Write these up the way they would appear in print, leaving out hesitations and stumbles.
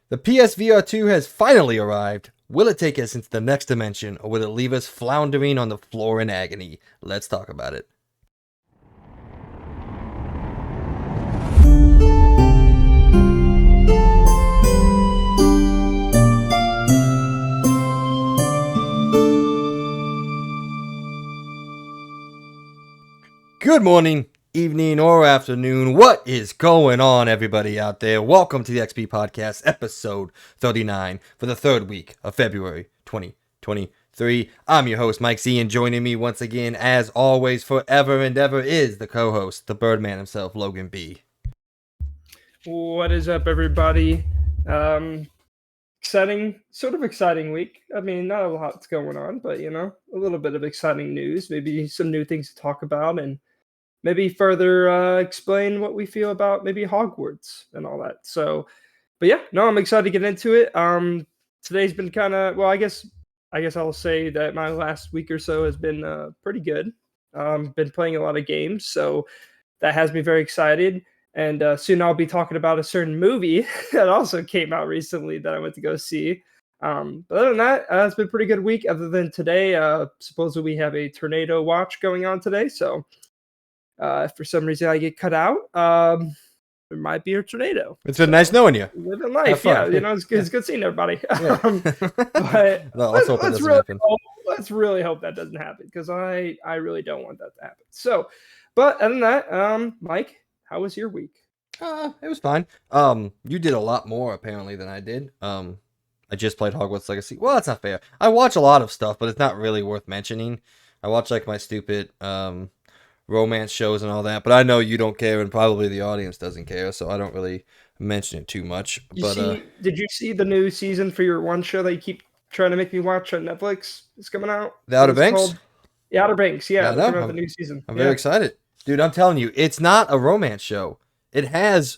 The PSVR2 has finally arrived. Will it take us into the next dimension, or will it leave us floundering on the floor in agony? Let's talk about it. Good morning, evening, or afternoon. What is going on, everybody out there? Welcome to the XP Podcast, episode 39 for the third week of February 2023. I'm your host, Mike Z, and joining me once again, as always, forever and ever, is the co-host, the Birdman himself, Logan B. What is up, everybody? Exciting week. I mean, not a lot's going on, but a little bit of exciting news, maybe some new things to talk about, and maybe further explain what we feel about maybe Hogwarts and all that. So, but yeah, no, I'm excited to get into it. Today's been kind of, well, I guess I'll say that my last week or so has been pretty good. Been playing a lot of games, so that has me very excited. And soon I'll be talking about a certain movie that also came out recently that I went to go see. But other than that, it's been a pretty good week. Other than today, supposedly we have a tornado watch going on today. So if for some reason I get cut out, there might be a tornado. It's been nice knowing you. Living life, yeah. It's good seeing everybody. Yeah. But No, let's really hope that doesn't happen, because I really don't want that to happen. So, but other than that, Mike, how was your week? It was fine. You did a lot more apparently than I did. I just played Hogwarts Legacy. Well, that's not fair. I watch a lot of stuff, but it's not really worth mentioning. I watch like my stupid romance shows and all that, but I know you don't care, and probably the audience doesn't care, so I don't really mention it too much. Did you see the new season for your one show that you keep trying to make me watch on Netflix? It's coming out. The Outer Banks? The Outer Banks, yeah. The new season. I'm very excited. Dude, I'm telling you, it's not a romance show. It has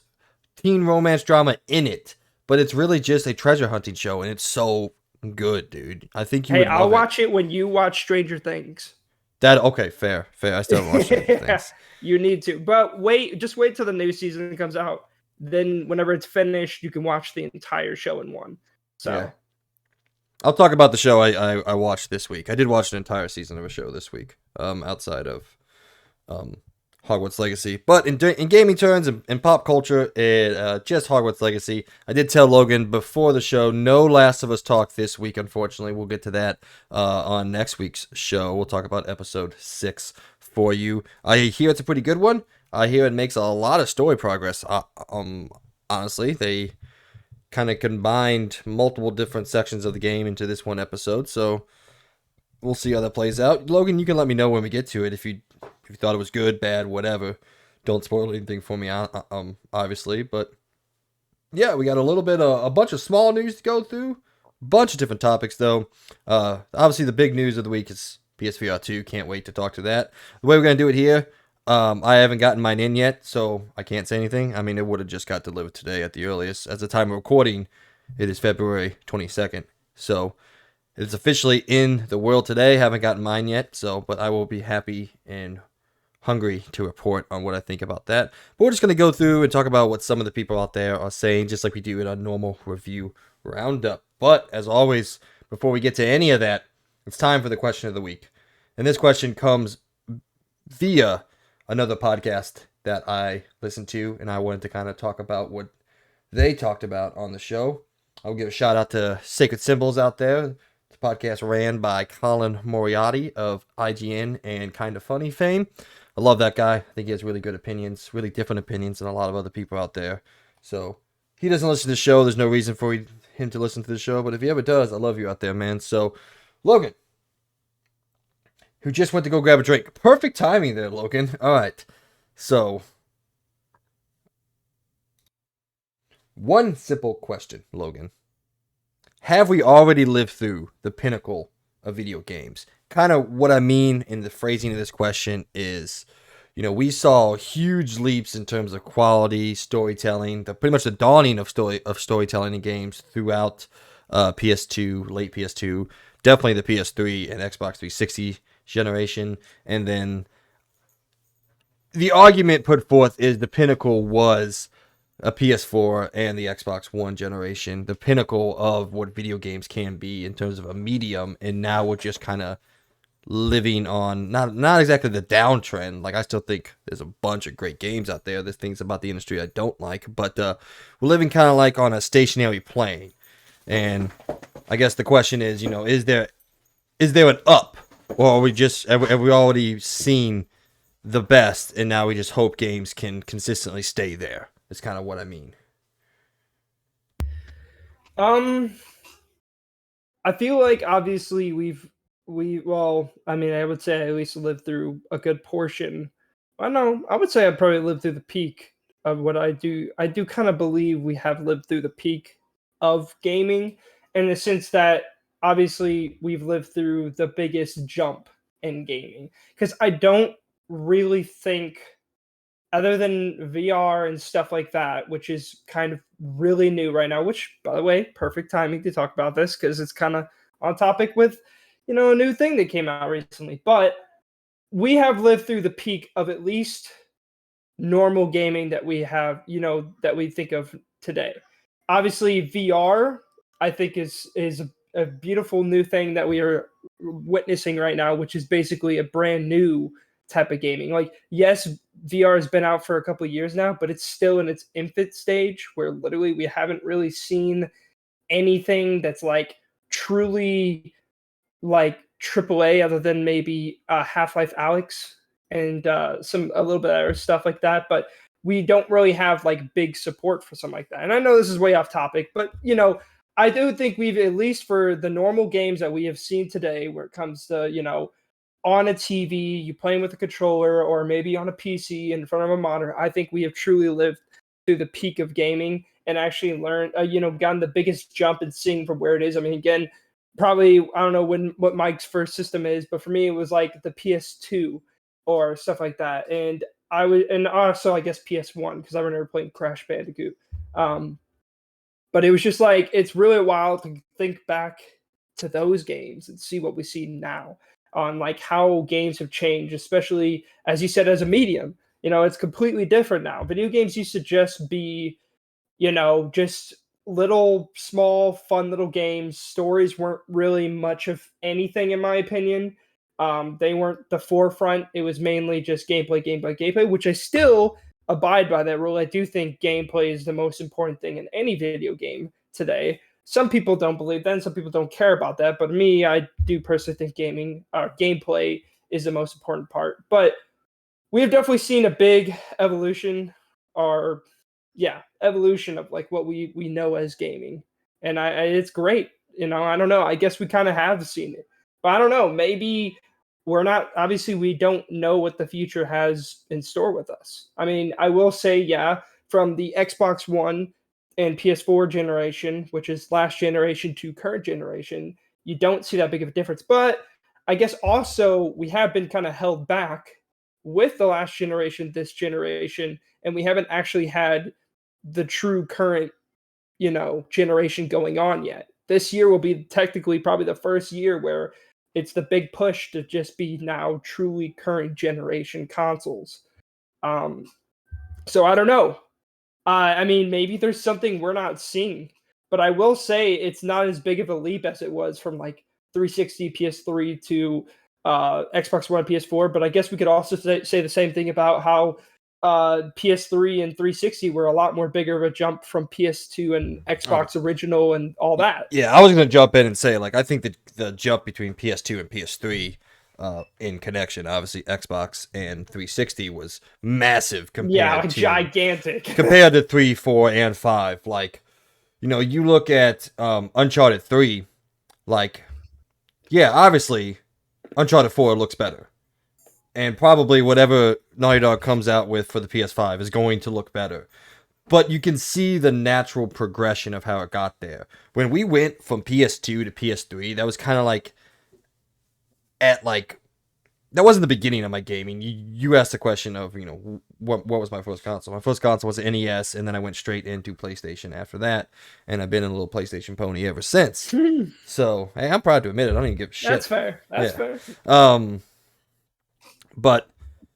teen romance drama in it, but it's really just a treasure hunting show, and it's so good, dude. I think you would love I'll watch it when you watch Stranger Things. Okay, fair. I still haven't watched Stranger Things. You need to. But just wait till the new season comes out. Then whenever it's finished, you can watch the entire show in one. So yeah. I'll talk about the show I watched this week. I did watch an entire season of a show this week, outside of Hogwarts Legacy. But in gaming terms and pop culture, just Hogwarts Legacy. I did tell Logan before the show, no Last of Us talk this week, unfortunately. We'll get to that on next week's show. We'll talk about episode 6 for you. I hear it's a pretty good one. I hear it makes a lot of story progress. Honestly, they kind of combined multiple different sections of the game into this one episode, so we'll see how that plays out. Logan, you can let me know when we get to it if you thought it was good, bad, whatever. Don't spoil anything for me, obviously. But yeah, we got a bunch of small news to go through. Bunch of different topics, though. Obviously, the big news of the week is PSVR2. Can't wait to talk to that. The way we're going to do it here, I haven't gotten mine in yet, so I can't say anything. I mean, it would have just got delivered today at the earliest. As the time of recording, it is February 22nd. So it's officially in the world today. Haven't gotten mine yet, but I will be happy and hungry to report on what I think about that. But we're just going to go through and talk about what some of the people out there are saying, just like we do in a normal review roundup. But as always, before we get to any of that, it's time for the question of the week. And this question comes via another podcast that I listened to, and I wanted to kind of talk about what they talked about on the show. I'll give a shout out to Sacred Symbols out there. The podcast ran by Colin Moriarty of IGN and Kinda Funny fame. I love that guy. I think he has really good opinions, really different opinions than a lot of other people out there. So he doesn't listen to the show. There's no reason for him to listen to the show. But if he ever does, I love you out there, man. So Logan, who just went to go grab a drink. Perfect timing there, Logan. All right. So one simple question, Logan. Have we already lived through the pinnacle of video games? Kind of what I mean in the phrasing of this question is, we saw huge leaps in terms of quality, storytelling, pretty much the dawning of storytelling in games throughout PS2, late PS2, definitely the PS3 and Xbox 360 generation. And then the argument put forth is the pinnacle was a PS4 and the Xbox One generation, the pinnacle of what video games can be in terms of a medium, and now we're just kind of living on not exactly the downtrend. Like, I still think there's a bunch of great games out there. There's things about the industry I don't like, but we're living kind of like on a stationary plane. And I guess the question is, is there an up, or are we just have we already seen the best, and now we just hope games can consistently stay there? It's kind of what I mean. I feel like obviously I would say I at least lived through a good portion. I know I would say I probably lived through the peak of what I do. I do kind of believe we have lived through the peak of gaming in the sense that obviously we've lived through the biggest jump in gaming, because I don't really think, other than VR and stuff like that, which is kind of really new right now, which, by the way, perfect timing to talk about this because it's kind of on topic with, a new thing that came out recently. But we have lived through the peak of at least normal gaming that we have, that we think of today. Obviously, VR, I think, is a beautiful new thing that we are witnessing right now, which is basically a brand new type of gaming. Like, yes, VR has been out for a couple of years now, but it's still in its infant stage where literally we haven't really seen anything that's like truly like AAA, other than maybe Half-Life Alyx and a little bit of other stuff like that. But we don't really have like big support for something like that. And I know this is way off topic, but I do think we've, at least for the normal games that we have seen today, where it comes to on a TV, you playing with a controller, or maybe on a PC in front of a monitor, I think we have truly lived through the peak of gaming and actually learned, gotten the biggest jump in seeing from where it is. I mean, again, probably, I don't know what Mike's first system is, but for me, it was like the PS2 or stuff like that. And and also I guess PS1, because I remember playing Crash Bandicoot. But it was just like, it's really wild to think back to those games and see what we see now on like how games have changed, especially as you said, as a medium. It's completely different now. Video games used to just be, just little small fun little games. Stories weren't really much of anything, in my opinion. They weren't the forefront. It was mainly just gameplay, which I still abide by that rule. I do think gameplay is the most important thing in any video game today. Some people don't believe that, and some people don't care about that. But me, I do personally think gameplay is the most important part. But we have definitely seen a big evolution, evolution of like what we know as gaming, and it's great. I don't know. I guess we kind of have seen it, but I don't know. Maybe we're not. Obviously, we don't know what the future has in store with us. I mean, I will say, from the Xbox One and PS4 generation, which is last generation to current generation, you don't see that big of a difference. But I guess also we have been kind of held back with the last generation, this generation, and we haven't actually had the true current, generation going on yet. This year will be technically probably the first year where it's the big push to just be now truly current generation consoles. So I don't know. I mean, maybe there's something we're not seeing, but I will say it's not as big of a leap as it was from like 360, PS3 to Xbox One, PS4. But I guess we could also say the same thing about how PS3 and 360 were a lot more bigger of a jump from PS2 and Xbox original and all that. Yeah, I was going to jump in and say, like, I think that the jump between PS2 and PS3 in connection, obviously Xbox and 360 was massive compared to gigantic compared to 3, 4, and 5. Like, you look at Uncharted 3, like, yeah, obviously Uncharted 4 looks better. And probably whatever Naughty Dog comes out with for the PS5 is going to look better. But you can see the natural progression of how it got there. When we went from PS2 to PS3, that was kind of like that wasn't the beginning of my gaming. You asked the question of, what was my first console? My first console was an NES, and then I went straight into PlayStation after that, and I've been a little PlayStation pony ever since. So, hey, I'm proud to admit it. I don't even give a shit. That's fair. That's fair. But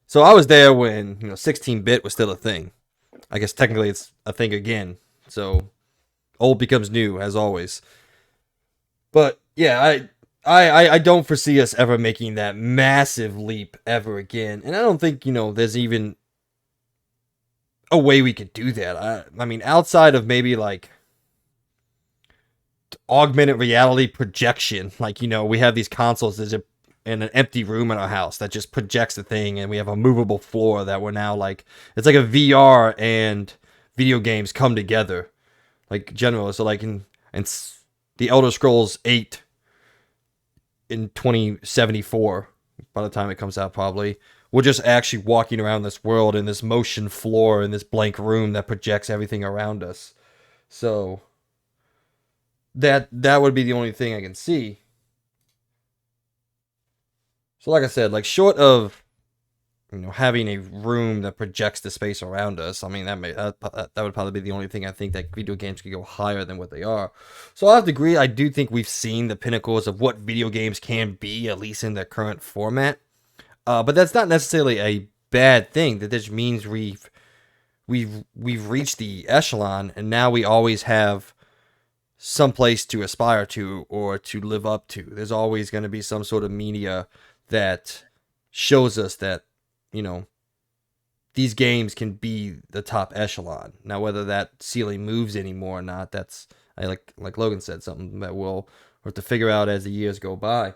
so I was there when 16-bit was still a thing, I guess technically it's a thing again. So old becomes new, as always. But yeah, I don't foresee us ever making that massive leap ever again. And I don't think, there's even a way we could do that. I mean, outside of maybe like augmented reality projection, like, we have these consoles in an empty room in our house that just projects the thing, and we have a movable floor that we're now like, it's like a VR and video games come together, like general. So like in the Elder Scrolls 8 in 2074, by the time it comes out, probably we're just actually walking around this world in this motion floor in this blank room that projects everything around us. So that would be the only thing I can see. So like I said, like short of having a room that projects the space around us, I mean that would probably be the only thing I think that video games could go higher than what they are. So I have to agree, I do think we've seen the pinnacles of what video games can be, at least in their current format. But that's not necessarily a bad thing. That just means we've reached the echelon, and now we always have some place to aspire to or to live up to. There's always going to be some sort of media that shows us that, these games can be the top echelon. Now, whether that ceiling moves anymore or not, that's, like Logan said, something that we'll have to figure out as the years go by.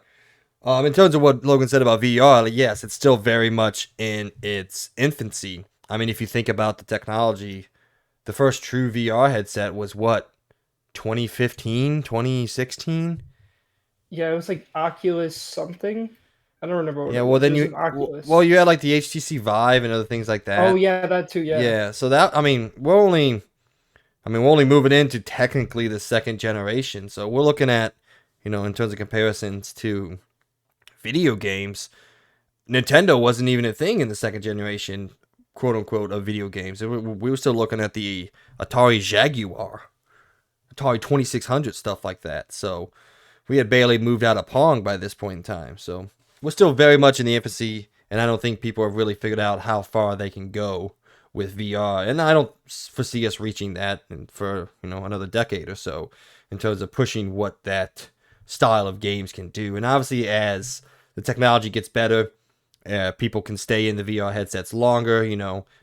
In terms of what Logan said about VR, yes, it's still very much in its infancy. I mean, if you think about the technology, the first true VR headset was what, 2015, 2016? Yeah, it was like Oculus something. I don't remember what Yeah, it well was. then It was you an Oculus. well you had like the HTC Vive and other things like that. Oh yeah, that too. Yeah. Yeah, so that, I mean, we're only moving into technically the second generation. So we're looking at, in terms of comparisons to video games, Nintendo wasn't even a thing in the second generation, quote unquote, of video games. We were still looking at the Atari Jaguar, Atari 2600, stuff like that. So we had barely moved out of Pong by this point in time. So we're still very much in the infancy, and I don't think people have really figured out how far they can go with VR. And I don't foresee us reaching that for, another decade or so in terms of pushing what that style of games can do. And obviously, as the technology gets better, people can stay in the VR headsets longer.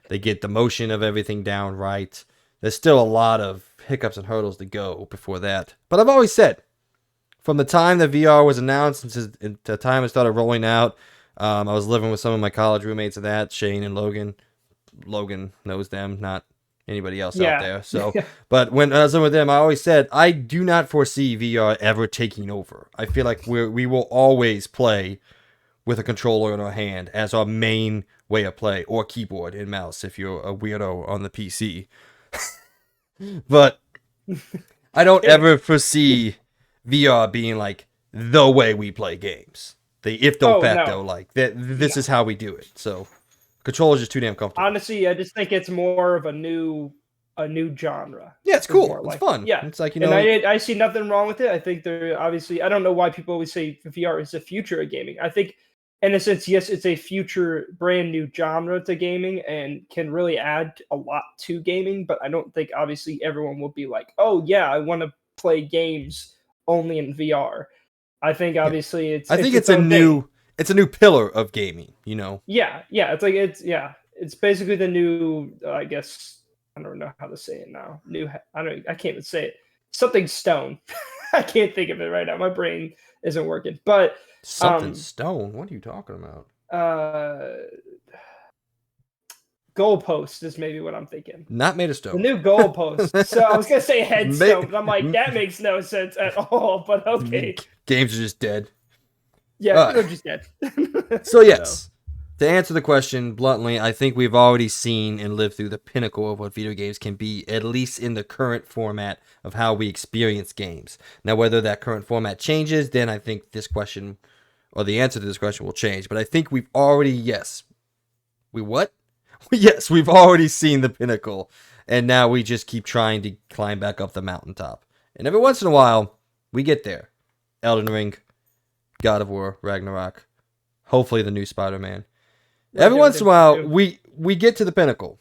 They get the motion of everything down right. There's still a lot of hiccups and hurdles to go before that. But I've always said, from the time that VR was announced until the time it started rolling out, I was living with some of my college roommates of that, Shane and Logan. Logan knows them, not anybody else out there. So, but when I was with them, I always said, I do not foresee VR ever taking over. I feel like we will always play with a controller in our hand as our main way of play, or keyboard and mouse if you're a weirdo on the PC. But I don't ever foresee VR being like the way we play games. The ipso facto, like that. This is how we do it. So controller's just too damn comfortable. Honestly, I just think it's more of a new genre. Yeah, it's cool. It's fun. Yeah, it's like, and I see nothing wrong with it. I think they're obviously. I don't know why people always say VR is the future of gaming. I think, in a sense, yes, it's a future, brand new genre to gaming and can really add a lot to gaming. But I don't think obviously everyone will be like, oh yeah, I want to play games only in VR. I think obviously it's a new pillar of gaming, Yeah, it's basically the new, I guess, I don't know how to say it now. I can't even say it. Something stone. I can't think of it right now. My brain isn't working. But something stone. What are you talking about? Goalpost is maybe what I'm thinking. Not made of stone. The new goalpost. So I was gonna say headstone, but I'm like, that makes no sense at all. But okay. Games are just dead. Yeah, they're just dead. So yes, to answer the question bluntly, I think we've already seen and lived through the pinnacle of what video games can be, at least in the current format of how we experience games. Now, whether that current format changes, then I think this question, or the answer to this question, will change. But I think we've already, Yes, we've already seen the pinnacle, and now we just keep trying to climb back up the mountaintop. And every once in a while, we get there. Elden Ring, God of War, Ragnarok, hopefully the new Spider-Man. Every once in a while, we get to the pinnacle.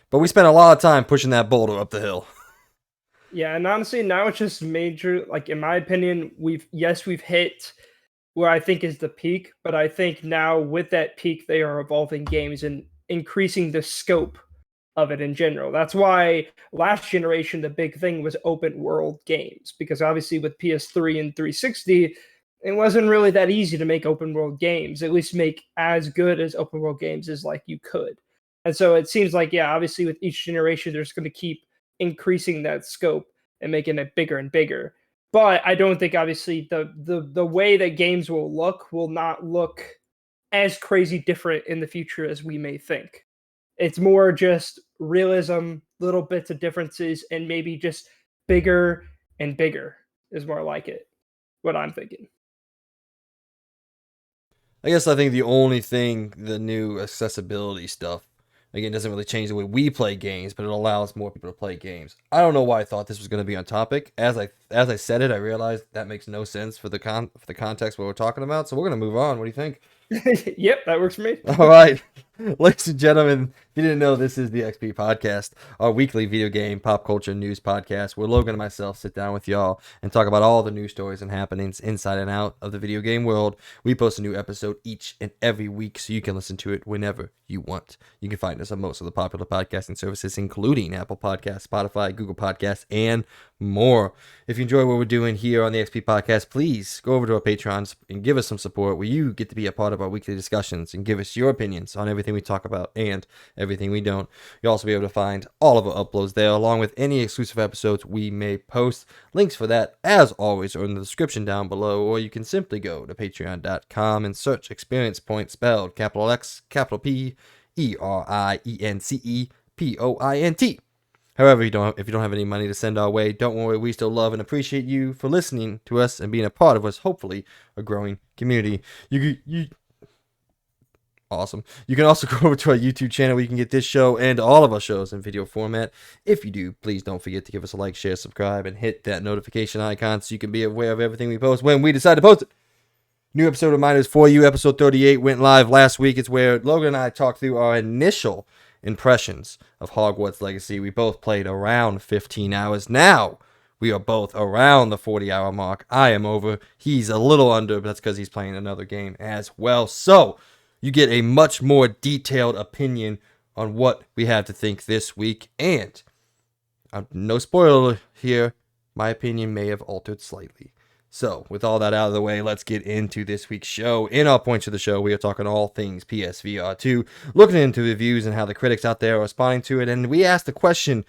But we spent a lot of time pushing that boulder up the hill. Yeah, and honestly, now it's just major. Like in my opinion, we've hit where I think is the peak, but I think now with that peak, they are evolving games and increasing the scope of it in general. That's why last generation the big thing was open world games, because obviously with PS3 and 360, it wasn't really that easy to make open world games, at least make as good as open world games as like you could. And so it seems like, yeah, obviously with each generation, there's going to keep increasing that scope and making it bigger and bigger. But I don't think obviously the way that games will not look as crazy different in the future as we may think. It's more just realism, little bits of differences, and maybe just bigger and bigger is more like it. What I'm thinking. I guess I think the only thing, the new accessibility stuff, again, doesn't really change the way we play games, but it allows more people to play games. I don't know why I thought this was going to be on topic. As I said it, I realized that makes no sense for the context what we're talking about. So we're going to move on. What do you think? Yep, that works for me. All right. Ladies and gentlemen, if you didn't know, this is the XP Podcast, our weekly video game pop culture news podcast where Logan and myself sit down with y'all and talk about all the news stories and happenings inside and out of the video game world. We post a new episode each and every week so you can listen to it whenever you want. You can find us on most of the popular podcasting services, including Apple Podcasts, Spotify, Google Podcasts, and more. If you enjoy what we're doing here on the XP Podcast, please go over to our Patreon and give us some support where you get to be a part of our weekly discussions and give us your opinions on everything we talk about and everything we don't. You'll also be able to find all of our uploads there, along with any exclusive episodes we may post. Links for that, as always, are in the description down below, or you can simply go to patreon.com and search Experience Point, spelled capital X, capital P, ERIENCEPOINT. However, if you don't have any money to send our way, don't worry, we still love and appreciate you for listening to us and being a part of us, hopefully a growing community. Awesome. You can also go over to our YouTube channel where you can get this show and all of our shows in video format. If you do, please don't forget to give us a like, share, subscribe, and hit that notification icon so you can be aware of everything we post when we decide to post it. New episode reminders for you. Episode 38 went live last week. It's where Logan and I talked through our initial impressions of Hogwarts Legacy. We both played around 15 hours. Now, we are both around the 40-hour mark. I am over. He's a little under, but that's because he's playing another game as well. So, you get a much more detailed opinion on what we have to think this week. And, no spoiler here, my opinion may have altered slightly. So, with all that out of the way, let's get into this week's show. In our points of the show, we are talking all things PSVR2, looking into reviews and how the critics out there are responding to it, and we asked the question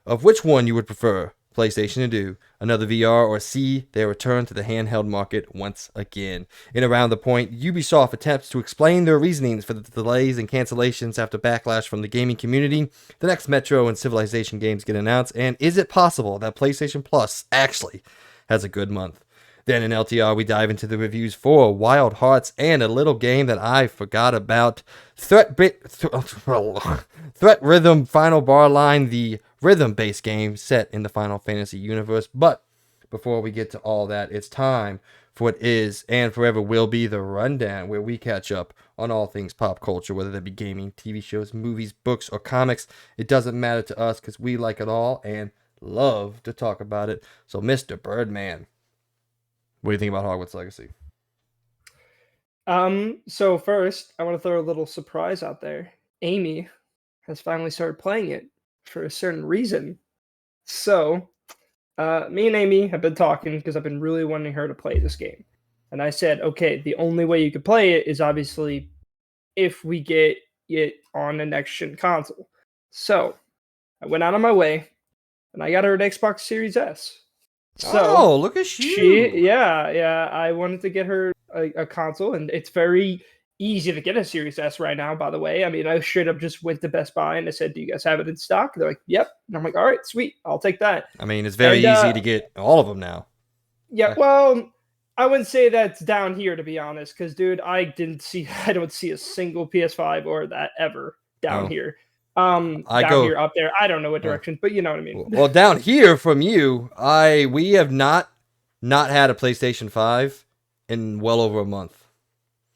of which one you would prefer PlayStation to do, another VR, or see their return to the handheld market once again. In Around the Point, Ubisoft attempts to explain their reasonings for the delays and cancellations after backlash from the gaming community. The next Metro and Civilization games get announced, and is it possible that PlayStation Plus actually has a good month? Then in LTR, we dive into the reviews for Wild Hearts and a little game that I forgot about, Threat Rhythm Final Bar Line, the rhythm-based game set in the Final Fantasy universe. But before we get to all that, it's time for what is and forever will be the Rundown, where we catch up on all things pop culture, whether that be gaming, TV shows, movies, books, or comics. It doesn't matter to us because we like it all and love to talk about it. So, Mr. Birdman, what do you think about Hogwarts Legacy? So first, I want to throw a little surprise out there. Amy has finally started playing it for a certain reason. So, me and Amy have been talking because I've been really wanting her to play this game. And I said, okay, the only way you could play it is obviously if we get it on a next-gen console. So, I went out of my way, and I got her an Xbox Series S. So, look at you. I wanted to get her a console, and it's very easy to get a Series S right now, by the way. I mean, I straight up just went to Best Buy and I said, do you guys have it in stock? They're like, yep. And I'm like, all right, sweet. I'll take that. I mean, it's very easy to get all of them now. Yeah, well, I wouldn't say that's down here, to be honest, because, dude, I don't see a single PS5 or that ever down here. Here, up there. I don't know what direction, but you know what I mean. Well, down here from you, we have not had a PlayStation 5 in well over a month.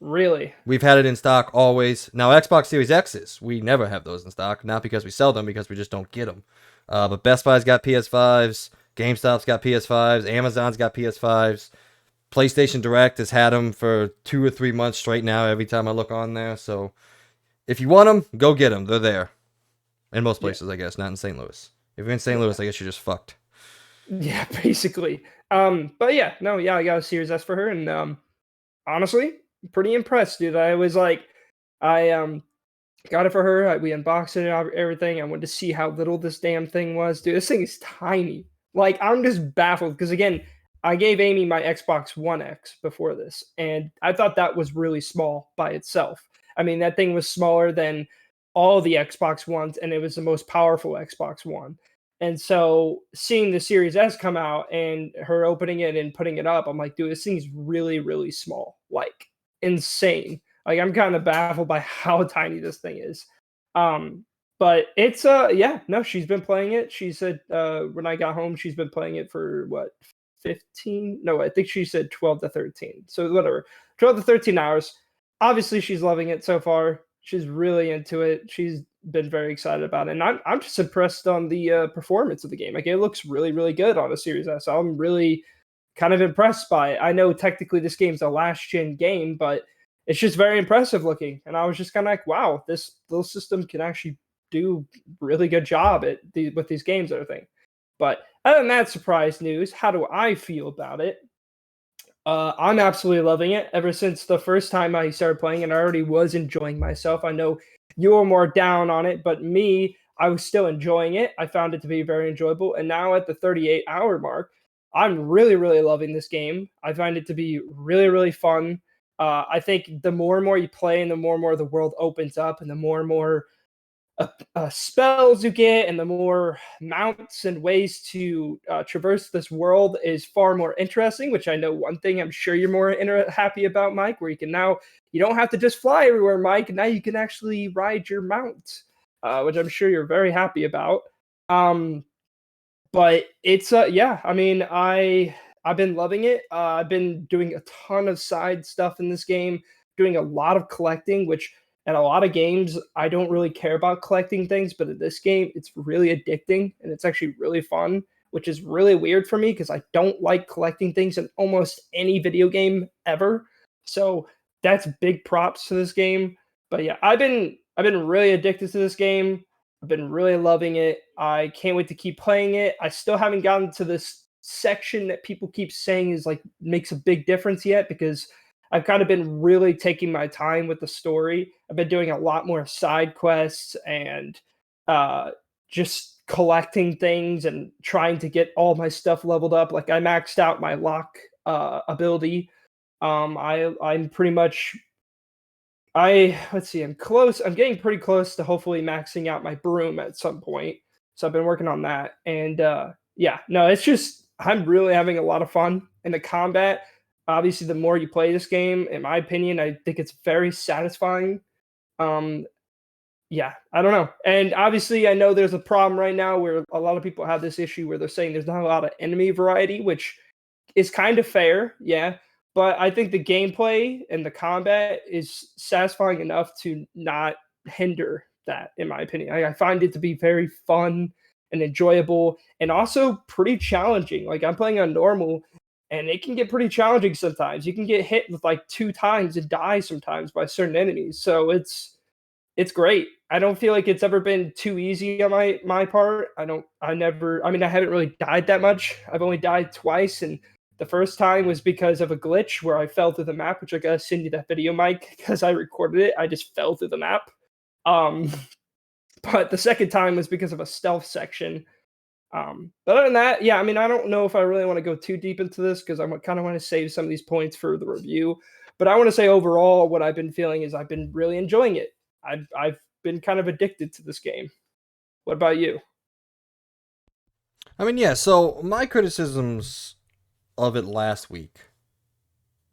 Really? We've had it in stock always. Now, Xbox Series X's, we never have those in stock. Not because we sell them, because we just don't get them. But Best Buy's got PS5s. GameStop's got PS5s. Amazon's got PS5s. PlayStation Direct has had them for 2 or 3 months straight now every time I look on there. So if you want them, go get them. They're there. In most places, I guess. Not in St. Louis. If you're in St. Louis, I guess you're just fucked. Yeah, basically. But yeah, no, yeah, I got a Series S for her, and honestly, pretty impressed, dude. I was like, I got it for her. We unboxed it and everything. I wanted to see how little this damn thing was, dude. This thing is tiny. Like, I'm just baffled because again, I gave Amy my Xbox One X before this, and I thought that was really small by itself. I mean, that thing was smaller than all the Xbox Ones, and it was the most powerful Xbox One. And so seeing the Series S come out and her opening it and putting it up, I'm like, dude, this thing's really, really small. Like, insane. Like, I'm kind of baffled by how tiny this thing is. But it's yeah, no, she's been playing it. She said when I got home, she's been playing it for what, 15? No, I think she said 12 to 13. So whatever. 12 to 13 hours. Obviously she's loving it so far. She's really into it. She's been very excited about it. And I'm just impressed on the performance of the game. Like, it looks really, really good on a Series S. I'm really kind of impressed by it. I know technically this game's a last gen game, but it's just very impressive looking. And I was just kind of like, wow, this little system can actually do really good job at with these games and everything. But other than that surprise news, how do I feel about it? I'm absolutely loving it. Ever since the first time I started playing it, I already was enjoying myself. I know you were more down on it, but me, I was still enjoying it. I found it to be very enjoyable. And now at the 38-hour mark, I'm really, really loving this game. I find it to be really, really fun. I think the more and more you play and the more the world opens up and the more spells you get and the more mounts and ways to traverse this world is far more interesting, which I know one thing I'm sure you're more happy about, Mike, where you don't have to just fly everywhere, Mike. Now you can actually ride your mount, which I'm sure you're very happy about. But it's yeah, I mean, I've been loving it. I've been doing a ton of side stuff in this game, doing a lot of collecting, which in a lot of games I don't really care about collecting things, but in this game it's really addicting and it's actually really fun, which is really weird for me because I don't like collecting things in almost any video game ever. So that's big props to this game. But yeah, I've been really addicted to this game. I've been really loving it. I can't wait to keep playing it. I still haven't gotten to this section that people keep saying is like makes a big difference yet because I've kind of been really taking my time with the story. I've been doing a lot more side quests and just collecting things and trying to get all my stuff leveled up. Like, I maxed out my lock ability. I'm pretty much let's see, I'm close. I'm getting pretty close to hopefully maxing out my broom at some point. So I've been working on that. And yeah, no, it's just I'm really having a lot of fun in the combat. Obviously, the more you play this game, in my opinion, I think it's very satisfying. Um, yeah, I don't know. And obviously, I know there's a problem right now where a lot of people have this issue where they're saying there's not a lot of enemy variety, which is kind of fair, yeah. But I think the gameplay and the combat is satisfying enough to not hinder that, in my opinion. I find it to be very fun and enjoyable and also pretty challenging. Like, I'm playing on normal and it can get pretty challenging sometimes. You can get hit with like 2 times and die sometimes by certain enemies. So it's great. I don't feel like it's ever been too easy on my part. I mean, I haven't really died that much. I've only died twice, and the first time was because of a glitch where I fell through the map, which I gotta send you that video, Mike, because I recorded it. I just fell through the map. Um, but the second time was because of a stealth section. But other than that, yeah, I mean, I don't know if I really want to go too deep into this because I kind of want to save some of these points for the review. But I want to say overall, what I've been feeling is I've been really enjoying it. I've been kind of addicted to this game. What about you? I mean, yeah, so my criticisms of it last week,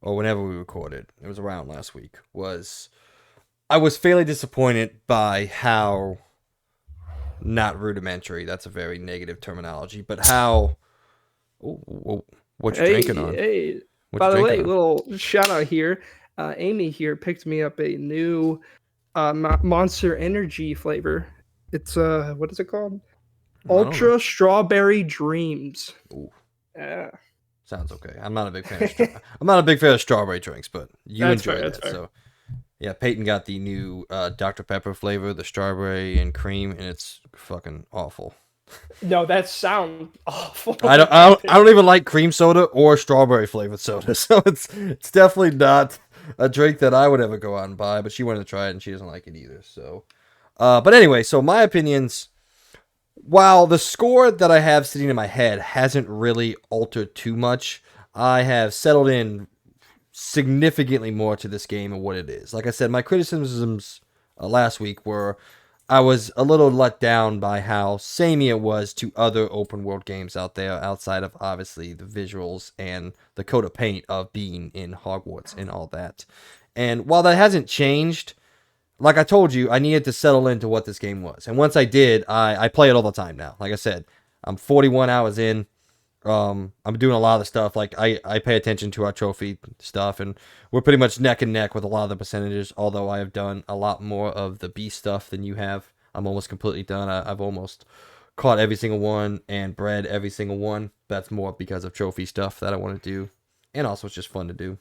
or whenever we recorded, it was around last week, was I was fairly disappointed by how not rudimentary, that's a very negative terminology, but how what you drinking on? Hey, What you by the way, drinking on? little shout out here. Amy here picked me up a new Monster Energy flavor. It's what is it called? I don't know. Ultra Strawberry Dreams. Ooh, Yeah, sounds okay. I'm not a big fan of I'm not a big fan of strawberry drinks, but you that's fair. enjoy That's that. fair. So yeah, Peyton got the new Dr. Pepper flavor, the strawberry and cream, and it's fucking awful. No, that sounds awful. I don't even like cream soda or strawberry flavored soda, so it's definitely not a drink that I would ever go out and buy. But she wanted to try it, and she doesn't like it either. So, but anyway, so my opinions. While the score that I have sitting in my head hasn't really altered too much, I have settled in significantly more to this game and what it is. Like I said, my criticisms last week were I was a little let down by how samey it was to other open world games out there outside of obviously the visuals and the coat of paint of being in Hogwarts and all that. And while that hasn't changed, like I told you, I needed to settle into what this game was. And once I did, I play it all the time now. Like I said, I'm 41 hours in. I'm doing a lot of the stuff. Like I pay attention to our trophy stuff, and we're pretty much neck and neck with a lot of the percentages. Although I have done a lot more of the B stuff than you have. I'm almost completely done. I've almost caught every single one and bred every single one. That's more because of trophy stuff that I want to do, and also it's just fun to do.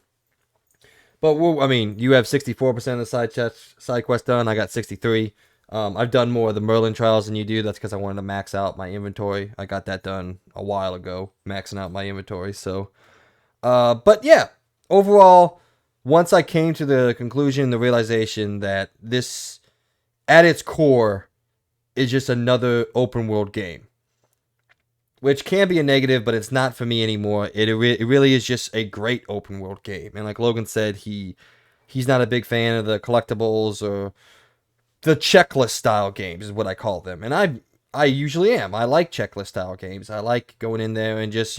But I mean, you have 64% of the side quest done. I got 63. I've done more of the Merlin trials than you do. That's because I wanted to max out my inventory. I got that done a while ago, maxing out my inventory. So, but yeah, overall, once I came to the conclusion, the realization that this, at its core, is just another open world game, which can be a negative, but it's not for me anymore. It really is just a great open world game. And like Logan said, he's not a big fan of the collectibles or the checklist style games is what I call them. And I usually am. I like checklist style games. I like going in there and just,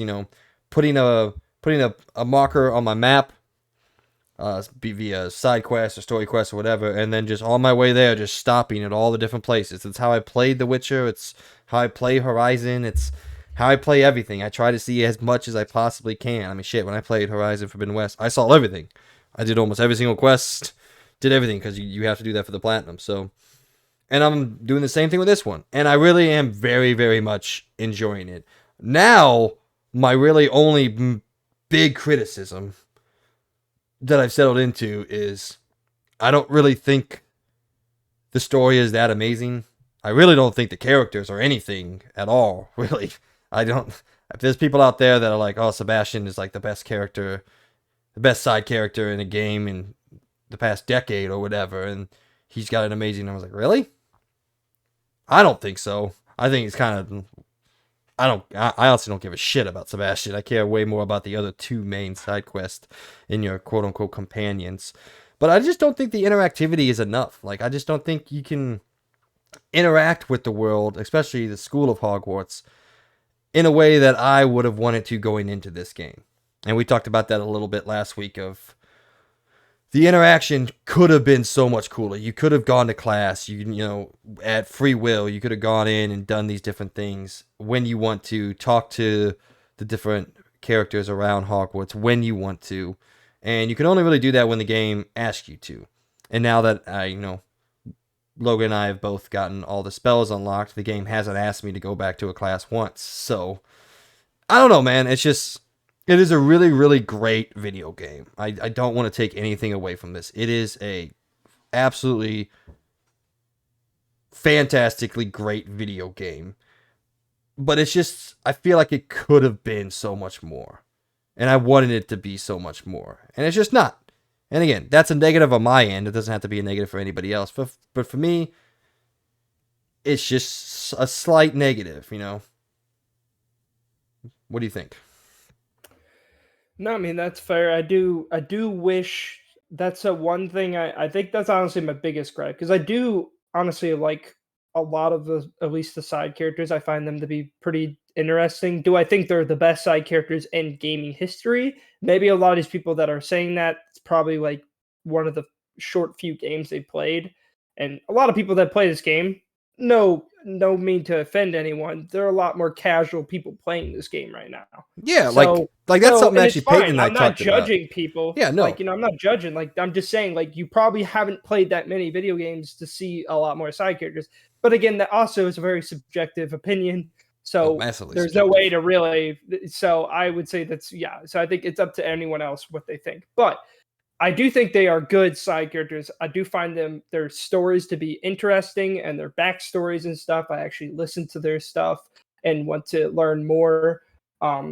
putting a marker on my map, be via side quest or story quest or whatever, and then just on my way there, just stopping at all the different places. It's how I played The Witcher. It's how I play Horizon. It's how I play everything. I try to see as much as I possibly can. I mean, shit, when I played Horizon Forbidden West, I saw everything. I did almost every single quest, did everything, because you have to do that for the platinum. So, and I'm doing the same thing with this one. And I really am very, very much enjoying it. Now, my really only big criticism that I've settled into is I don't really think the story is that amazing. I really don't think the characters are anything at all, really. I don't. If there's people out there that are like, oh, Sebastian is like the best character, the best side character in a game in the past decade or whatever, and he's got an amazing. I was like, really? I don't think so. I think it's kind of. I honestly don't give a shit about Sebastian. I care way more about the other two main side quests in your quote unquote companions. But I just don't think the interactivity is enough. Like, I just don't think you can interact with the world, especially the School of Hogwarts, in a way that I would have wanted to going into this game. And we talked about that a little bit last week of the interaction could have been so much cooler. You could have gone to class, at free will, you could have gone in and done these different things when you want to, talk to the different characters around Hogwarts when you want to. And you can only really do that when the game asks you to. And now that Logan and I have both gotten all the spells unlocked, the game hasn't asked me to go back to a class once. So, I don't know, man. It is a really, really great video game. I don't want to take anything away from this. It is a absolutely fantastically great video game. But it's just, I feel like it could have been so much more. And I wanted it to be so much more. And it's just not. And again, that's a negative on my end. It doesn't have to be a negative for anybody else. But for me, it's just a slight negative, What do you think? No, I mean that's fair. I do wish that's a one thing I think that's honestly my biggest gripe because I do honestly like a lot of the at least the side characters. I find them to be pretty interesting. Do I think they're the best side characters in gaming history? Maybe a lot of these people that are saying that it's probably like one of the short few games they played. And a lot of people that play this game no mean to offend anyone. There are a lot more casual people playing this game right now. Yeah, So like that's something and it's actually Peyton fine. and I I'm not talked about. judging people. Yeah, no. Like, I'm not judging. Like, I'm just saying, like, you probably haven't played that many video games to see a lot more side characters. But again, that also is a very subjective opinion. Oh, So massively there's no way subjective. to really. So I would say that's, yeah. So I think it's up to anyone else what they think. But I do think they are good side characters. I do find their stories to be interesting and their backstories and stuff. I actually listen to their stuff and want to learn more.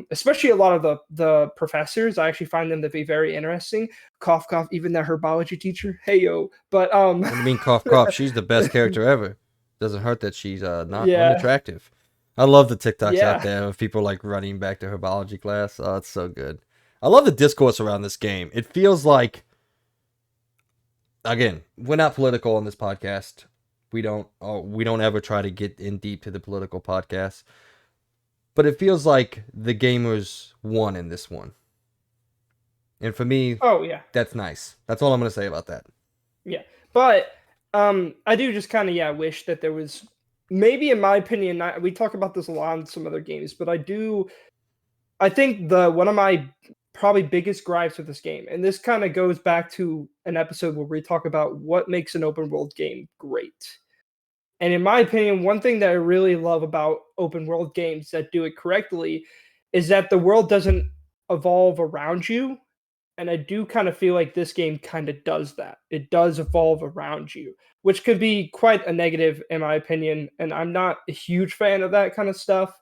Especially a lot of the professors, I actually find them to be very interesting. Cough cough, even that herbology teacher. Hey yo, but What do you mean, cough, cough? She's the best character ever. Doesn't hurt that she's not yeah, unattractive. I love the TikToks out yeah, there of people like running back to her biology class. Oh, it's so good. I love the discourse around this game. It feels like, again, we're not political on this podcast. We don't ever try to get in deep to the political podcast. But it feels like the gamers won in this one. And for me, oh yeah, that's nice. That's all I'm going to say about that. yeah. But I do just kind of, yeah, wish that there was, maybe in my opinion, we talk about this a lot in some other games, but I think one of my probably biggest gripes with this game, and this kind of goes back to an episode where we talk about what makes an open world game great. And in my opinion, one thing that I really love about open world games that do it correctly is that the world doesn't evolve around you. And I do kind of feel like this game kind of does that. It does evolve around you, which could be quite a negative in my opinion. And I'm not a huge fan of that kind of stuff.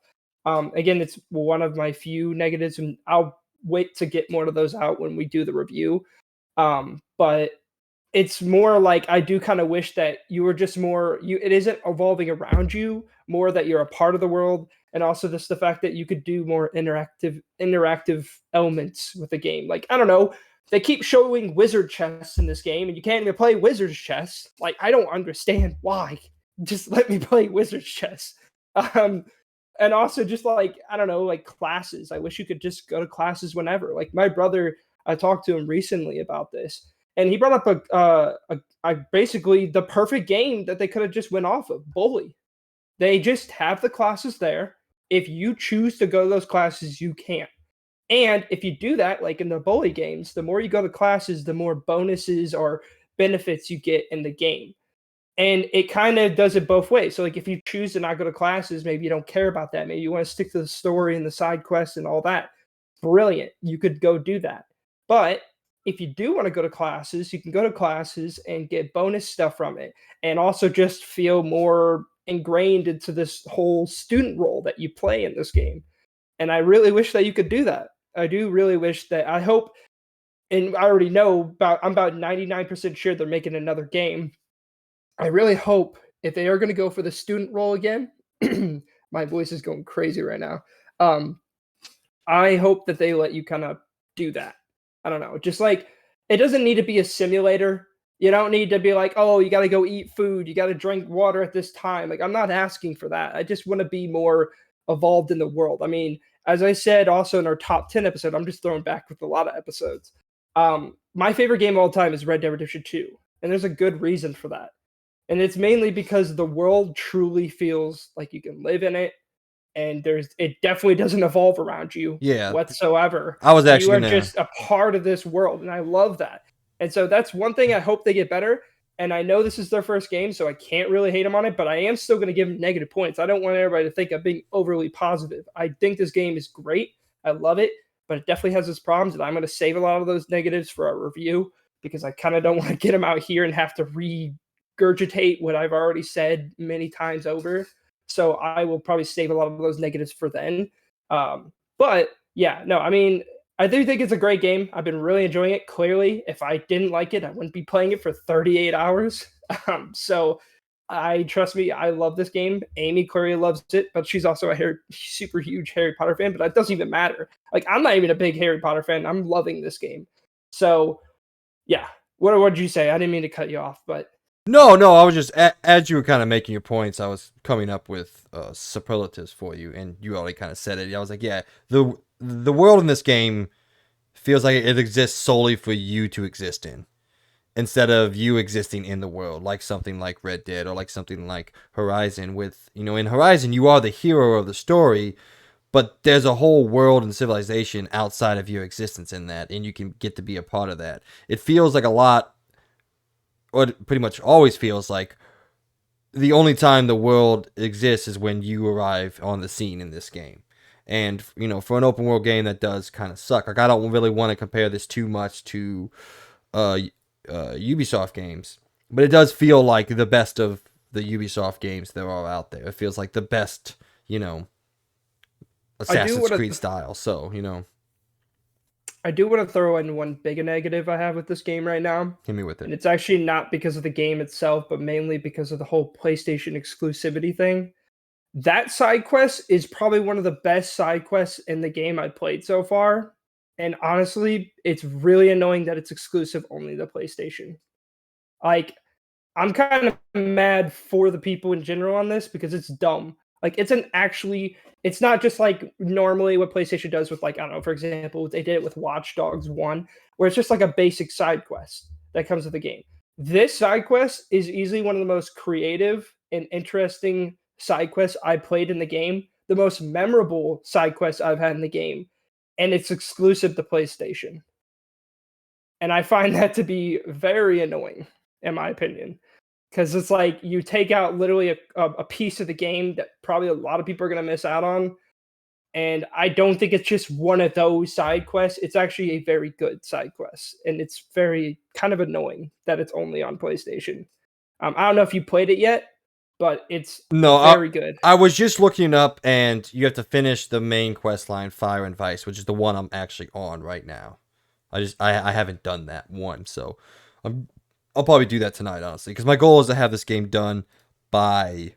Again, it's one of my few negatives, and I'll wait to get more of those out when we do the review. But it's more like I do kind of wish that you were just more you it isn't evolving around you, more that you're a part of the world, and also just the fact that you could do more interactive elements with the game. Like, I don't know, they keep showing wizard chests in this game and you can't even play wizard's chess. Like, I don't understand why. Just let me play wizard's chess. Um and also just like, I don't know, like classes. I wish you could just go to classes whenever. Like my brother, I talked to him recently about this, and he brought up a basically the perfect game that they could have just went off of Bully. They just have the classes there. If you choose to go to those classes, you can. And if you do that, like in the Bully games, the more you go to classes, the more bonuses or benefits you get in the game. And it kind of does it both ways. So, like, if you choose to not go to classes, maybe you don't care about that. Maybe you want to stick to the story and the side quests and all that. Brilliant. You could go do that. But if you do want to go to classes, you can go to classes and get bonus stuff from it, and also just feel more ingrained into this whole student role that you play in this game. And I really wish that you could do that. I do really wish that. I hope, and I already know I'm about 99% sure they're making another game. I really hope if they are going to go for the student role again, my voice is going crazy right now. Um, I hope that they let you kind of do that. I don't know. Just like, it doesn't need to be a simulator. You don't need to be like, oh, you got to go eat food. You got to drink water at this time. Like, I'm not asking for that. I just want to be more evolved in the world. I mean, as I said also in our top 10 episode, I'm just throwing back with a lot of episodes. My favorite game of all time is Red Dead Redemption 2. And there's a good reason for that. And it's mainly because the world truly feels like you can live in it, and it definitely doesn't evolve around you Yeah, whatsoever. I was You actually are gonna. just a part of this world, and I love that. And so that's one thing I hope they get better. And I know this is their first game, so I can't really hate them on it, but I am still going to give them negative points. I don't want everybody to think I'm being overly positive. I think this game is great. I love it, but it definitely has its problems, and I'm going to save a lot of those negatives for our review because I kind of don't want to get them out here and have to regurgitate what I've already said many times over. So I will probably save a lot of those negatives for then. But yeah, no, I mean, I do think it's a great game. I've been really enjoying it. Clearly, if I didn't like it, I wouldn't be playing it for 38 hours. So trust me, I love this game. Amy clearly loves it, but she's also a super huge Harry Potter fan, but that doesn't even matter. Like, I'm not even a big Harry Potter fan. I'm loving this game. So yeah, what did you say? I didn't mean to cut you off, but No, no, I was just as you were kind of making your points, I was coming up with superlatives for you, and you already kind of said it. I was like, yeah, the world in this game feels like it exists solely for you to exist in, instead of you existing in the world, like something like Red Dead or like something like Horizon. With, you know, in Horizon, you are the hero of the story, but there's a whole world and civilization outside of your existence in that, and you can get to be a part of that. It feels like a lot, or it pretty much always feels like the only time the world exists is when you arrive on the scene in this game. And, you know, for an open world game, that does kind of suck. Like, I don't really want to compare this too much to Ubisoft games, but it does feel like the best of the Ubisoft games there are out there. It feels like the best, you know, Assassin's Creed style. So, you know, I do want to throw in one big negative I have with this game right now. hit me with it. And it's actually not because of the game itself, but mainly because of the whole PlayStation exclusivity thing. That side quest is probably one of the best side quests in the game I played so far. And honestly, it's really annoying that it's exclusive only to PlayStation. Like, I'm kind of mad for the people in general on this because it's dumb. Like, it's not just like normally what PlayStation does with, like, I don't know, for example, they did it with Watch Dogs 1, where it's just like a basic side quest that comes with the game. This side quest is easily one of the most creative and interesting side quests I played in the game, the most memorable side quest I've had in the game, and it's exclusive to PlayStation. And I find that to be very annoying, in my opinion, because it's like you take out literally a piece of the game that probably a lot of people are going to miss out on. And I don't think it's just one of those side quests. It's actually a very good side quest. And it's very kind of annoying that it's only on PlayStation. I don't know if you played it yet, but it's very good. I was just looking up, and you have to finish the main quest line, Fire and Vice, which is the one I'm actually on right now. I haven't done that one, so I'll probably do that tonight, honestly, because my goal is to have this game done by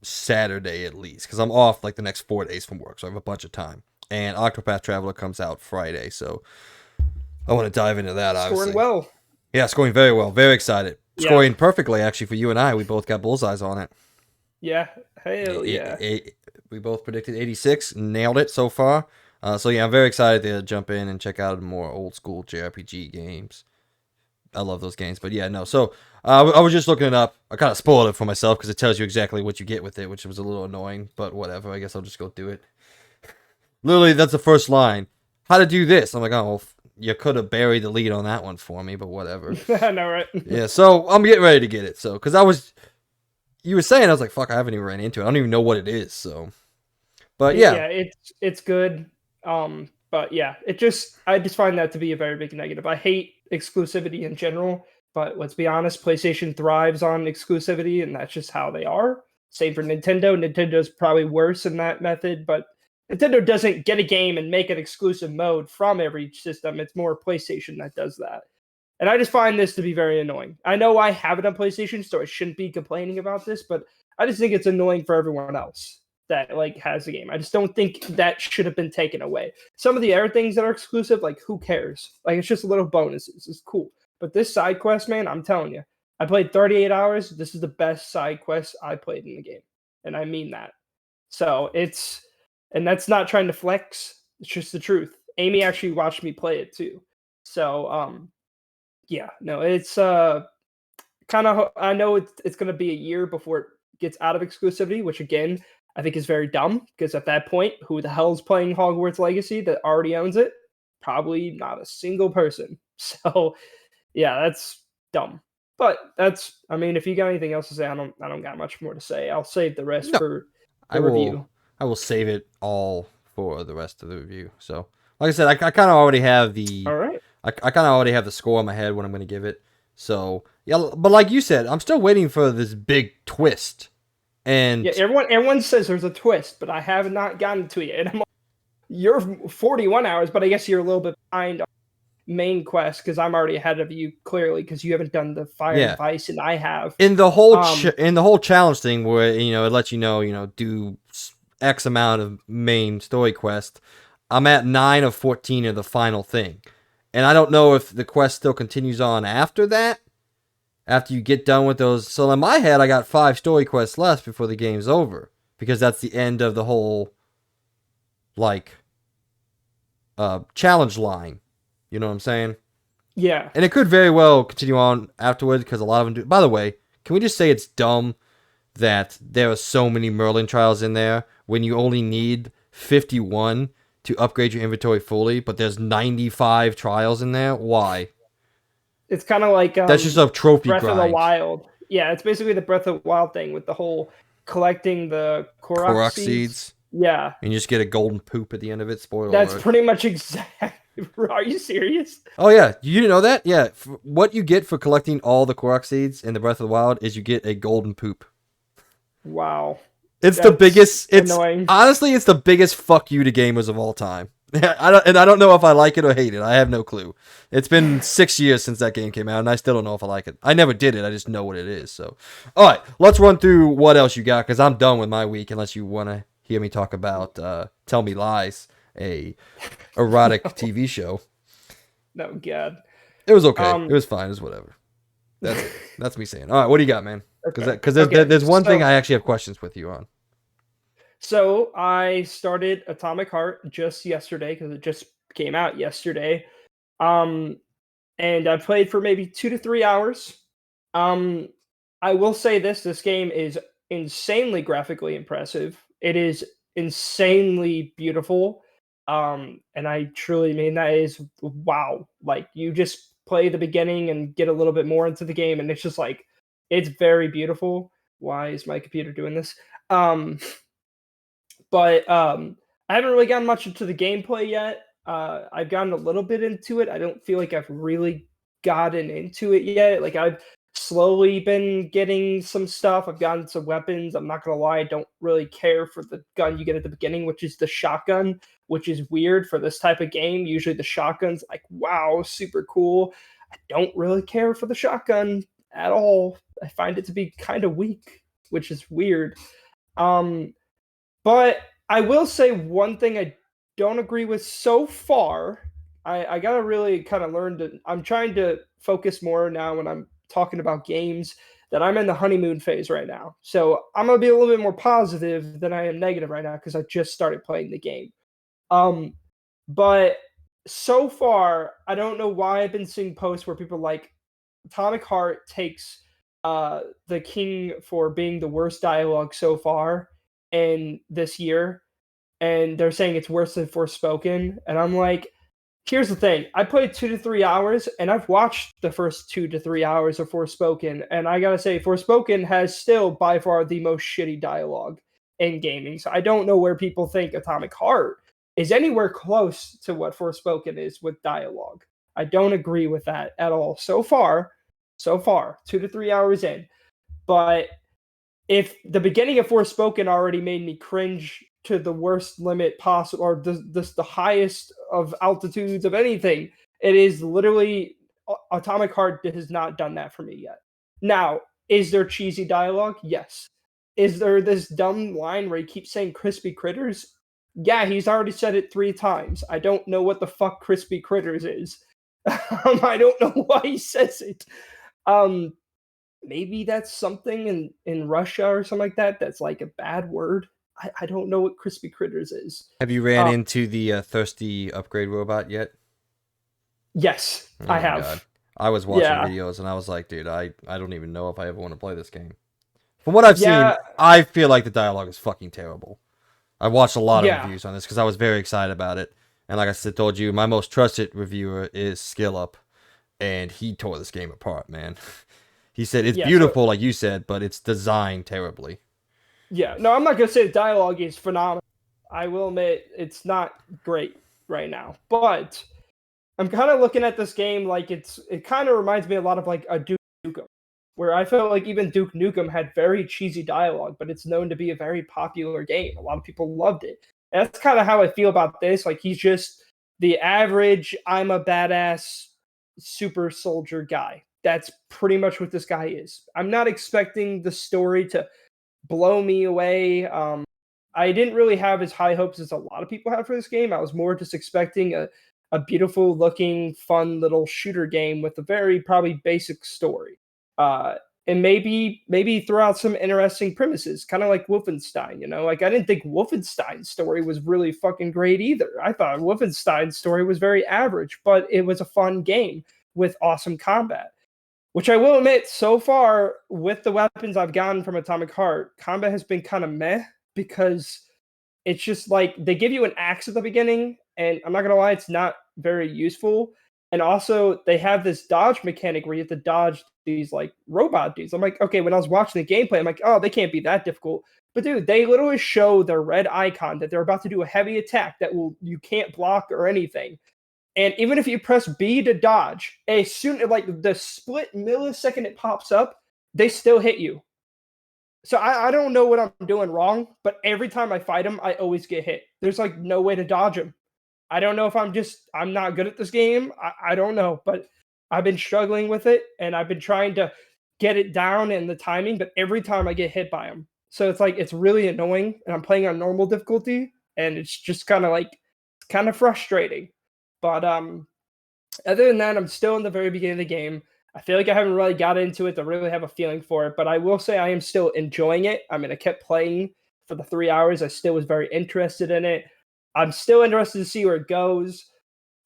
Saturday at least, because I'm off like the next 4 days from work, so I have a bunch of time. And Octopath Traveler comes out Friday, so I want to dive into that. Scoring well. Yeah, scoring very well. Very excited. Yeah. Scoring perfectly, actually, for you and I. We both got bullseyes on it. Yeah, hell yeah. We both predicted 86, nailed it so far. So yeah, I'm very excited to jump in and check out more old school JRPG games. I love those games, but yeah, no. So I was just looking it up. I kind of spoiled it for myself because it tells you exactly what you get with it, which was a little annoying, but whatever. I guess I'll just go do it. Literally, that's the first line. How to do this? I'm like, oh, well, you could have buried the lead on that one for me, but whatever. I know, right? Yeah, so I'm getting ready to get it. So, because you were saying, I was like, fuck, I haven't even ran into it. I don't even know what it is. So, but yeah, it's good. But yeah, I just find that to be a very big negative. I hate exclusivity in general, but let's be honest, PlayStation thrives on exclusivity, and that's just how they are. Same for Nintendo. Nintendo's probably worse in that method, but Nintendo doesn't get a game and make an exclusive mode from every system. It's more PlayStation that does that. And I just find this to be very annoying. I know I have it on PlayStation, so I shouldn't be complaining about this, but I just think it's annoying for everyone else that like has the game. I just don't think that should have been taken away. Some of the other things that are exclusive, like who cares? Like it's just little bonuses. It's cool. But this side quest, man, I'm telling you, I played 38 hours. This is the best side quest I played in the game. And I mean that. So and that's not trying to flex. It's just the truth. Amy actually watched me play it too. So, yeah, no, it's kind of, I know it's going to be a year before it gets out of exclusivity, which again, I think is very dumb because at that point, who the hell is playing Hogwarts Legacy that already owns it? Probably not a single person. So, yeah, that's dumb. But I mean, if you got anything else to say, I don't got much more to say. I'll save the rest for the review. I will save it all for the rest of the review. So, like I said, I kind of already have the. All right. I kind of already have the score in my head when I'm going to give it. So yeah, but like you said, I'm still waiting for this big twist. And yeah, everyone says there's a twist, but I have not gotten to it. And you're 41 hours, but I guess you're a little bit behind on main quest because I'm already ahead of you clearly because you haven't done the Fire and Vice and I have. In the whole challenge thing where it lets you know do X amount of main story quest, I'm at 9 of 14 of the final thing. And I don't know if the quest still continues on after that, after you get done with those. So in my head, I got 5 story quests left before the game's over, because that's the end of the whole, like, challenge line. You know what I'm saying? Yeah. And it could very well continue on afterwards because a lot of them do. By the way, can we just say it's dumb that there are so many Merlin trials in there when you only need 51 to upgrade your inventory fully, but there's 95 trials in there? Why? It's kind of like That's just a trophy Breath of the grind. Wild. Yeah, it's basically the Breath of the Wild thing with the whole collecting the Korok Korok seeds. seeds. Yeah, And you just get a golden poop at the end of it. Spoiler that's alert. pretty much exactly. Are you serious? Oh, yeah. You didn't know that? Yeah. What you get for collecting all the Korok seeds in the Breath of the Wild is you get a golden poop. Wow. It's the biggest. It's annoying. honestly, it's the biggest fuck you to gamers of all time. I don't know if I like it or hate it. I have no clue. It's been 6 years since that game came out, and I still don't know if I like it. I never did it. I just know what it is. So, all right, let's run through what else you got because I'm done with my week. Unless you want to hear me talk about "Tell Me Lies," a erotic TV show. No, God. It was okay. It was fine. It was whatever. That's it. That's me saying. All right, what do you got, man? Because there's one thing I actually have questions with you on. So I started Atomic Heart just yesterday because it just came out yesterday. And I played for maybe 2 to 3 hours. I will say this game is insanely graphically impressive. It is insanely beautiful. And I truly mean that is wow. Like you just play the beginning and get a little bit more into the game, and it's just like it's very beautiful. Why is my computer doing this? But I haven't really gotten much into the gameplay yet. I've gotten a little bit into it. I don't feel like I've really gotten into it yet. Like I've slowly been getting some stuff. I've gotten some weapons. I'm not gonna lie, I don't really care for the gun you get at the beginning, which is the shotgun, which is weird for this type of game. Usually the shotgun's like, wow, super cool. I don't really care for the shotgun at all. I find it to be kind of weak, which is weird. But I will say one thing I don't agree with so far. I gotta really kind of learn to. I'm trying to focus more now when I'm talking about games that I'm in the honeymoon phase right now. So I'm gonna be a little bit more positive than I am negative right now because I just started playing the game. Um, but so far, I don't know why I've been seeing posts where people like Atomic Heart takes the king for being the worst dialogue so far in this year, and they're saying it's worse than Forspoken. And I'm like, here's the thing: I played 2 to 3 hours, and I've watched the first 2 to 3 hours of Forspoken, and I gotta say, Forspoken has still by far the most shitty dialogue in gaming. So I don't know where people think Atomic Heart is anywhere close to what Forspoken is with dialogue. I don't agree with that at all so far. So far, 2 to 3 hours in. But if the beginning of Forspoken already made me cringe to the worst limit possible, or the highest of altitudes of anything, it is literally Atomic Heart has not done that for me yet. Now, is there cheesy dialogue? Yes. Is there this dumb line where he keeps saying crispy critters? Yeah, he's already said it 3 times. I don't know what the fuck crispy critters is. I don't know why he says it. Um, maybe that's something in Russia or something like that. That's like a bad word. I don't know what crispy critters is. Have you ran into the thirsty upgrade robot yet? Yes, Oh I my have. God. I was watching Yeah. videos and I was like, dude, I don't even know if I ever want to play this game. From what I've Yeah. seen, I feel like the dialogue is fucking terrible. I watched a lot of Yeah. reviews on this because I was very excited about it. And like I said, told you, my most trusted reviewer is SkillUp, and he tore this game apart, man. He said it's Yeah, beautiful, like you said, but it's designed terribly. Yeah. No, I'm not gonna say the dialogue is phenomenal. I will admit it's not great right now, but I'm kind of looking at this game like it kind of reminds me a lot of like a Duke Nukem, where I felt like even Duke Nukem had very cheesy dialogue, but it's known to be a very popular game. A lot of people loved it. And that's kind of how I feel about this. Like he's just the average I'm a badass super soldier guy. That's pretty much what this guy is. I'm not expecting the story to blow me away. I didn't really have as high hopes as a lot of people have for this game. I was more just expecting a beautiful looking, fun little shooter game with a very probably basic story. And maybe throw out some interesting premises, kind of like Wolfenstein, you know? Like I didn't think Wolfenstein's story was really fucking great either. I thought Wolfenstein's story was very average, but it was a fun game. with awesome combat. Which I will admit, so far, with the weapons I've gotten from Atomic Heart, combat has been kind of meh, because it's just like they give you an axe at the beginning, and I'm not gonna lie, it's not very useful. And also, they have this dodge mechanic where you have to dodge these like robot dudes. I'm like, okay, when I was watching the gameplay, I'm like, oh, they can't be that difficult. But dude, they literally show their red icon that they're about to do a heavy attack that you can't block or anything. And even if you press B to dodge, as soon as like the split millisecond it pops up, they still hit you. So I don't know what I'm doing wrong, but every time I fight him, I always get hit. There's like no way to dodge him. I don't know if I'm not good at this game. I don't know, but I've been struggling with it, and I've been trying to get it down in the timing, but every time I get hit by him. So it's like it's really annoying, and I'm playing on normal difficulty, and it's just kind of frustrating. But other than that, I'm still in the very beginning of the game. I feel like I haven't really got into it to really have a feeling for it, but I will say I am still enjoying it. I mean, I kept playing for the 3 hours. I still was very interested in it. I'm still interested to see where it goes.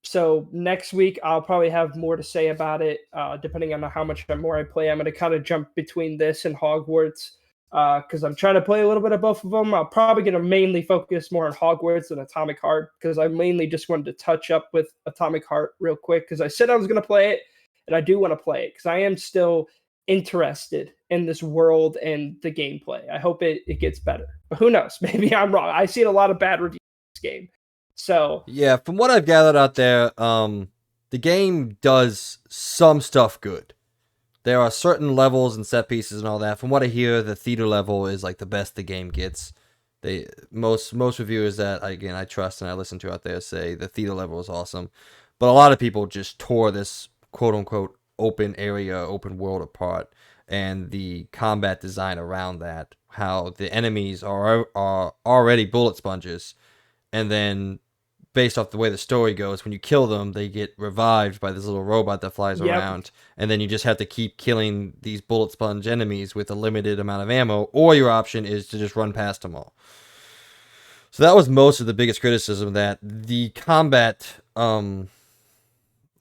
So next week, I'll probably have more to say about it, depending on how much more I play. I'm going to kind of jump between this and Hogwarts, because I'm trying to play a little bit of both of them. I'm probably going to mainly focus more on Hogwarts than Atomic Heart, because I mainly just wanted to touch up with Atomic Heart real quick, because I said I was going to play it, and I do want to play it, because I am still interested in this world and the gameplay. I hope it gets better. But who knows? Maybe I'm wrong. I've seen a lot of bad reviews of this game. So Yeah, from what I've gathered out there, the game does some stuff good. There are certain levels and set pieces and all that. From what I hear, the theater level is like the best the game gets. Most reviewers that I trust and I listen to out there say the theater level is awesome, but a lot of people just tore this quote unquote open area, open world apart, and the combat design around that. How the enemies are already bullet sponges, and then based off the way the story goes, when you kill them, they get revived by this little robot that flies around, and then you just have to keep killing these bullet sponge enemies with a limited amount of ammo, or your option is to just run past them all. So that was most of the biggest criticism, that the combat, I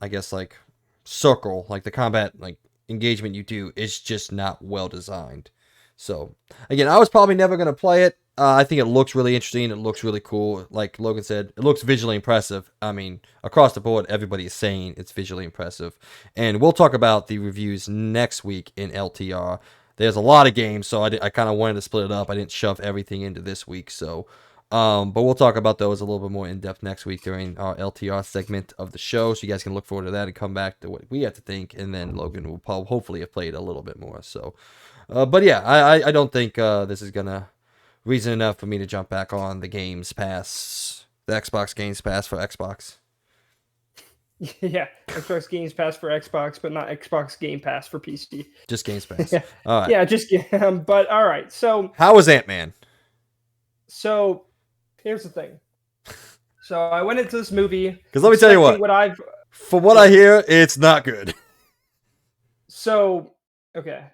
guess, like, circle, like the combat, like, engagement you do is just not well designed. So, again, I was probably never going to play it. I think it looks really interesting. It looks really cool. Like Logan said, it looks visually impressive. I mean, across the board, everybody is saying it's visually impressive. And we'll talk about the reviews next week in LTR. There's a lot of games, so I kind of wanted to split it up. I didn't shove everything into this week. So, but we'll talk about those a little bit more in depth next week during our LTR segment of the show. So you guys can look forward to that and come back to what we have to think. And then Logan will probably hopefully have played a little bit more. So, but yeah, I don't think this is going to reason enough for me to jump back on the Games Pass, the Xbox Games Pass for Xbox. Yeah, Xbox Games Pass for Xbox, but not Xbox Game Pass for PC. Just Games Pass. Yeah, all right. Yeah, just but all right. So how was Ant-Man? So here's the thing. So I went into this movie because let me tell you from what I hear, it's not good. So okay.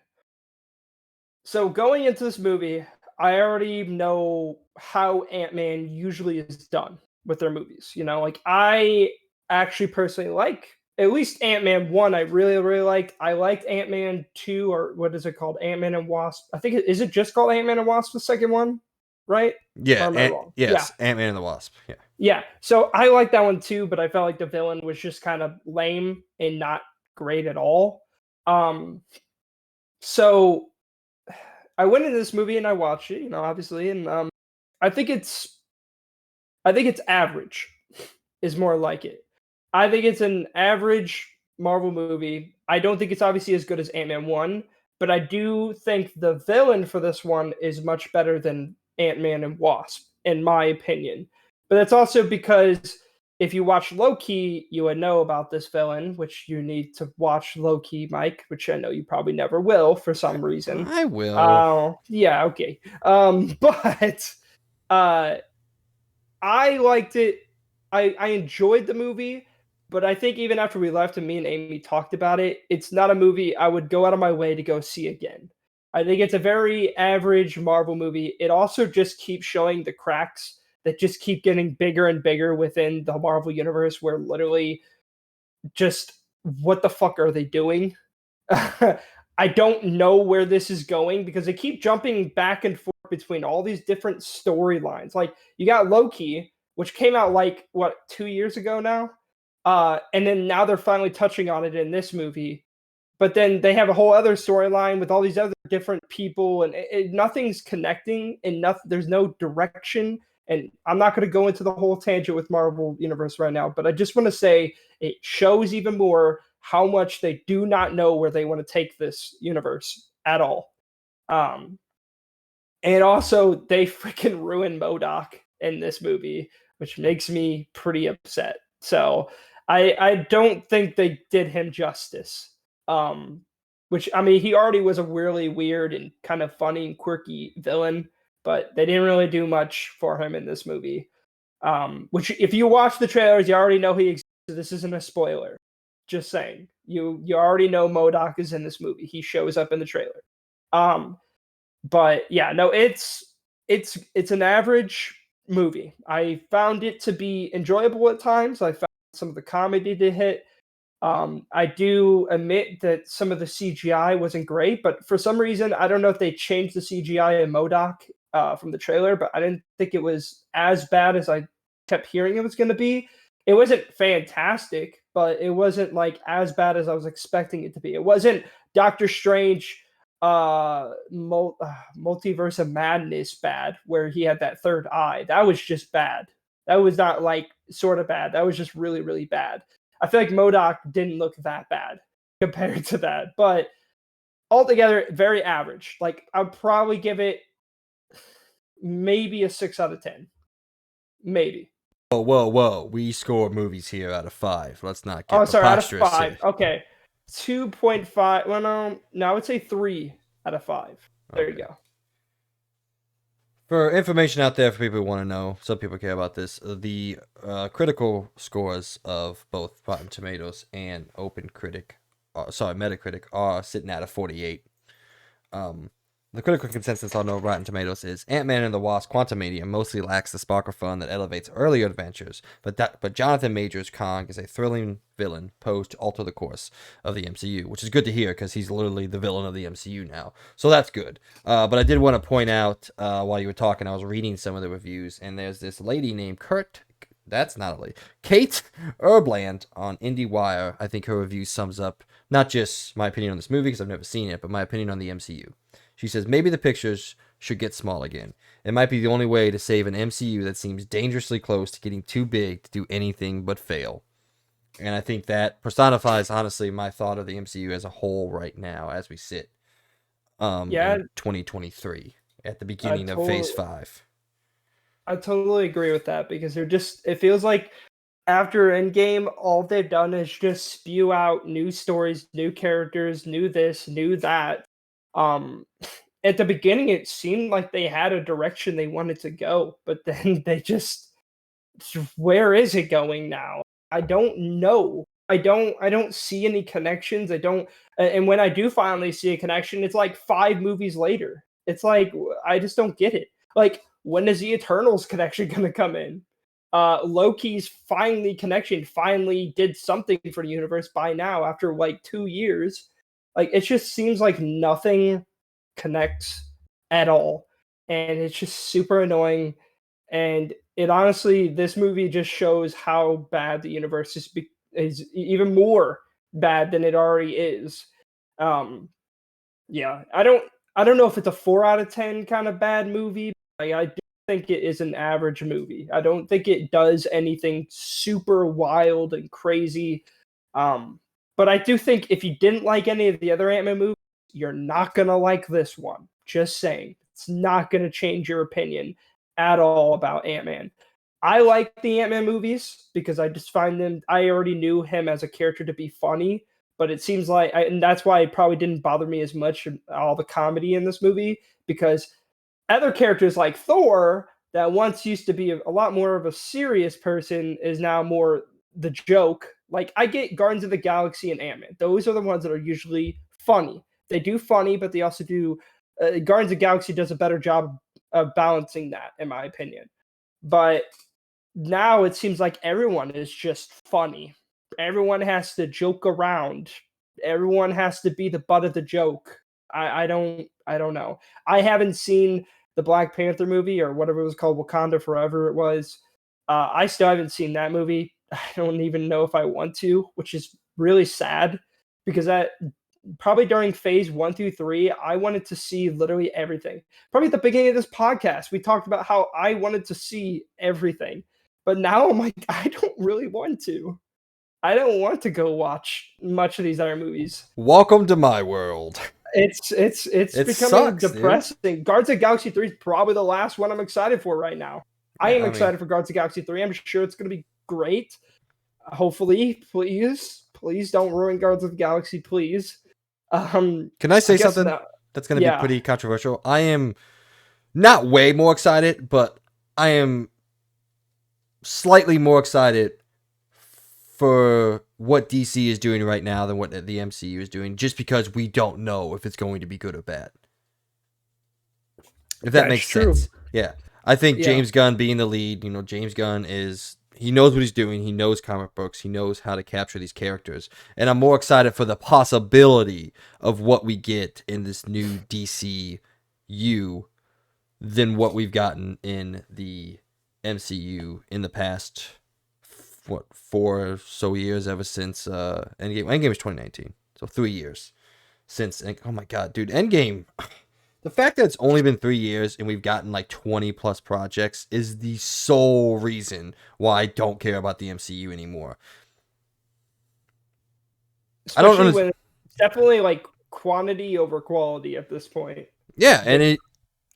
So going into this movie, I already know how Ant-Man usually is done with their movies. You know, like I actually personally like at least Ant-Man 1. I really, really liked. I liked Ant-Man 2, or what is it called? Ant-Man and Wasp. I think is it just called Ant-Man and Wasp, the second one? Right? Yeah. Or am I wrong? Yes, yeah. Ant-Man and the Wasp. Yeah. Yeah. So I like that one too, but I felt like the villain was just kind of lame and not great at all. So I went into this movie and I watched it, you know, obviously, and I think it's average is more like it. I think it's an average Marvel movie. I don't think it's obviously as good as Ant-Man 1, but I do think the villain for this one is much better than Ant-Man and Wasp, in my opinion. But that's also because if you watch Loki, you would know about this villain, which you need to watch Loki, Mike, which I know you probably never will for some reason. I will. Yeah, okay. But I liked it. I enjoyed the movie, but I think even after we left and me and Amy talked about it, it's not a movie I would go out of my way to go see again. I think it's a very average Marvel movie. It also just keeps showing the cracks that just keep getting bigger and bigger within the Marvel universe, where literally just what the fuck are they doing? I don't know where this is going because they keep jumping back and forth between all these different storylines. Like you got Loki, which came out like what 2 years ago now, and then now they're finally touching on it in this movie. But then they have a whole other storyline with all these other different people, and nothing's connecting, and there's no direction. And I'm not going to go into the whole tangent with Marvel Universe right now, but I just want to say it shows even more how much they do not know where they want to take this universe at all. And also, they freaking ruined MODOK in this movie, which makes me pretty upset. So I don't think they did him justice. Which, I mean, he already was a really weird and kind of funny and quirky villain, but they didn't really do much for him in this movie. Which, if you watch the trailers, you already know he exists. This isn't a spoiler. Just saying. You already know MODOK is in this movie. He shows up in the trailer. But yeah, no, it's an average movie. I found it to be enjoyable at times. I found some of the comedy to hit. I do admit that some of the CGI wasn't great, but for some reason, I don't know if they changed the CGI in MODOK from the trailer, but I didn't think it was as bad as I kept hearing it was going to be. It wasn't fantastic, but it wasn't like as bad as I was expecting it to be. It wasn't Doctor Strange multiverse of madness bad, where he had that third eye. That was just bad. That was not like sort of bad. That was just really, really bad. I feel like MODOK didn't look that bad compared to that, but altogether, very average. Like I'd probably give it maybe a 6 out of 10, maybe. Whoa! We score movies here out of 5. Let's not get sorry, out of preposterous 5. here. Okay, 2.5. Well, no, I would say 3 out of 5. There you go. For information out there for people who want to know, some people care about this. The critical scores of both Rotten Tomatoes and Metacritic are sitting at a 48. The critical consensus on Rotten Tomatoes is Ant-Man and the Wasp: Quantumania mostly lacks the spark of fun that elevates earlier adventures, but Jonathan Majors' Kong is a thrilling villain posed to alter the course of the MCU, which is good to hear because he's literally the villain of the MCU now. So that's good. But I did want to point out, while you were talking, I was reading some of the reviews, and there's this lady named Kate Erbland on IndieWire. I think her review sums up not just my opinion on this movie, because I've never seen it, but my opinion on the MCU. She says, maybe the pictures should get small again. It might be the only way to save an MCU that seems dangerously close to getting too big to do anything but fail. And I think that personifies, honestly, my thought of the MCU as a whole right now as we sit in 2023 at the beginning of Phase 5. I totally agree with that because it feels like after Endgame, all they've done is just spew out new stories, new characters, new this, new that. At the beginning, it seemed like they had a direction they wanted to go, but then where is it going now? I don't know. I don't see any connections. And when I do finally see a connection, it's like 5 movies later. It's like, I just don't get it. Like, when is the Eternals connection going to come in? Loki's connection finally did something for the universe by now after like 2 years. Like, it just seems like nothing connects at all. And it's just super annoying. And it honestly, this movie just shows how bad the universe is even more bad than it already is. Yeah, I don't know if it's a 4 out of 10 kind of bad movie. I do think it is an average movie. I don't think it does anything super wild and crazy. But I do think if you didn't like any of the other Ant-Man movies, you're not going to like this one. Just saying. It's not going to change your opinion at all about Ant-Man. I like the Ant-Man movies because I just find them, I already knew him as a character to be funny, but it seems like, and that's why it probably didn't bother me as much, all the comedy in this movie, because other characters like Thor, that once used to be a lot more of a serious person, is now more the joke. Like, I get Guardians of the Galaxy and Ant-Man. Those are the ones that are usually funny. They do funny, but they also do... Guardians of the Galaxy does a better job of balancing that, in my opinion. But now it seems like everyone is just funny. everyone has to joke around. Everyone has to be the butt of the joke. I don't know. I haven't seen the Black Panther movie or whatever it was called, Wakanda Forever it was. I still haven't seen that movie. I don't even know if I want to, which is really sad because that probably during phase 1 through 3, I wanted to see literally everything. Probably at the beginning of this podcast, we talked about how I wanted to see everything. But now I'm like, I don't really want to. I don't want to go watch much of these other movies. Welcome to my world. It's It becoming sucks, depressing. dude. Guardians of the Galaxy 3 is probably the last one I'm excited for right now. I am excited for Guardians of the Galaxy 3. I'm sure it's going to be great. Hopefully, please don't ruin Guardians of the Galaxy, please. Can I say something that's going to be pretty controversial? I am not way more excited, but I am slightly more excited for what DC is doing right now than what the MCU is doing, just because we don't know if it's going to be good or bad. If that makes sense. Yeah. I think James Gunn being the lead, James Gunn he knows what he's doing. He knows comic books. He knows how to capture these characters. And I'm more excited for the possibility of what we get in this new DCU than what we've gotten in the MCU in the past, 4 or so years, ever since Endgame. Endgame was 2019, so 3 years since. Oh my god, dude, Endgame. The fact that it's only been 3 years and we've gotten like 20 plus projects is the sole reason why I don't care about the MCU anymore. Especially I don't understand. When it's definitely like quantity over quality at this point. Yeah, and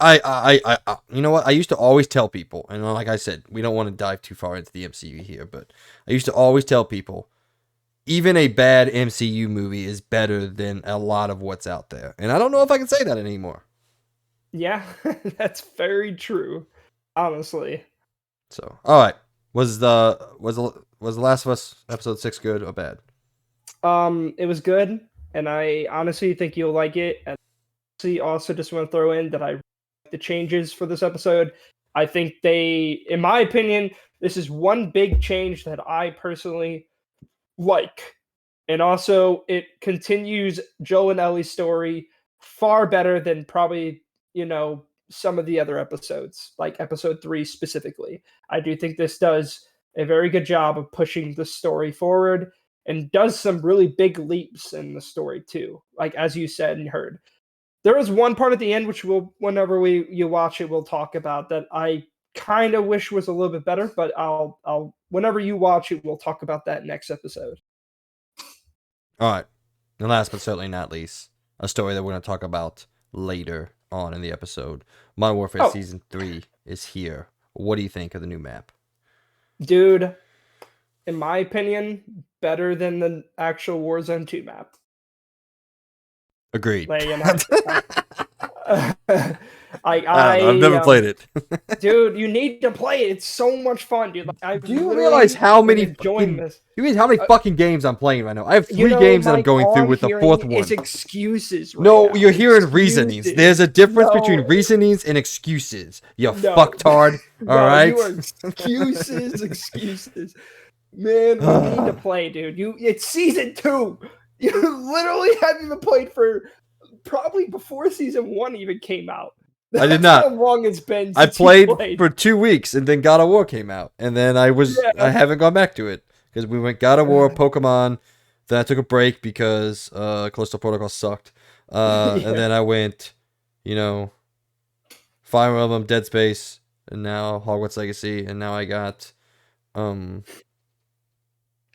I you know what? I used to always tell people, and like I said, we don't want to dive too far into the MCU here, but I used to always tell people, even a bad MCU movie is better than a lot of what's out there. And I don't know if I can say that anymore. Yeah, that's very true, honestly. So, all right, was the Last of Us episode 6 good or bad? It was good, and I honestly think you'll like it. And also just want to throw in that I like the changes for this episode. I think in my opinion, this is one big change that I personally like. And also, it continues Joel and Ellie's story far better than probably, some of the other episodes, like episode 3 specifically. I do think this does a very good job of pushing the story forward and does some really big leaps in the story too. Like, as you said and heard. There is one part at the end, which whenever you watch it, we'll talk about that I kind of wish was a little bit better, but I'll whenever you watch it, we'll talk about that next episode. All right. And last but certainly not least, a story that we're going to talk about later on in the episode. Modern Warfare Season 3 is here. What do you think of the new map? Dude, in my opinion, better than the actual Warzone 2 map. Agreed. I've never played it. Dude, you need to play it. It's so much fun, dude. Do you realize how many fucking games I'm playing right now? I have 3 games that I'm going through with the 4th one. It's excuses. No, you're hearing reasonings. There's a difference between reasonings and excuses. You fucktard. All right. You are excuses. Man, you need to play, dude. It's season 2. You literally haven't even played for probably before season 1 even came out. I did not. How long it's been since I played for 2 weeks, and then God of War came out, and then I haven't gone back to it because we went God of War, Pokemon. Then I took a break because Callisto Protocol sucked, and then I went, Fire Emblem, Dead Space, and now Hogwarts Legacy, and now I got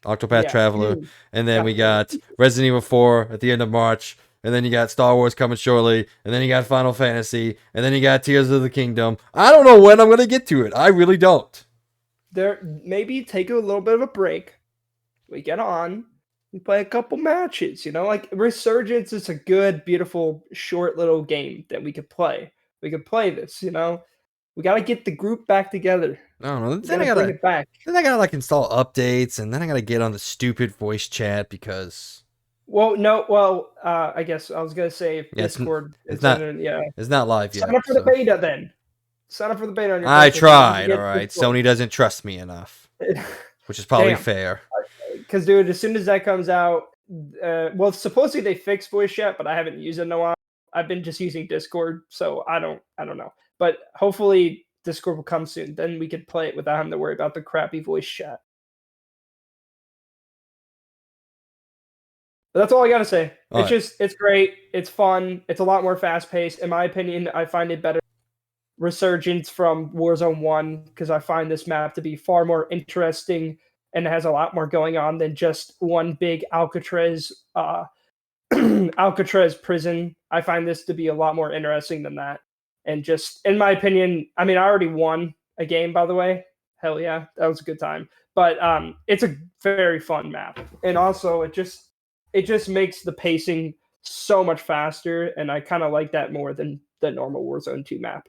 Octopath Traveler, and then we got Resident Evil 4 at the end of March, and then you got Star Wars coming shortly, and then you got Final Fantasy, and then you got Tears of the Kingdom. I don't know when I'm going to get to it. I really don't. Maybe take a little bit of a break. We get on. We play a couple matches, like Resurgence is a good, beautiful, short little game that we could play. We could play this, We got to get the group back together. I don't know. Then I gotta install updates, and then I gotta get on the stupid voice chat because. I guess I was gonna say if Discord. It's not live yet. Sign up for the beta then. Sign up for the beta on your. I tried. All right, Sony doesn't trust me enough, which is probably fair. because dude, as soon as that comes out, well, supposedly they fixed voice chat, but I haven't used it in a while. I've been just using Discord, so I don't know. But hopefully Discord will come soon. Then we could play it without having to worry about the crappy voice chat. But that's all I gotta say. It's great. It's fun. It's a lot more fast paced. In my opinion, I find it better resurgence from Warzone 1 because I find this map to be far more interesting and has a lot more going on than just one big Alcatraz Alcatraz prison. I find this to be a lot more interesting than that. And just in my opinion, I mean, I already won a game, by the way. Hell yeah, that was a good time. But it's a very fun map, and also it just makes the pacing so much faster, and I kind of like that more than the normal Warzone 2 map.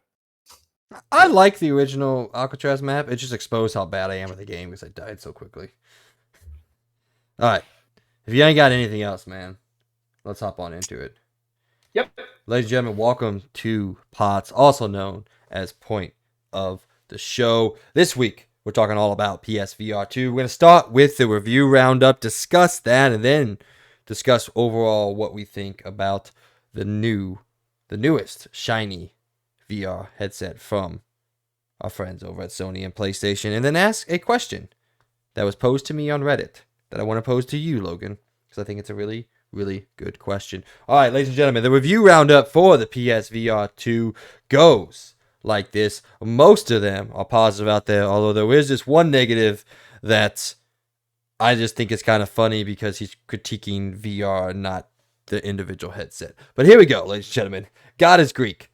I like the original Alcatraz map. It just exposed how bad I am with the game because I died so quickly. All right. If you ain't got anything else, man, let's hop on into it. Yep. Ladies and gentlemen, welcome to POTS, also known as Point of the Show. This week, we're talking all about PSVR2. We're going to start with the review roundup, discuss that, and then discuss overall what we think about the newest shiny VR headset from our friends over at Sony and PlayStation, and then ask a question that was posed to me on Reddit that I want to pose to you, Logan, because I think it's a really, really good question. All right, ladies and gentlemen, the review roundup for the PSVR2 goes like this. Most of them are positive out there, although there is this one negative that I just think it's kind of funny because he's critiquing VR, not the individual headset. But here we go, ladies and gentlemen. God is Greek.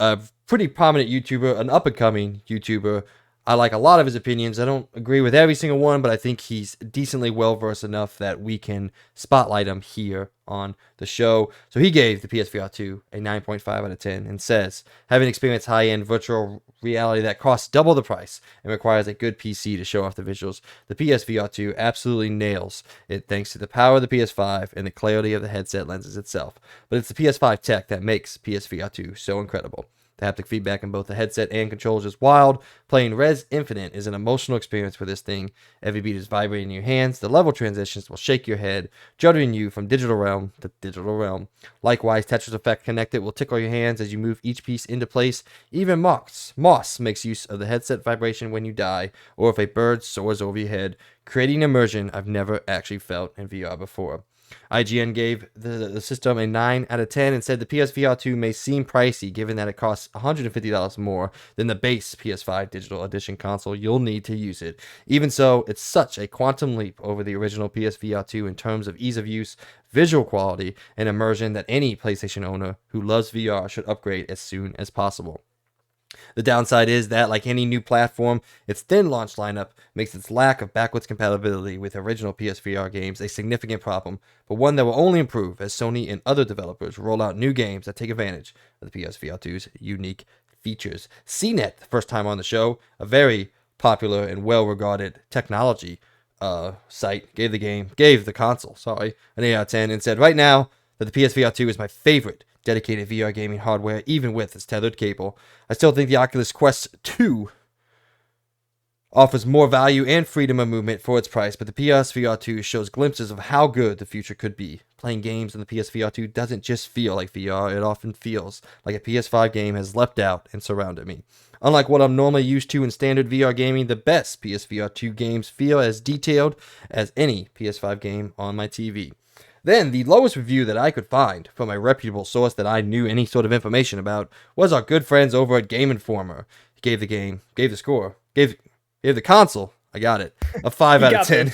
A pretty prominent YouTuber, an up-and-coming YouTuber. I like a lot of his opinions. I don't agree with every single one, but I think he's decently well-versed enough that we can spotlight him here on the show. So he gave the PSVR 2 a 9.5 out of 10 and says, having experienced high-end virtual reality that costs double the price and requires a good PC to show off the visuals, the PSVR 2 absolutely nails it thanks to the power of the PS5 and the clarity of the headset lenses itself. But it's the PS5 tech that makes PSVR 2 so incredible. The haptic feedback in both the headset and controls is wild. Playing Res Infinite is an emotional experience for this thing. Every beat is vibrating in your hands. The level transitions will shake your head, juddering you from digital realm to digital realm. Likewise, Tetris Effect Connected will tickle your hands as you move each piece into place. Even Moss makes use of the headset vibration when you die, or if a bird soars over your head, creating immersion I've never actually felt in VR before. IGN gave the system a 9 out of 10 and said the PSVR 2 may seem pricey given that it costs $150 more than the base PS5 Digital Edition console you'll need to use it. Even so, it's such a quantum leap over the original PSVR 2 in terms of ease of use, visual quality, and immersion that any PlayStation owner who loves VR should upgrade as soon as possible. The downside is that, like any new platform, its thin launch lineup makes its lack of backwards compatibility with original PSVR games a significant problem, but one that will only improve as Sony and other developers roll out new games that take advantage of the PSVR 2's unique features. CNET, the first time on the show, a very popular and well-regarded technology site, gave the console, an 8 out of 10 and said right now that the PSVR 2 is my favorite dedicated VR gaming hardware, even with its tethered cable. I still think the Oculus Quest 2 offers more value and freedom of movement for its price, but the PSVR 2 shows glimpses of how good the future could be. Playing games on the PSVR 2 doesn't just feel like VR, it often feels like a PS5 game has leapt out and surrounded me. Unlike what I'm normally used to in standard VR gaming, the best PSVR 2 games feel as detailed as any PS5 game on my TV. Then, the lowest review that I could find from a reputable source that I knew any sort of information about was our good friends over at Game Informer. He gave the console, I got it, a 5 out of 10.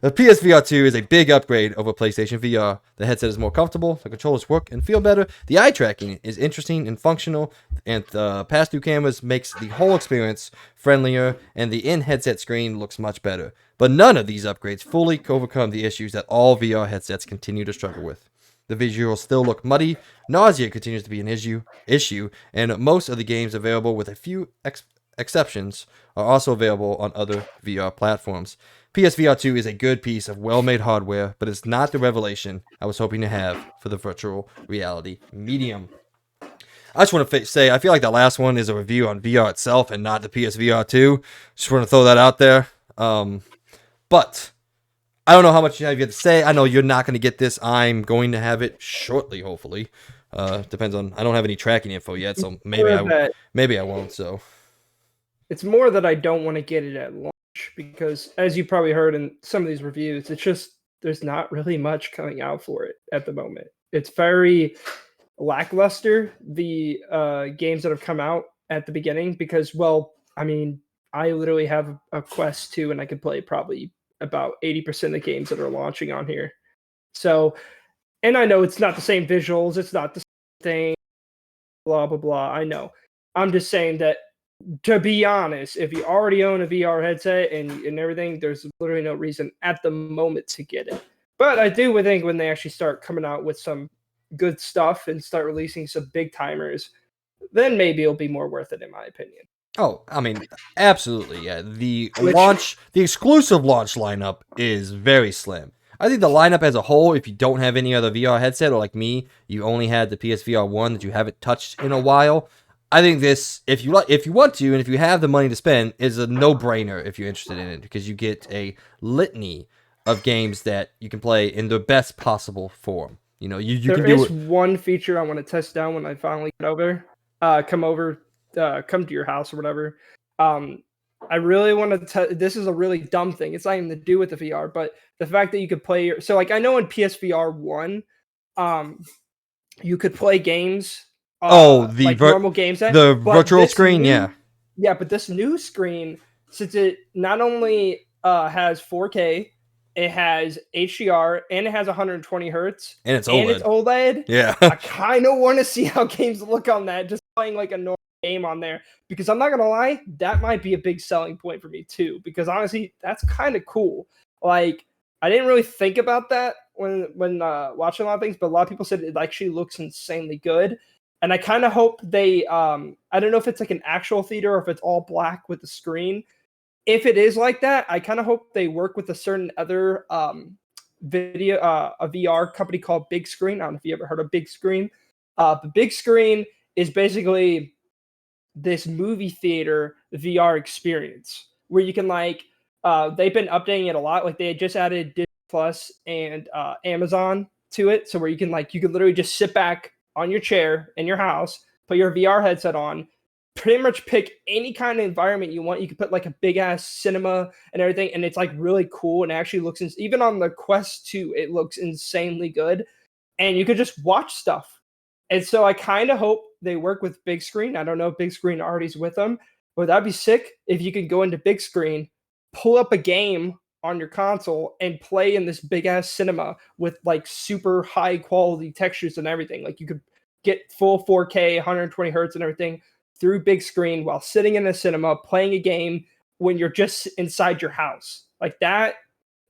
The PSVR 2 is a big upgrade over PlayStation VR. The headset is more comfortable, the controllers work and feel better, the eye tracking is interesting and functional, and the pass-through cameras makes the whole experience friendlier, and the in-headset screen looks much better. But none of these upgrades fully overcome the issues that all VR headsets continue to struggle with. The visuals still look muddy, nausea continues to be an issue, and most of the games available, with a few exceptions, are also available on other VR platforms. PSVR 2 is a good piece of well-made hardware, but it's not the revelation I was hoping to have for the virtual reality medium. I just want to say, I feel like that last one is a review on VR itself and not the PSVR 2. Just want to throw that out there. But I don't know how much you have yet to say. I know you're not going to get this. I'm going to have it shortly, hopefully. Depends on. I don't have any tracking info yet, so maybe I won't. So it's more that I don't want to get it at launch because, as you probably heard in some of these reviews, it's just there's not really much coming out for it at the moment. It's very lackluster, the games that have come out at the beginning, because, well, I mean, I literally have a Quest 2 and I can play probably about 80% of the games that are launching on here. So, and I know it's not the same visuals, it's not the same thing, blah, blah, blah. I know. I'm just saying that, to be honest, if you already own a VR headset and everything, there's literally no reason at the moment to get it. But I do think when they actually start coming out with some good stuff and start releasing some big timers, then maybe it'll be more worth it, in my opinion. Oh, I mean, absolutely, yeah. The exclusive launch lineup is very slim. I think the lineup as a whole, if you don't have any other VR headset, or like me, you only had the PSVR1 that you haven't touched in a while, I think this, if you want to, and if you have the money to spend, is a no-brainer if you're interested in it, because you get a litany of games that you can play in the best possible form. You know, you can do it. There is one feature I want to test down when I finally come to your house or whatever. I really want to. This is a really dumb thing. It's not even to do with the VR, but the fact that you could play. So, like, I know in PSVR1, you could play games. Normal game set, the virtual screen, yeah, but this new screen, since it not only has 4K, it has HDR, and it has 120 hertz, and it's OLED. Yeah, I kind of want to see how games look on that. Just playing like a normal game on there, because I'm not gonna lie, that might be a big selling point for me too. Because honestly, that's kind of cool. Like, I didn't really think about that when watching a lot of things, but a lot of people said it actually looks insanely good. And I kind of hope they, I don't know if it's like an actual theater or if it's all black with the screen. If it is like that, I kind of hope they work with a certain other a VR company called Big Screen. I don't know if you ever heard of Big Screen. The Big Screen is basically this movie theater VR experience where you can they've been updating it a lot. Like, they had just added Disney Plus and Amazon to it. So where you can literally just sit back on your chair in your house, put your VR headset on, pretty much pick any kind of environment you want. You can put like a big ass cinema and everything, and it's like really cool, and it actually looks even on the Quest 2, it looks insanely good, and you could just watch stuff. And so I kind of hope they work with Big Screen. I don't know if Big Screen already's with them, but that'd be sick if you could go into Big Screen, pull up a game on your console, and play in this big ass cinema with like super high quality textures and everything. Like, you could get full 4K, 120 hertz and everything through Big Screen while sitting in the cinema playing a game when you're just inside your house. Like, that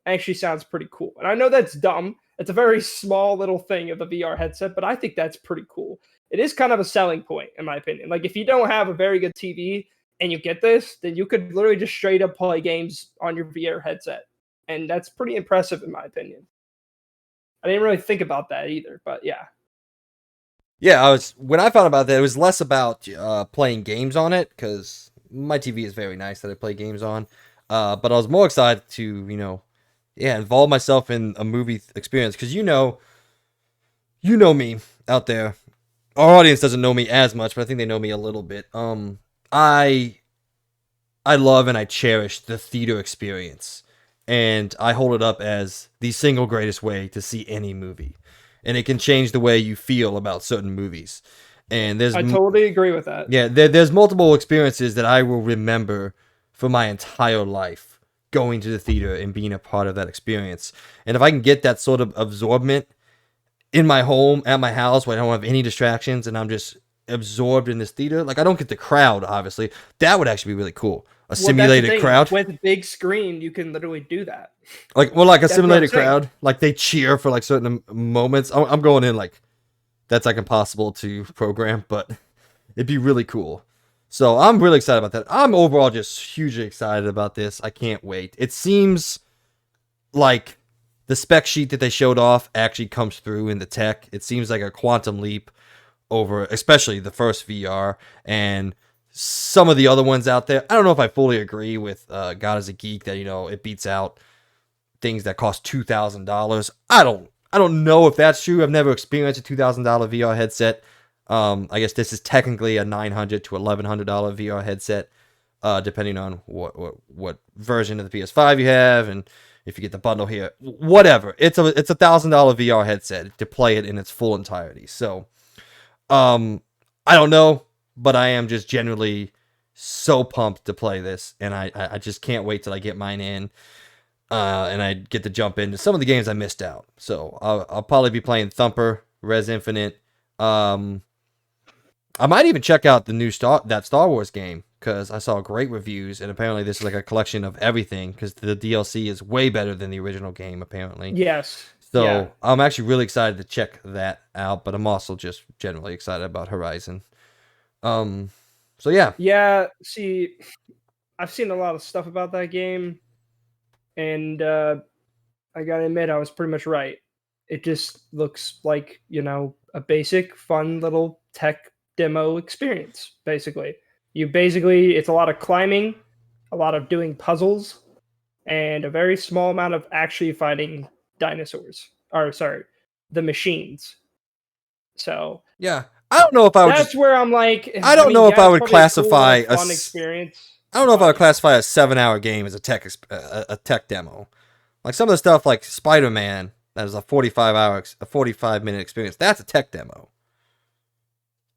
actually sounds pretty cool. And I know that's dumb. It's a very small little thing of a VR headset, but I think that's pretty cool. It is kind of a selling point, in my opinion. Like, if you don't have a very good TV and you get this, then you could literally just straight up play games on your VR headset. And that's pretty impressive, in my opinion. I didn't really think about that either, but yeah. Yeah, when I found about that, it was less about playing games on it, because my TV is very nice that I play games on. But I was more excited to, involve myself in a movie experience, because you know me out there. Our audience doesn't know me as much, but I think they know me a little bit. I love and I cherish the theater experience, and I hold it up as the single greatest way to see any movie. And it can change the way you feel about certain movies. And I totally agree with that. Yeah, there's multiple experiences that I will remember for my entire life, going to the theater and being a part of that experience. And if I can get that sort of absorbment in my home, at my house, where I don't have any distractions and I'm just absorbed in this theater, like, I don't get the crowd, obviously. That would actually be really cool. A simulated crowd. With Big Screen, you can literally do that. Like a simulated crowd. Like, they cheer for like certain moments. I'm going in like that's like impossible to program, but it'd be really cool. So I'm really excited about that. I'm overall just hugely excited about this. I can't wait. It seems like the spec sheet that they showed off actually comes through in the tech. It seems like a quantum leap over, especially the first VR and some of the other ones out there. I don't know if I fully agree with God is a Geek that, it beats out things that cost $2,000. I don't know if that's true. I've never experienced a $2,000 VR headset. I guess this is technically a $900 to $1,100 VR headset, depending on what version of the PS5 you have, and if you get the bundle here, whatever. It's a $1,000 VR headset to play it in its full entirety. So, I don't know, but I am just generally so pumped to play this, and I just can't wait till I get mine in, and I get to jump into some of the games I missed out. So I'll probably be playing Thumper, Res Infinite. I might even check out the new Star Wars game, because I saw great reviews, and apparently this is like a collection of everything, because the DLC is way better than the original game, apparently. Yes. So yeah. I'm actually really excited to check that out, but I'm also just generally excited about Horizon. So yeah. Yeah, see, I've seen a lot of stuff about that game, and I gotta admit, I was pretty much right. It just looks like, a basic, fun little tech demo experience, basically. It's a lot of climbing, a lot of doing puzzles, and a very small amount of actually fighting dinosaurs. Or, sorry, the machines. So, yeah, I don't know if I would. That's where I'm like. I don't know if I would classify a fun experience. I don't know if I would classify a 7-hour game as a tech demo. Like some of the stuff, like Spider-Man, that is a 45-minute experience. That's a tech demo.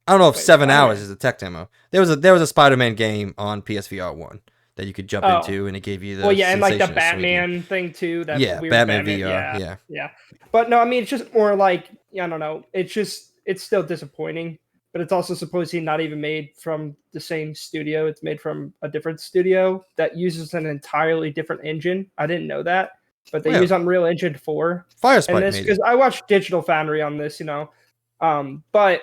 I don't know if 7 hours is a tech demo. There was a Spider-Man game on PSVR1 that you could jump into, and it gave you the and like the Batman thing too. That weird Batman VR. Yeah. But no, I mean, it's just more like, I don't know. It's still disappointing, but it's also supposedly not even made from the same studio. It's made from a different studio that uses an entirely different engine. I didn't know that, but they use Unreal Engine 4. Firespike made it. Because I watched Digital Foundry on this, but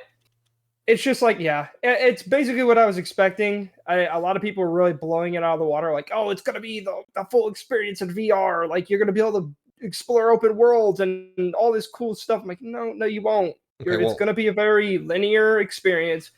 it's just like, it's basically what I was expecting. A lot of people were really blowing it out of the water, like, oh, it's going to be the full experience in VR. Like, you're going to be able to explore open worlds and all this cool stuff. I'm like, no, you won't. It's going to be a very linear experience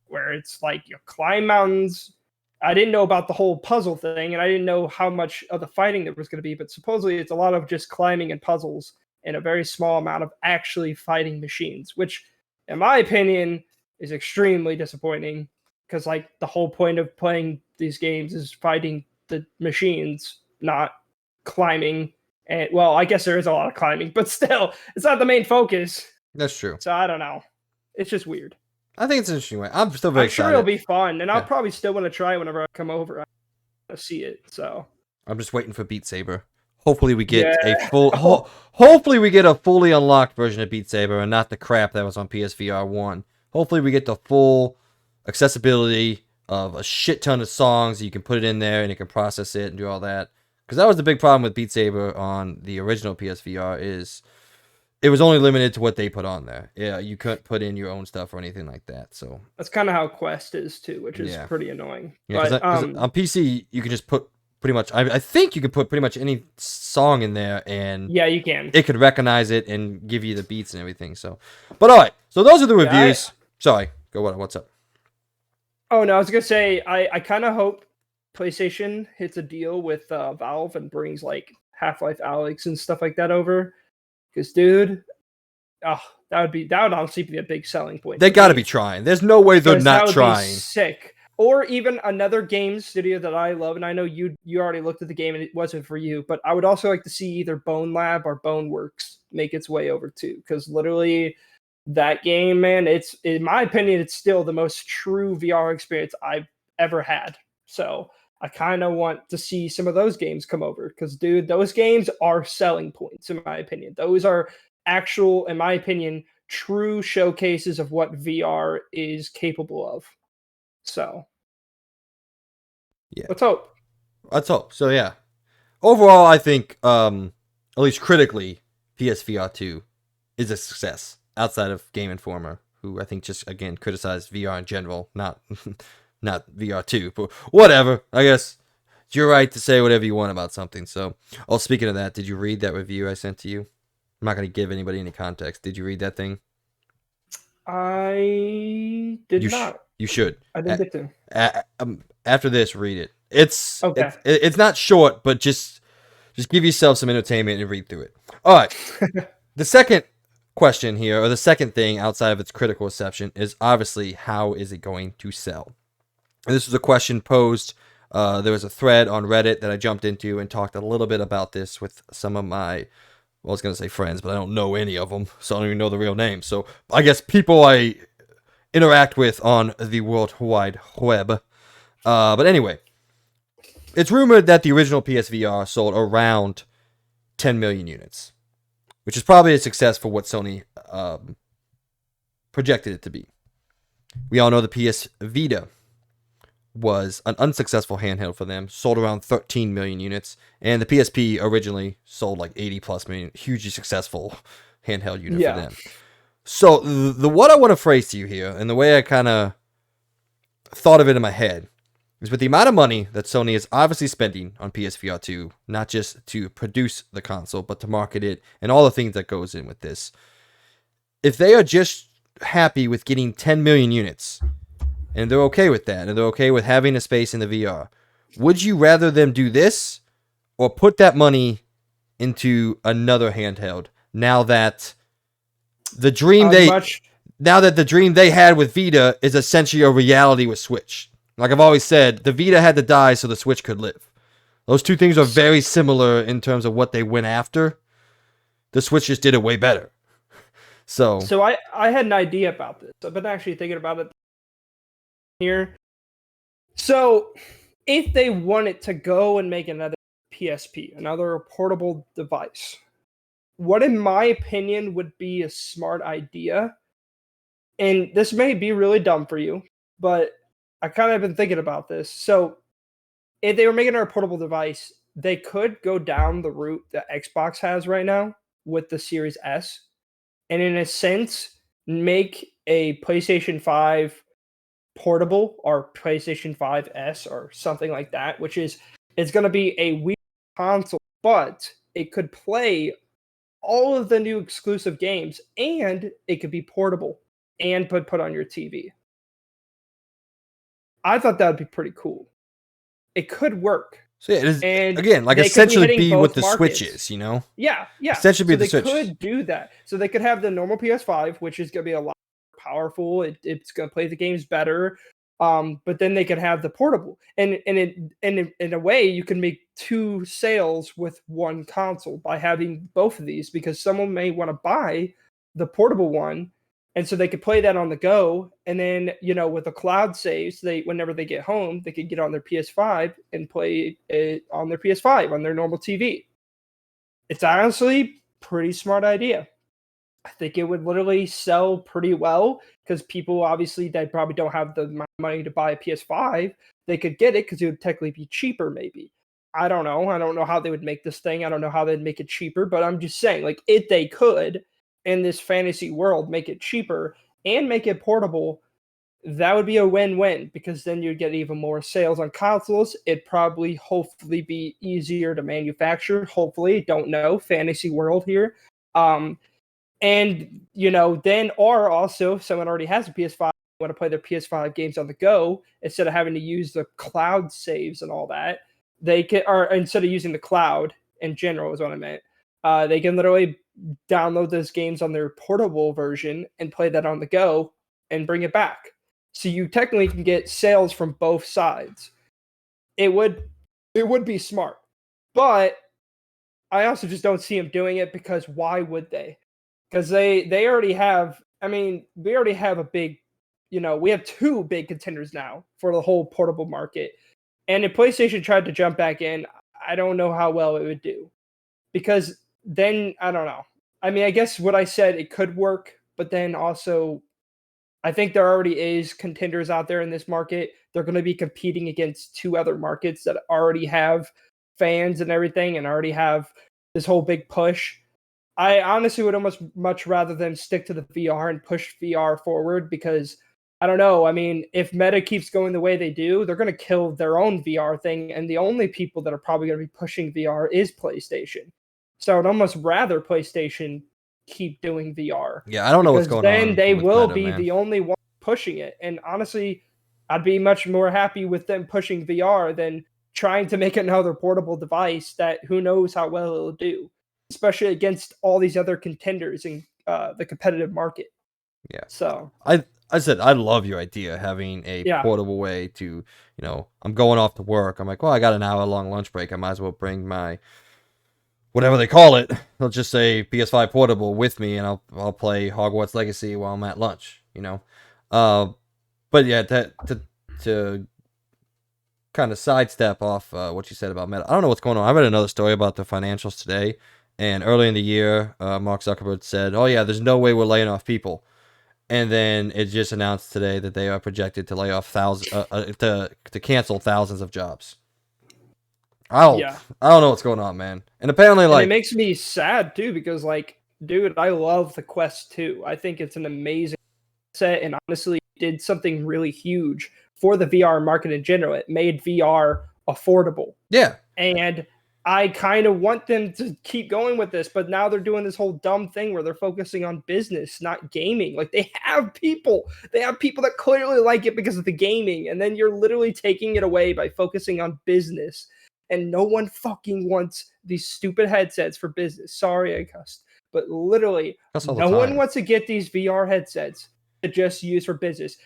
where it's like you climb mountains. I didn't know about the whole puzzle thing, and I didn't know how much of the fighting there was going to be, but supposedly it's a lot of just climbing and puzzles and a very small amount of actually fighting machines, which, in my opinion, is extremely disappointing, because like the whole point of playing these games is fighting the machines, not climbing. And well, I guess there is a lot of climbing, but still, it's not the main focus. That's true. So I don't know. It's just weird. I think it's an interesting way. I'm still very excited. Sure it'll be fun, and I'll probably still want to try it whenever I come over. I want to see it. So I'm just waiting for Beat Saber. Hopefully we get a full. Hopefully we get a fully unlocked version of Beat Saber, and not the crap that was on PSVR1. Hopefully we get the full accessibility of a shit ton of songs. You can put it in there and it can process it and do all that. Because that was the big problem with Beat Saber on the original PSVR, is it was only limited to what they put on there. Yeah, you couldn't put in your own stuff or anything like that. So that's kind of how Quest is too, which is pretty annoying. Yeah, because on PC you can just put pretty much. I think you can put pretty much any song in there, and you can. It could recognize it and give you the beats and everything. So, but all right. So those are the reviews. Sorry, go on. What's up? Oh no, I was gonna say I kind of hope PlayStation hits a deal with Valve and brings like Half-Life Alyx and stuff like that over. Because dude, that would honestly be a big selling point. They got to be trying. There's no way they're not trying. Sick. Or even another game studio that I love, and I know you already looked at the game and it wasn't for you, but I would also like to see either Bone Lab or Boneworks make its way over too. Because literally, that game, man, it's, in my opinion, it's still the most true VR experience I've ever had. So I kind of want to see some of those games come over, because, dude, those games are selling points, in my opinion. Those are actual, in my opinion, true showcases of what VR is capable of. So, let's hope. Let's hope. So, yeah. Overall, I think, at least critically, PSVR2 is a success. Outside of Game Informer, who I think just, again, criticized VR in general, not VR2, but whatever. I guess it's your right to say whatever you want about something. So, speaking of that, did you read that review I sent to you? I'm not going to give anybody any context. Did you read that thing? I did not. You should. I didn't get to. After this, read it. It's okay. It's not short, but just Just give yourself some entertainment and read through it. All right. The second question here, or the second thing outside of its critical reception, is obviously how is it going to sell? And this was a question posed. There was a thread on Reddit that I jumped into and talked a little bit about this with some of my, well, I was going to say friends, but I don't know any of them, so I don't even know the real names. So I guess people I interact with on the World Wide Web. But anyway, it's rumored that the original PSVR sold around 10 million units, which is probably a success for what Sony projected it to be. We all know the PS Vita was an unsuccessful handheld for them, sold around 13 million units, and the PSP originally sold like 80 plus million, hugely successful handheld unit for them. So the what I want to phrase to you here, and the way I kind of thought of it in my head, is with the amount of money that Sony is obviously spending on PSVR2, not just to produce the console, but to market it and all the things that goes in with this. If they are just happy with getting 10 million units, and they're okay with that, and they're okay with having a space in the VR, would you rather them do this or put that money into another handheld now that the dream the dream they had with Vita is essentially a reality with Switch? Like I've always said, the Vita had to die so the Switch could live. Those two things are very similar in terms of what they went after. The Switch just did it way better. So I had an idea about this. I've been actually thinking about it here. So if they wanted to go and make another PSP, another portable device, what in my opinion would be a smart idea, and this may be really dumb for you, but I kind of been thinking about this. So if they were making a portable device, they could go down the route that Xbox has right now with the Series S, and in a sense, make a PlayStation 5 portable or PlayStation 5S or something like that, which is it's going to be a Wii console, but it could play all of the new exclusive games, and it could be portable and put on your TV. I thought that would be pretty cool. It could work. So yeah, it is, and again, like essentially be what the Switch is, you know? Yeah. Essentially be the Switch. They could do that. So they could have the normal PS5, which is going to be a lot more powerful. It's going to play the games better. But then they could have the portable. And in a way, you can make two sales with one console by having both of these, because someone may want to buy the portable one, and so they could play that on the go, and then, you know, with the cloud saves, whenever they get home, they could get on their PS5 and play it on their PS5 on their normal TV. It's honestly pretty smart idea. I think it would literally sell pretty well, because people obviously they probably don't have the money to buy a PS5. They could get it because it would technically be cheaper, maybe. I don't know. I don't know how they would make this thing. I don't know how they'd make it cheaper, but I'm just saying, like, if they could, in this fantasy world, make it cheaper and make it portable, that would be a win-win, because then you'd get even more sales on consoles. It'd probably, hopefully, be easier to manufacture. Hopefully, don't know, fantasy world here. And, you know, then, or also, if someone already has a PS5, want to play their PS5 games on the go, instead of having to use the cloud saves and all that, they can, or instead of using the cloud in general is what I meant, they can literally download those games on their portable version and play that on the go and bring it back. So you technically can get sales from both sides. It would be smart, but I also just don't see them doing it, because why would they? Because they already have, I mean, we already have a big, you know, we have two big contenders now for the whole portable market. And if PlayStation tried to jump back in, I don't know how well it would do. Because then, I don't know. I mean, I guess what I said, it could work, but then also, I think there already is contenders out there in this market. They're going to be competing against two other markets that already have fans and everything and already have this whole big push. I honestly would almost much rather them stick to the VR and push VR forward, because I don't know. I mean, if Meta keeps going the way they do, they're going to kill their own VR thing. And the only people that are probably going to be pushing VR is PlayStation. So I'd almost rather PlayStation keep doing VR. Yeah, I don't know what's going on. Then they will be the only one pushing it. And honestly, I'd be much more happy with them pushing VR than trying to make another portable device that who knows how well it'll do, especially against all these other contenders in the competitive market. Yeah. So I said I love your idea having a portable way to, I'm going off to work. I'm like, well, I got an hour long lunch break. I might as well bring my whatever they call it. Let's just say PS5 portable with me, and I'll play Hogwarts Legacy while I'm at lunch. But yeah, to kind of sidestep off what you said about Meta. I don't know what's going on. I read another story about the financials today, and early in the year, Mark Zuckerberg said, "Oh yeah, there's no way we're laying off people." And then it just announced today that they are projected to lay off to cancel thousands of jobs. I don't know what's going on, man. And apparently, and it makes me sad too because, dude, I love the Quest 2. I think it's an amazing set, and honestly, did something really huge for the VR market in general. It made VR affordable. Yeah, and I kind of want them to keep going with this, but now they're doing this whole dumb thing where they're focusing on business, not gaming. Like they have people that clearly like it because of the gaming, and then you're literally taking it away by focusing on business. And no one fucking wants these stupid headsets for business. Sorry, I cussed, but literally, no one wants to get these VR headsets to just use for business.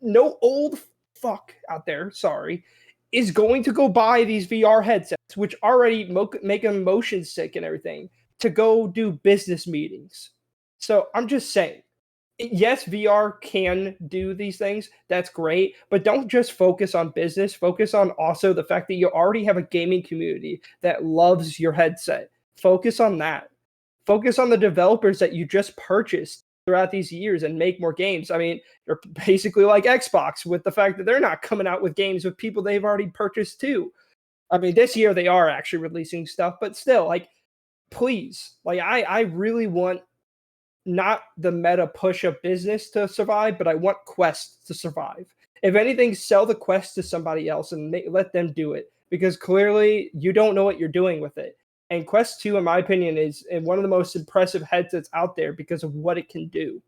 No old fuck out there, sorry, is going to go buy these VR headsets, which already make them motion sick and everything, to go do business meetings. So I'm just saying, yes, VR can do these things. That's great. But don't just focus on business. Focus on also the fact that you already have a gaming community that loves your headset. Focus on that. Focus on the developers that you just purchased throughout these years and make more games. I mean, you're basically like Xbox with the fact that they're not coming out with games with people they've already purchased too. I mean, this year they are actually releasing stuff, but still, please, I really want not the meta push of business to survive, but I want Quest to survive. If anything, sell the Quest to somebody else and let them do it, because clearly you don't know what you're doing with it. And Quest 2, in my opinion, is one of the most impressive headsets out there because of what it can do.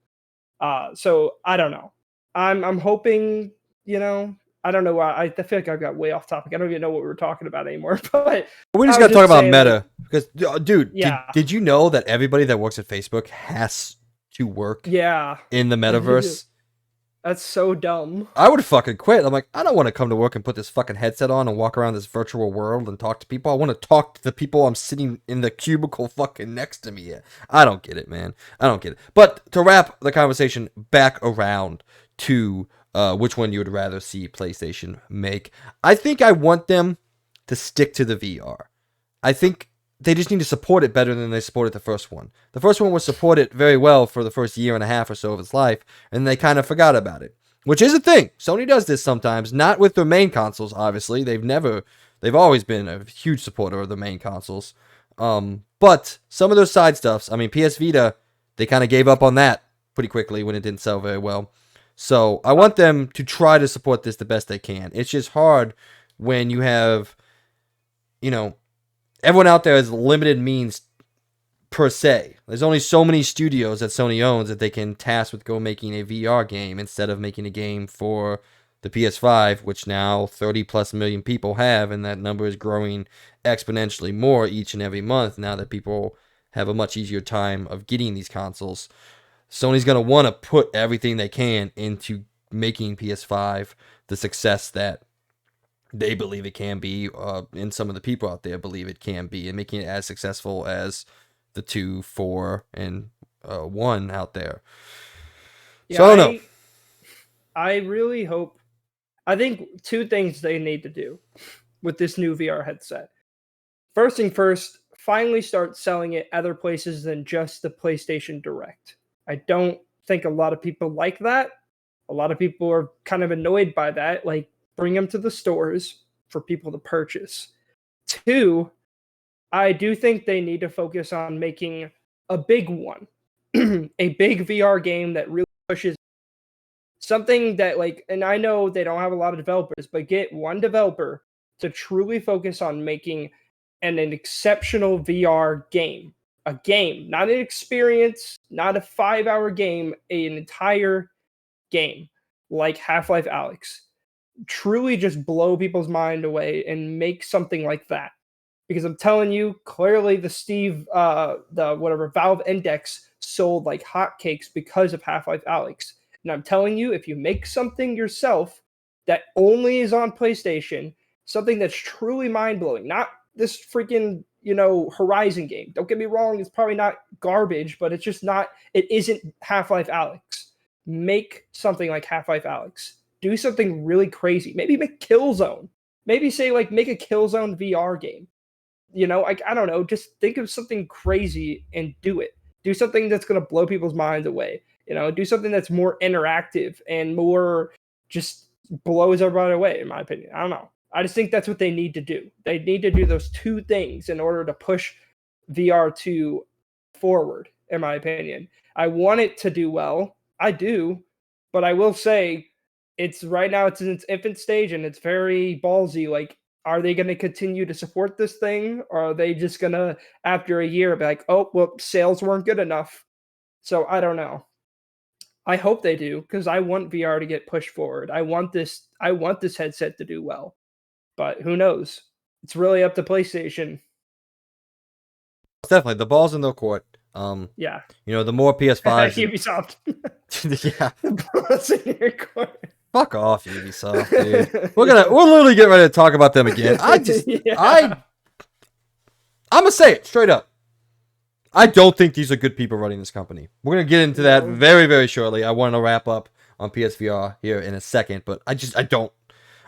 So I don't know. I'm hoping, I don't know why. I feel like I got way off topic. I don't even know what we were talking about anymore. But we just got to talk about Meta because, dude, yeah. Did you know that everybody that works at Facebook has to work in the metaverse? That's so dumb. I would fucking quit. I'm like, I don't want to come to work and put this fucking headset on and walk around this virtual world and talk to people. I want to talk to the people I'm sitting in the cubicle fucking next to me. I don't get it, man. I don't get it. But to wrap the conversation back around to which one you would rather see PlayStation make, I think I want them to stick to the VR. I think they just need to support it better than they supported the first one. The first one was supported very well for the first year and a half or so of its life, and they kind of forgot about it, which is a thing. Sony does this sometimes, not with their main consoles, obviously. They've always been a huge supporter of the main consoles. But some of those side stuffs, I mean, PS Vita, they kind of gave up on that pretty quickly when it didn't sell very well. So I want them to try to support this the best they can. It's just hard when you have, everyone out there has limited means per se. There's only so many studios that Sony owns that they can task with making a VR game instead of making a game for the PS5, which now 30 plus million people have, and that number is growing exponentially more each and every month now that people have a much easier time of getting these consoles. Sony's going to want to put everything they can into making PS5 the success that they believe it can be, and some of the people out there believe it can be, and making it as successful as the 2, 4, and 1 out there. Yeah, so I don't know. I really hope. I think two things they need to do with this new VR headset. First thing first, finally start selling it other places than just the PlayStation Direct. I don't think a lot of people like that. A lot of people are kind of annoyed by that. Like, bring them to the stores for people to purchase. Two, I do think they need to focus on making a big one, a big VR game that really pushes something that, and I know they don't have a lot of developers, but get one developer to truly focus on making an exceptional VR game. A game, not an experience, not a 5-hour game, an entire game like Half-Life Alyx. truly just blow people's mind away and make something like that. Because I'm telling you, clearly the whatever Valve Index sold like hotcakes because of Half-Life Alyx. And I'm telling you, if you make something yourself that only is on PlayStation, something that's truly mind-blowing, not this freaking, Horizon game. Don't get me wrong, it's probably not garbage, but it's just not, it isn't Half-Life Alyx. Make something like Half-Life Alyx. Do something really crazy. Maybe make Killzone. Maybe say like make a Killzone VR game. I don't know, just think of something crazy and do it. Do something that's going to blow people's minds away. Do something that's more interactive and more just blows everybody away, in my opinion. I don't know. I just think that's what they need to do. They need to do those two things in order to push VR2 forward, in my opinion. I want it to do well. I do. But I will say it's right now it's in its infant stage and it's very ballsy. Like, are they going to continue to support this thing, or are they just going to, after a year, be like, oh, well, sales weren't good enough? So I don't know. I hope they do, because I want VR to get pushed forward. I want this headset to do well. But who knows? It's really up to PlayStation. Definitely, the ball's in their court. Yeah. The more PS5s. Ubisoft. Yeah. The ball's in your court. Fuck off, Ubisoft, dude. We're literally get ready to talk about them again. I'm gonna say it straight up. I don't think these are good people running this company. We're gonna get into that very, very shortly. I want to wrap up on PSVR here in a second, but I don't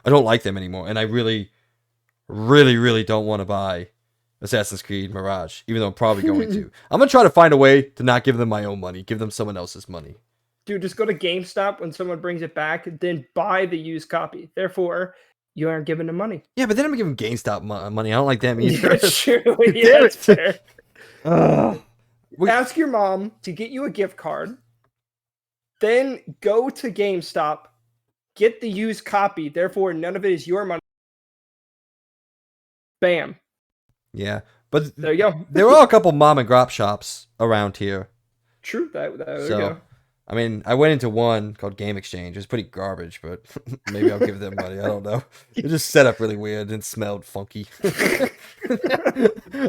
like them anymore, and I really, really, really don't want to buy Assassin's Creed Mirage, even though I'm probably going to. I'm gonna try to find a way to not give them my own money, give them someone else's money. Dude, just go to GameStop when someone brings it back, then buy the used copy. Therefore, you aren't giving them money. Yeah, but then I'm giving GameStop money. I don't like them either. Yeah, true. Yeah, that's fair. Ask your mom to get you a gift card. Then go to GameStop, get the used copy. Therefore, none of it is your money. Bam. Yeah, but there you go. There are a couple mom and grop shops around here. True. There you go. I mean, I went into one called Game Exchange. It was pretty garbage, but maybe I'll give them money. I don't know. It just set up really weird and smelled funky.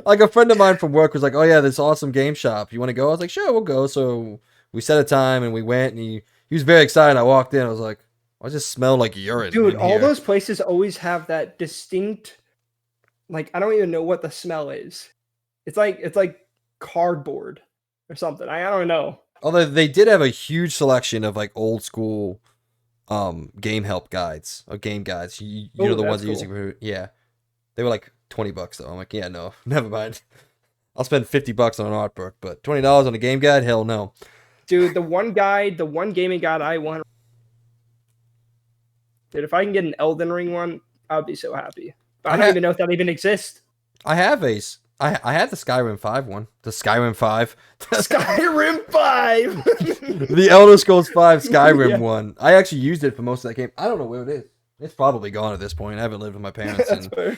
Like a friend of mine from work was like, "Oh yeah, this awesome game shop. You want to go?" I was like, "Sure, we'll go." So we set a time and we went, and he was very excited. I walked in. I was like, "I just smell like urine." Dude, all those places always have that distinct, like, I don't even know what the smell is. It's like cardboard or something. I don't know. Although they did have a huge selection of like old school game help guides or game guides. You know the ones cool. Using yeah. They were like $20 though. I'm like, yeah, no, never mind. I'll spend $50 on an art book, but $20 on a game guide? Hell no. Dude, the one gaming guide I want. Dude, if I can get an Elden Ring one, I'd be so happy. But I don't even know if that even exists. I had the Skyrim 5 one. The Skyrim 5. Skyrim 5! The Elder Scrolls 5 Skyrim one. I actually used it for most of that game. I don't know where it is. It's probably gone at this point. I haven't lived with my parents in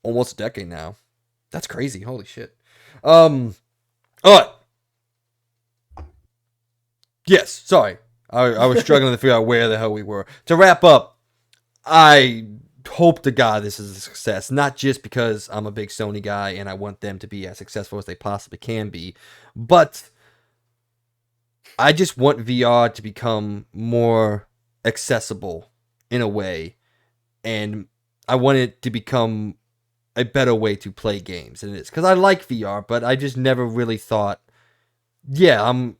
almost a decade now. That's crazy. Holy shit. All right. Yes, sorry. I was struggling to figure out where the hell we were. To wrap up, I hope to God this is a success, not just because I'm a big Sony guy and I want them to be as successful as they possibly can be, but I just want VR to become more accessible in a way, and I want it to become a better way to play games than it is. Because I like VR, but I just never really thought, yeah, I'm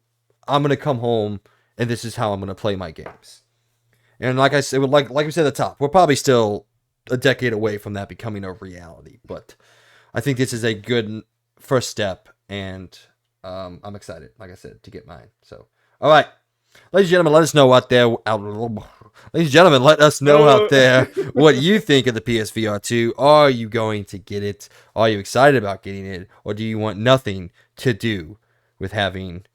gonna come home and this is how I'm gonna play my games. And like I said, like we said at the top, we're probably still a decade away from that becoming a reality, but I think this is a good first step, and I'm excited, like I said, to get mine. So, all right, ladies and gentlemen, let us know out there. Ladies and gentlemen, let us know out there what you think of the PSVR 2. Are you going to get it? Are you excited about getting it, or do you want nothing to do with having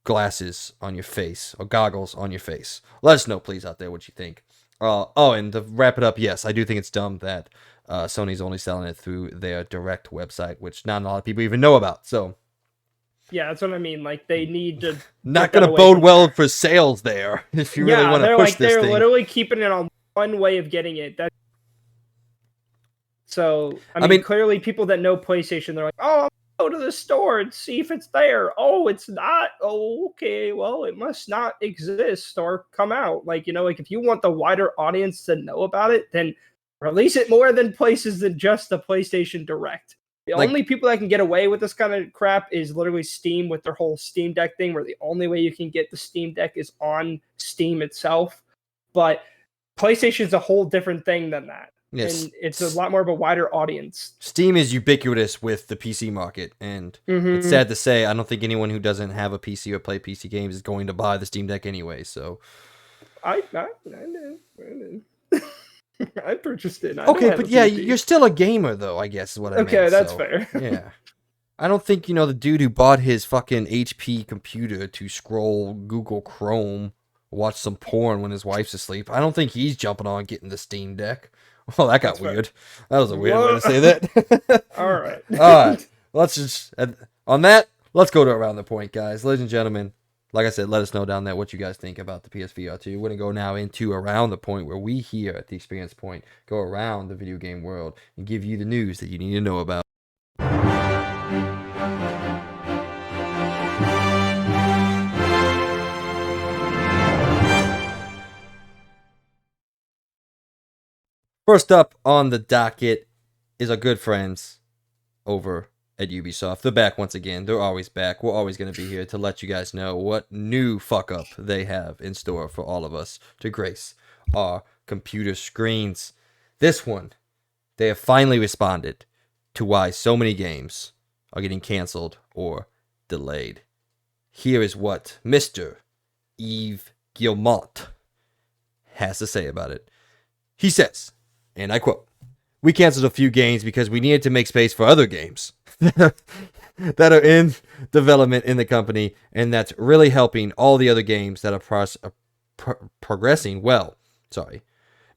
glasses on your face or goggles on your face? Let us know, please, out there what you think. And to wrap it up, yes, I do think it's dumb that Sony's only selling it through their direct website, which not a lot of people even know about. So yeah, that's what I mean. Like, they need to not going to bode well for sales there if you really want to push this thing. They're literally keeping it on one way of getting it. So, I mean, clearly people that know PlayStation, they're like, oh, I'm going to go to the store and see if it's there. Oh, it's not. Oh, okay. Well, it must not exist or come out. Like, like if you want the wider audience to know about it, then release it more than places than just the PlayStation Direct. The only people that can get away with this kind of crap is literally Steam with their whole Steam Deck thing, where the only way you can get the Steam Deck is on Steam itself. But PlayStation's a whole different thing than that. Yes. And it's a lot more of a wider audience. Steam is ubiquitous with the PC market, and it's sad to say, I don't think anyone who doesn't have a PC or play PC games is going to buy the Steam Deck anyway, so... I purchased it. Okay, but yeah, you're still a gamer, though, I guess is what I meant. Okay, that's fair. Yeah. I don't think, the dude who bought his fucking HP computer to scroll Google Chrome, watch some porn when his wife's asleep, I don't think he's jumping on getting the Steam Deck. Well, that got weird. That was a weird way to say that. All right. All right. Let's just, on that, let's go to Around the Point, guys. Ladies and gentlemen, like I said, let us know down there what you guys think about the PSVR2. We're going to go now into Around the Point, where we here at the Experience Point go around the video game world and give you the news that you need to know about. First up on the docket is our good friends over at Ubisoft. They're back once again. They're always back. We're always going to be here to let you guys know what new fuck up they have in store for all of us to grace our computer screens. This one, they have finally responded to why so many games are getting canceled or delayed. Here is what Mr. Yves Guillemot has to say about it. He says, and I quote, "We canceled a few games because we needed to make space for other games that are in development in the company, and that's really helping all the other games that are progressing well.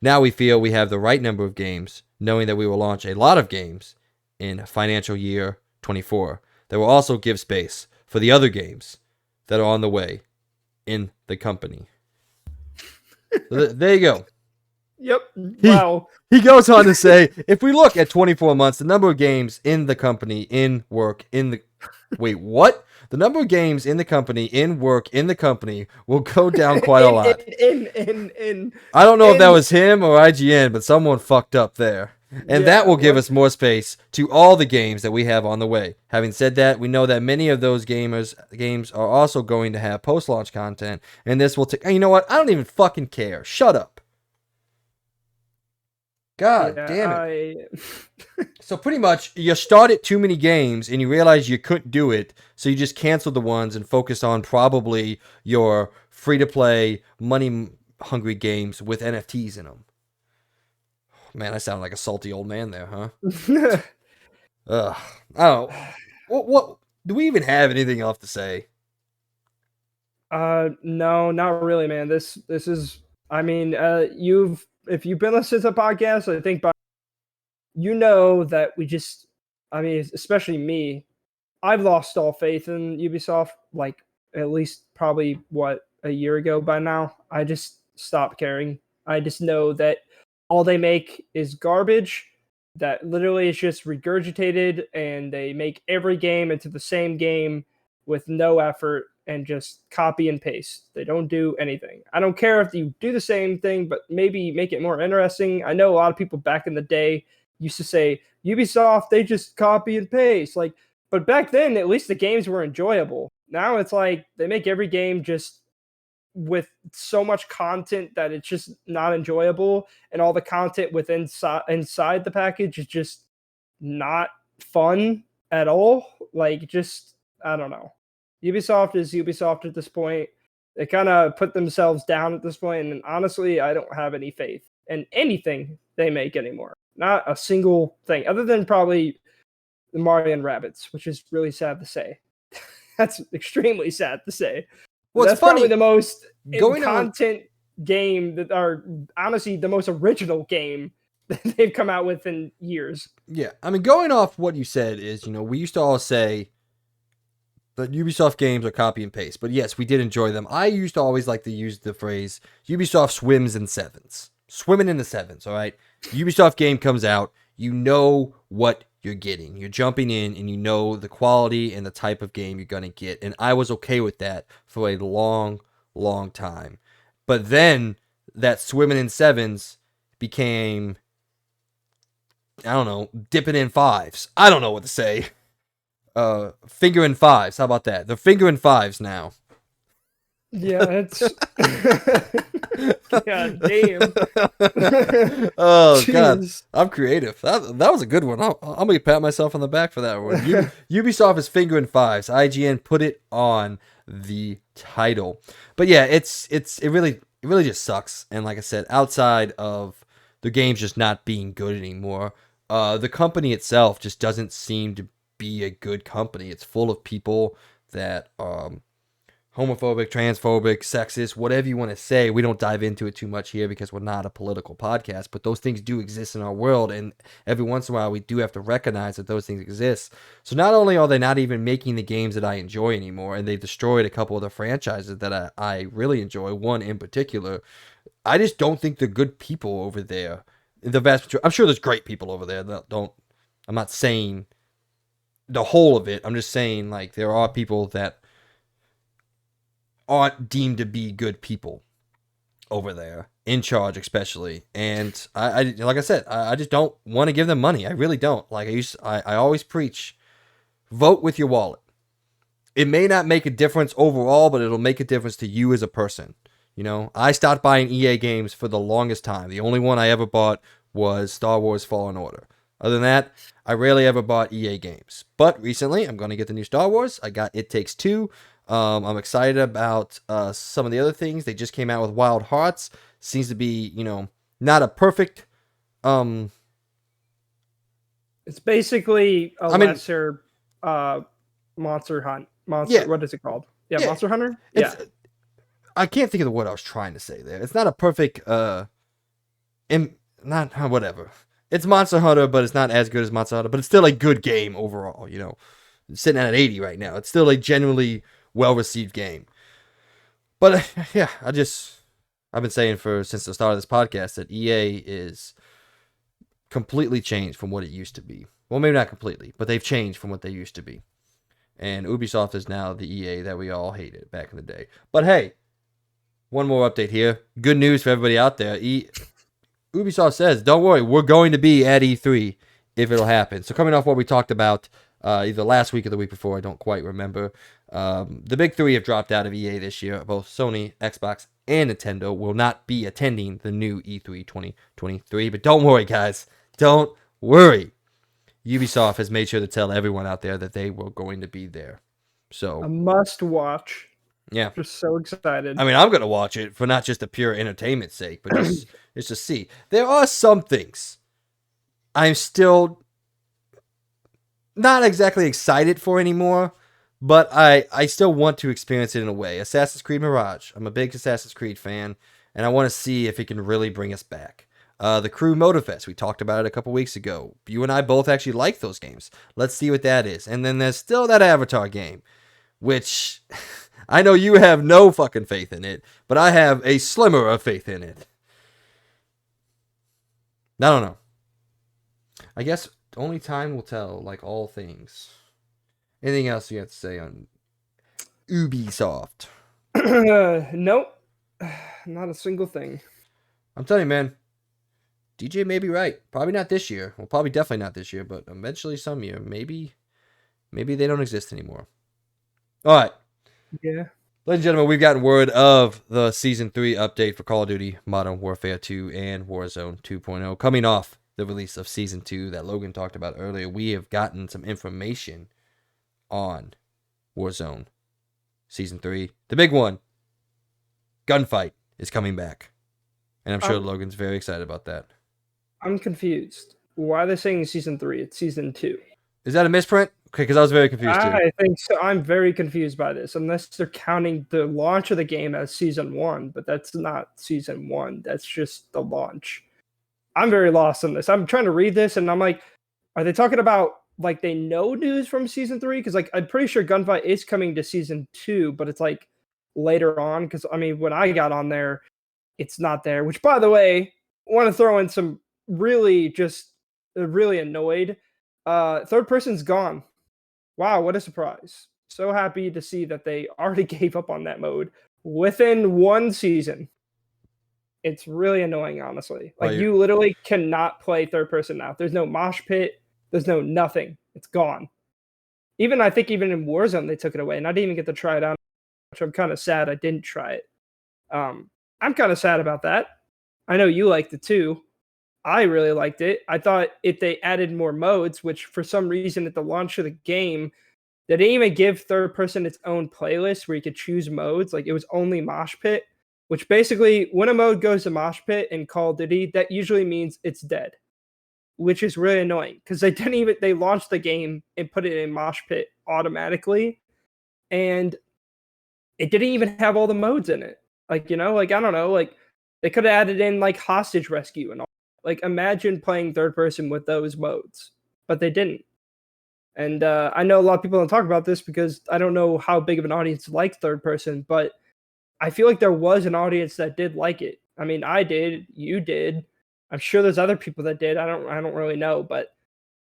Now we feel we have the right number of games, knowing that we will launch a lot of games in financial year 24 that will also give space for the other games that are on the way in the company." So there you go. Yep. Wow. He goes on to say, if we look at 24 months, the number of games in the company, in work, in the... Wait, what? The number of games in the company, in work, in the company will go down quite a lot. I don't know if that was him or IGN, but someone fucked up there. And that will give us more space to all the games that we have on the way. Having said that, we know that many of those games are also going to have post-launch content, and this will take... You know what? I don't even fucking care. Shut up. God damn it. So pretty much, you started too many games, and you realized you couldn't do it, so you just canceled the ones and focused on probably your free-to-play, money-hungry games with NFTs in them. Man, I sound like a salty old man there, huh? I don't know. What do we even have anything else to say? No, not really, man. This is, I mean, if you've been listening to the podcast, I think that we just, I mean, especially me, I've lost all faith in Ubisoft, like at least probably a year ago by now. I just stopped caring. I just know that all they make is garbage, that literally is just regurgitated, and they make every game into the same game with no effort and just copy and paste. They don't do anything. I don't care if you do the same thing, but maybe make it more interesting. I know a lot of people back in the day used to say, Ubisoft, they just copy and paste. But back then, at least the games were enjoyable. Now it's like they make every game just with so much content that it's just not enjoyable, and all the content inside the package is just not fun at all. I don't know. Ubisoft is Ubisoft at this point. They kind of put themselves down at this point, and honestly, I don't have any faith in anything they make anymore. Not a single thing, other than probably the Mario and Rabbids, which is really sad to say. That's extremely sad to say. Well, that's funny. Probably the most content game that are honestly the most original game that they've come out with in years. Yeah, I mean, going off what you said is, we used to all say that Ubisoft games are copy and paste, but yes, we did enjoy them. I used to always like to use the phrase Ubisoft swims in sevens. swimming in the sevens, all right? Ubisoft game comes out, you know what you're getting. You're jumping in and you know the quality and the type of game you're going to get. And I was okay with that for a long, long time. But then that swimming in sevens became, I don't know, dipping in fives. I don't know what to say. Finger in fives. How about that? They're finger in fives now. Yeah, it's God damn. Oh God, Jeez. I'm creative. That was a good one. I'm gonna pat myself on the back for that one. Ubisoft is finger in fives. IGN put it on the title, but yeah, it really just sucks. And like I said, outside of the game's just not being good anymore, the company itself just doesn't seem to be a good company. It's full of people that homophobic, transphobic, sexist, whatever you want to say. We don't dive into it too much here because we're not a political podcast, but those things do exist in our world, and every once in a while we do have to recognize that those things exist. So not only are they not even making the games that I enjoy anymore, and they've destroyed a couple of the franchises that I really enjoy, one in particular, I just don't think they're good people over there. The vast majority, I'm sure there's great people over there that don't, I'm not saying the whole of it, I'm just saying like there are people that aren't deemed to be good people over there, in charge especially. And I like I said, I just don't want to give them money. I really don't. Like I always preach, vote with your wallet. It may not make a difference overall, but it'll make a difference to you as a person. You know, I stopped buying EA games for the longest time. The only one I ever bought was Star Wars Fallen Order. Other than that, I rarely ever bought EA games. But recently, I'm going to get the new Star Wars. I got It Takes Two. I'm excited about some of the other things. They just came out with Wild Hearts. Seems to be, not a perfect. It's basically a lesser Monster Hunt. Yeah. What is it called? Yeah, Monster Hunter? I can't think of the word I was trying to say there. It's not a perfect, whatever. It's Monster Hunter, but it's not as good as Monster Hunter, but it's still a good game overall, It's sitting at 80 right now. It's still a genuinely well-received game. But yeah, I've been saying since the start of this podcast that EA is completely changed from what it used to be. Well, maybe not completely, but they've changed from what they used to be. And Ubisoft is now the EA that we all hated back in the day. But hey, one more update here. Good news for everybody out there. Ubisoft says, don't worry, we're going to be at E3 if it'll happen. So coming off what we talked about either last week or the week before, I don't quite remember. The big three have dropped out of EA this year. Both Sony, Xbox, and Nintendo will not be attending the new E3 2023. But don't worry, guys. Don't worry. Ubisoft has made sure to tell everyone out there that they were going to be there. So a must watch. Yeah. Just so excited. I mean, I'm going to watch it for not just the pure entertainment sake, but just to see. There are some things I'm still not exactly excited for anymore, but I still want to experience it in a way. Assassin's Creed Mirage. I'm a big Assassin's Creed fan, and I want to see if it can really bring us back. The Crew Motorfest, we talked about it a couple weeks ago. You and I both actually like those games. Let's see what that is. And then there's still that Avatar game, which I know you have no fucking faith in it, but I have a slimmer of faith in it. I don't know. I guess only time will tell, like all things. Anything else you have to say on Ubisoft? Nope. Not a single thing. I'm telling you, man. DJ may be right. Probably not this year. Well, probably definitely not this year, but eventually some year. Maybe they don't exist anymore. All right. Yeah. Ladies and gentlemen, we've gotten word of the Season 3 update for Call of Duty Modern Warfare 2 and Warzone 2.0. Coming off the release of Season 2 that Logan talked about earlier, we have gotten some information on Warzone Season 3. The big one, gunfight, is coming back. And I'm sure Logan's very excited about that. I'm confused. Why are they saying Season 3? It's Season 2. Is that a misprint? Okay, because I was very confused too. I think so. I'm very confused by this, unless they're counting the launch of the game as Season 1, but that's not Season 1. That's just the launch. I'm very lost on this. I'm trying to read this, and I'm like, are they talking about, like, they know news from Season 3? Because, like, I'm pretty sure Gunfight is coming to Season 2, but it's, like, later on. Because, I mean, when I got on there, it's not there. Which, by the way, want to throw in some really really annoyed. Third person's gone. Wow, what a surprise. So happy to see that they already gave up on that mode within one season. It's really annoying, honestly. Oh, Like, you literally cannot play third person now. There's no mosh pit. There's no nothing. It's gone. I think even in Warzone, they took it away, and I didn't even get to try it out, which I'm kind of sad I didn't try it. I'm kind of sad about that. I know you liked it too. I really liked it. I thought if they added more modes, which for some reason at the launch of the game, they didn't even give third person its own playlist where you could choose modes. Like, it was only mosh pit, which basically when a mode goes to mosh pit in Call of Duty, that usually means it's dead, which is really annoying because they launched the game and put it in mosh pit automatically, and it didn't even have all the modes in it. Like, I don't know, like they could have added in like hostage rescue and all. Like, imagine playing third person with those modes, but they didn't. And I know a lot of people don't talk about this because I don't know how big of an audience likes third person, but I feel like there was an audience that did like it. I mean, I did, you did. I'm sure there's other people that did. I don't really know, but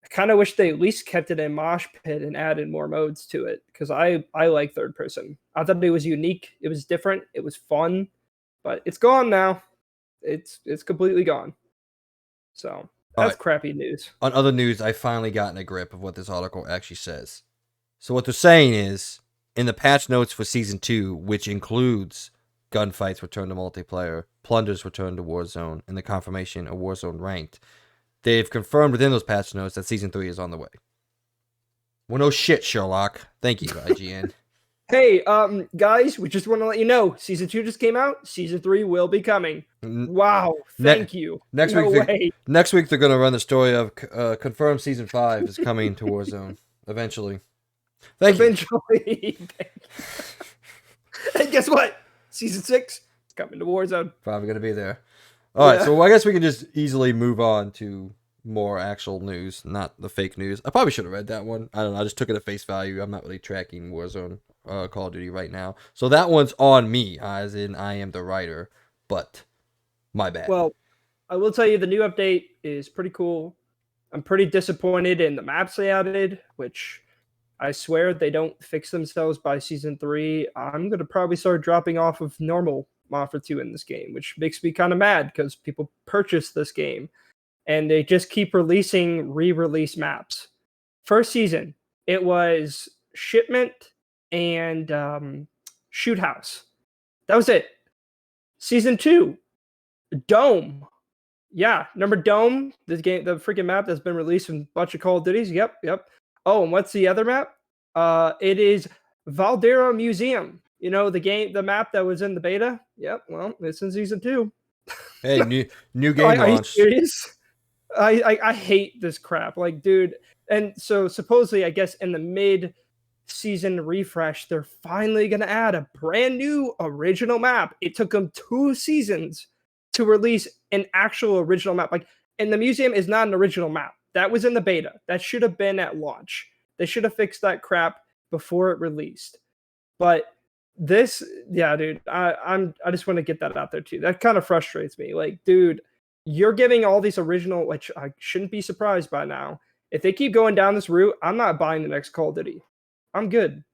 I kind of wish they at least kept it in mosh pit and added more modes to it because I like third person. I thought it was unique. It was different. It was fun, but it's gone now. It's completely gone. So that's crappy news. On other news, I finally gotten a grip of what this article actually says. So what they're saying is, in the patch notes for Season 2, which includes gunfights return to multiplayer, plunders return to Warzone, and the confirmation of Warzone Ranked, they've confirmed within those patch notes that Season 3 is on the way. Well, no shit, Sherlock. Thank you, IGN. Hey, guys, we just want to let you know, Season 2 just came out. Season 3 will be coming. Wow, thank you. Next week they're going to run the story of confirmed Season 5 is coming to Warzone eventually. Eventually. And guess what? Season 6 is coming to Warzone. Probably going to be there. All right, so I guess we can just easily move on to more actual news, not the fake news. I probably should have read that one. I don't know. I just took it at face value. I'm not really tracking Warzone Call of Duty right now. So that one's on me, as in I am the writer, but my bad. Well, I will tell you the new update is pretty cool. I'm pretty disappointed in the maps they added, which I swear they don't fix themselves by Season 3. I'm going to probably start dropping off of normal Modern 2 in this game, which makes me kind of mad because people purchased this game and they just keep releasing re-release maps. First season, it was Shipment and Shoot House. That was it. Season 2, Dome. Yeah, remember Dome? The freaking map that's been released in a bunch of Call of Duties? Yep. Oh, and what's the other map? It is Valdera Museum. You know, the map that was in the beta? Yep, well, it's in Season 2. Hey, new game launch. Are you serious? I hate this crap. Like, dude. And so supposedly, I guess in the mid-season refresh, they're finally going to add a brand new original map. It took them 2 seasons to release an actual original map. Like, and the museum is not an original map. That was in the beta. That should have been at launch. They should have fixed that crap before it released. But this, yeah, dude, I just want to get that out there too. That kind of frustrates me. Like, dude, you're giving all these original, which I shouldn't be surprised by now. If they keep going down this route, I'm not buying the next Call of Duty. I'm good.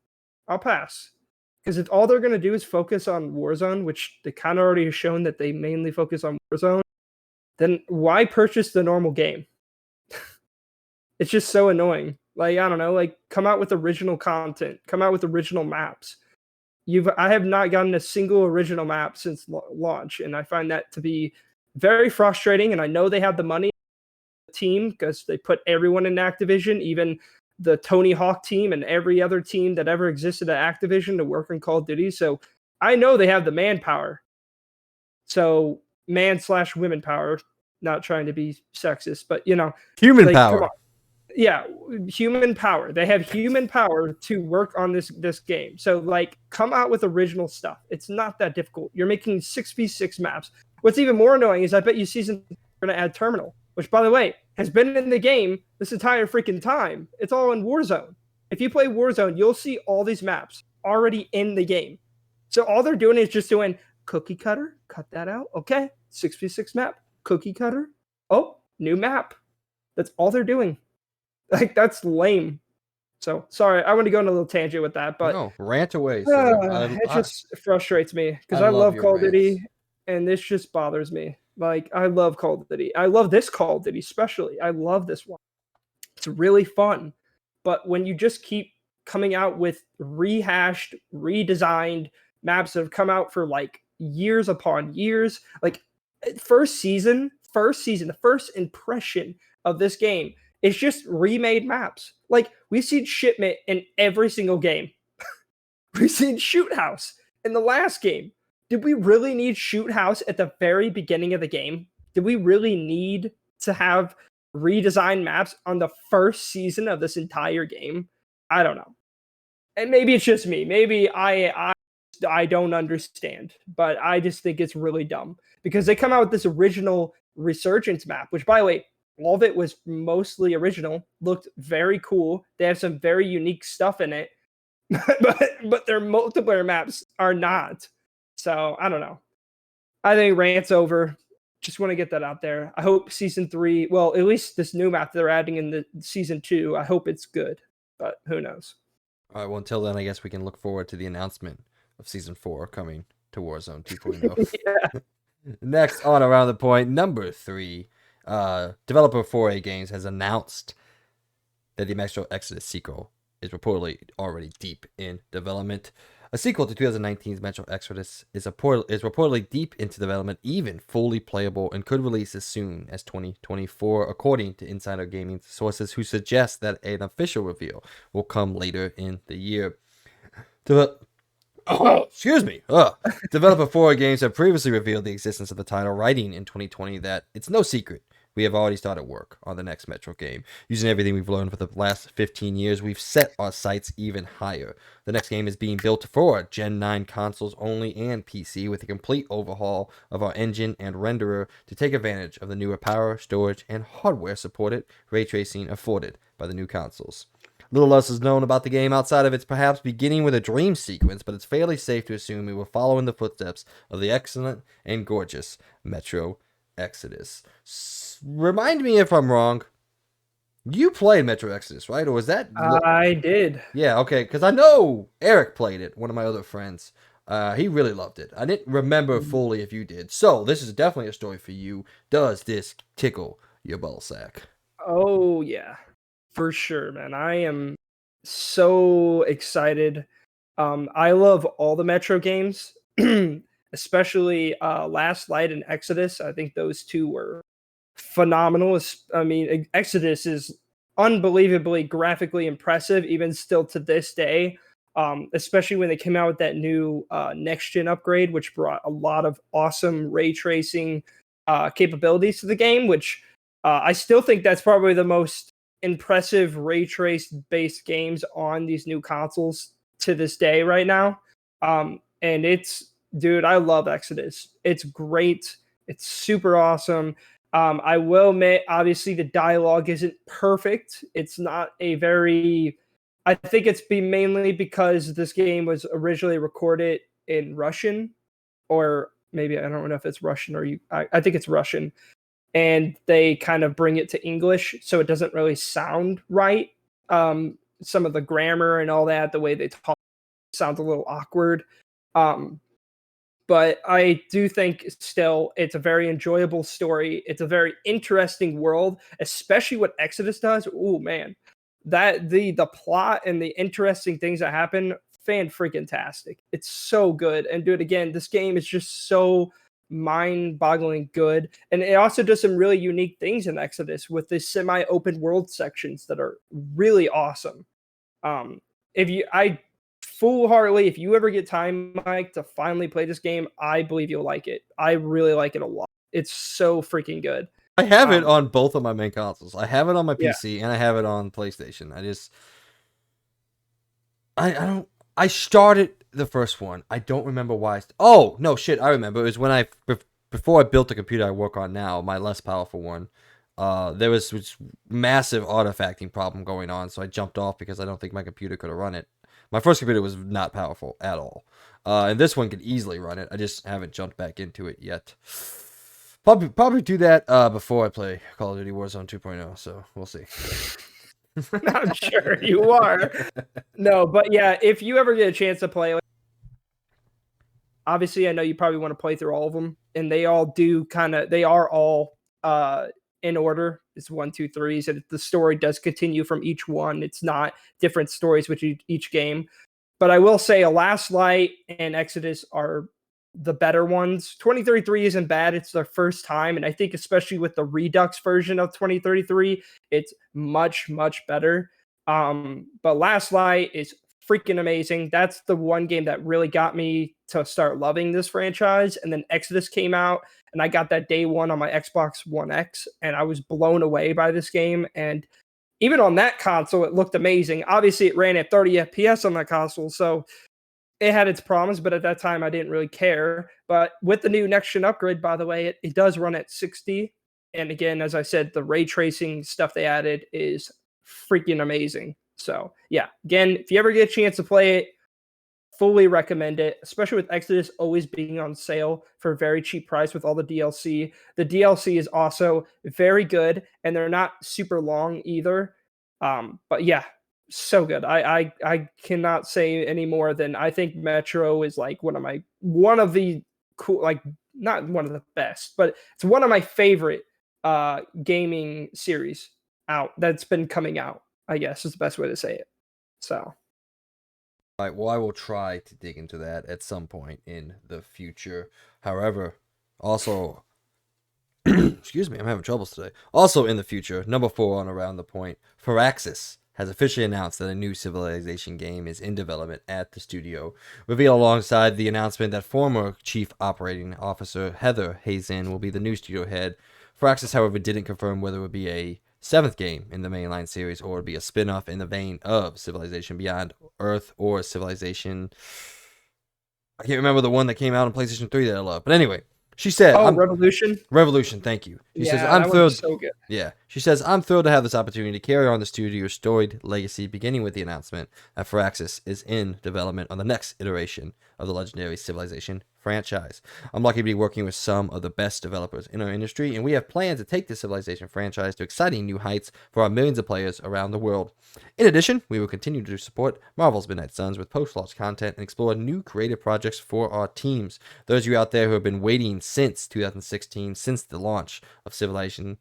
I'll pass. Because if all they're going to do is focus on Warzone, which they kind of already have shown that they mainly focus on Warzone, then why purchase the normal game? It's just so annoying. Like, I don't know, like, come out with original content. Come out with original maps. I have not gotten a single original map since launch, and I find that to be very frustrating, and I know they have the money team because they put everyone in Activision, even the Tony Hawk team and every other team that ever existed at Activision to work on Call of Duty. So I know they have the manpower. So man/women power, not trying to be sexist, but you know, human power. Yeah, human power. They have human power to work on this game. So like, come out with original stuff. It's not that difficult. You're making 6v6 maps. What's even more annoying is I bet you season are going to add Terminal, which, by the way, has been in the game this entire freaking time. It's all in Warzone. If you play Warzone, you'll see all these maps already in the game. So all they're doing is just doing cookie cutter, cut that out. Okay, 6v6 map. cookie cutter. Oh, new map. That's all they're doing. Like, that's lame. So sorry, I want to go on a little tangent with that, but No, rant away, sir. it just frustrates me because I I love love your Call of Duty, rants. and this just bothers me. Like, I love Call of Duty. I love this Call of Duty especially. I love this one. It's really fun. But when you just keep coming out with rehashed, redesigned maps that have come out for like years upon years, like first season, the first impression of this game is just remade maps. Like, we've seen shipment in every single game. We've seen Shoot House in the last game. Did we really need Shoot House at the very beginning of the game? Did we really need to have redesigned maps on the first season of this entire game? I don't know. And maybe it's just me. Maybe I don't understand, but I just think it's really dumb because they come out with this original Resurgence map, which, by the way, all of it was mostly original, looked very cool. They have some very unique stuff in it, but their multiplayer maps are not. So I don't know. I think rant's over. Just want to get that out there. I hope season 3, well, at least this new map they're adding in the season 2, I hope it's good, but who knows? All right, well, until then, I guess we can look forward to the announcement of Season 4 coming to Warzone 2.0. Yeah. Next on Around the Point, number 3, developer Foray Games has announced that the Metro Exodus sequel is reportedly already deep in development. A sequel to 2019's Metro Exodus is reportedly deep into development, even fully playable, and could release as soon as 2024, according to Insider Gaming sources who suggest that an official reveal will come later in the year. Excuse me. Developer Foray Games have previously revealed the existence of the title, writing in 2020 that it's no secret. We have already started work on the next Metro game. Using everything we've learned for the last 15 years, we've set our sights even higher. The next game is being built for Gen 9 consoles only and PC, with a complete overhaul of our engine and renderer to take advantage of the newer power, storage, and hardware-supported ray tracing afforded by the new consoles. Little else is known about the game outside of its perhaps beginning with a dream sequence, but it's fairly safe to assume we will follow in the footsteps of the excellent and gorgeous Metro Exodus. Remind me if I'm wrong. You played Metro Exodus, right? Or was that? I did. Yeah, okay. Because I know Eric played it, one of my other friends. He really loved it. I didn't remember fully if you did. So this is definitely a story for you. Does this tickle your ballsack? Oh, yeah. For sure, man. I am so excited. I love all the Metro games, especially Last Light and Exodus. I think those two were phenomenal. I mean, Exodus is unbelievably graphically impressive, even still to this day. Especially when they came out with that new next gen upgrade, which brought a lot of awesome ray tracing capabilities to the game. Which I still think that's probably the most impressive ray trace based games on these new consoles to this day right now. And it's, dude, I love Exodus. It's great. It's super awesome. I will admit, obviously, the dialogue isn't perfect. It's not a very. I think it's been mainly because this game was originally recorded in Russian, or maybe I don't know if it's Russian or I think it's Russian, and they kind of bring it to English, so it doesn't really sound right. Some of the grammar and all that, the way they talk, sounds a little awkward. But I do think still it's a very enjoyable story. It's a very interesting world, especially what Exodus does. Oh man, that the plot and the interesting things that happen, fan freaking tastic. It's so good. And dude, again, this game is just so mind-boggling good, and it also does some really unique things in Exodus with the semi-open world sections that are really awesome. I full-heartedly, if you ever get time, Mike, to finally play this game, I believe you'll like it. I really like it a lot. It's so freaking good. I have it on both of my main consoles. I have it on my Yeah. PC and I have it on PlayStation. I started the first one. I don't remember why. Oh, no, shit, I remember. It was when before I built the computer I work on now, my less powerful one. There was this massive artifacting problem going on, so I jumped off because I don't think my computer could have run it. My first computer was not powerful at all. And this one could easily run it. I just haven't jumped back into it yet. Probably do that before I play Call of Duty Warzone 2.0. So we'll see. I'm sure you are. No, but yeah, if you ever get a chance to play, obviously I know you probably want to play through all of them, and they all do they are all in order. It's 1, 2, 3. So the story does continue from each one. It's not different stories with each game. But I will say, A Last Light and Exodus are the better ones. 2033 isn't bad. It's their first time, and I think especially with the Redux version of 2033, it's much better. But Last Light is freaking amazing. That's the one game that really got me to start loving this franchise. And then Exodus came out, and I got that day one on my Xbox One X, and I was blown away by this game. And even on that console, it looked amazing. Obviously, it ran at 30 FPS on that console, so it had its problems, but at that time, I didn't really care. But with the new next-gen upgrade, by the way, it does run at 60. And again, as I said, the ray tracing stuff they added is freaking amazing. So, yeah, again, if you ever get a chance to play it, fully recommend it, especially with Exodus always being on sale for a very cheap price with all the DLC. The DLC is also very good, and they're not super long either. But yeah, so good. I cannot say any more than I think Metro is like one of the cool, like not one of the best, but it's one of my favorite gaming series out that's been coming out, I guess is the best way to say it. So All right, well, I will try to dig into that at some point in the future. However, also, excuse me, I'm having troubles today. Also, in the future, number 4 on Around the Point, Firaxis has officially announced that a new Civilization game is in development at the studio, revealed alongside the announcement that former Chief Operating Officer Heather Hazen will be the new studio head. Firaxis, however, didn't confirm whether it would be a 7th game in the mainline series or would be a spin-off in the vein of Civilization Beyond Earth or Civilization. I can't remember the one that came out on PlayStation 3 that I love. But anyway, she said, Revolution. Revolution, thank you. She says, I'm I'm thrilled. So good. Yeah. She says, I'm thrilled to have this opportunity to carry on the studio's storied legacy, beginning with the announcement that Firaxis is in development on the next iteration of the legendary Civilization franchise. I'm lucky to be working with some of the best developers in our industry, and we have plans to take the Civilization franchise to exciting new heights for our millions of players around the world. In addition, we will continue to support Marvel's Midnight Suns with post-launch content and explore new creative projects for our teams. Those of you out there who have been waiting since 2016, since the launch of Civilization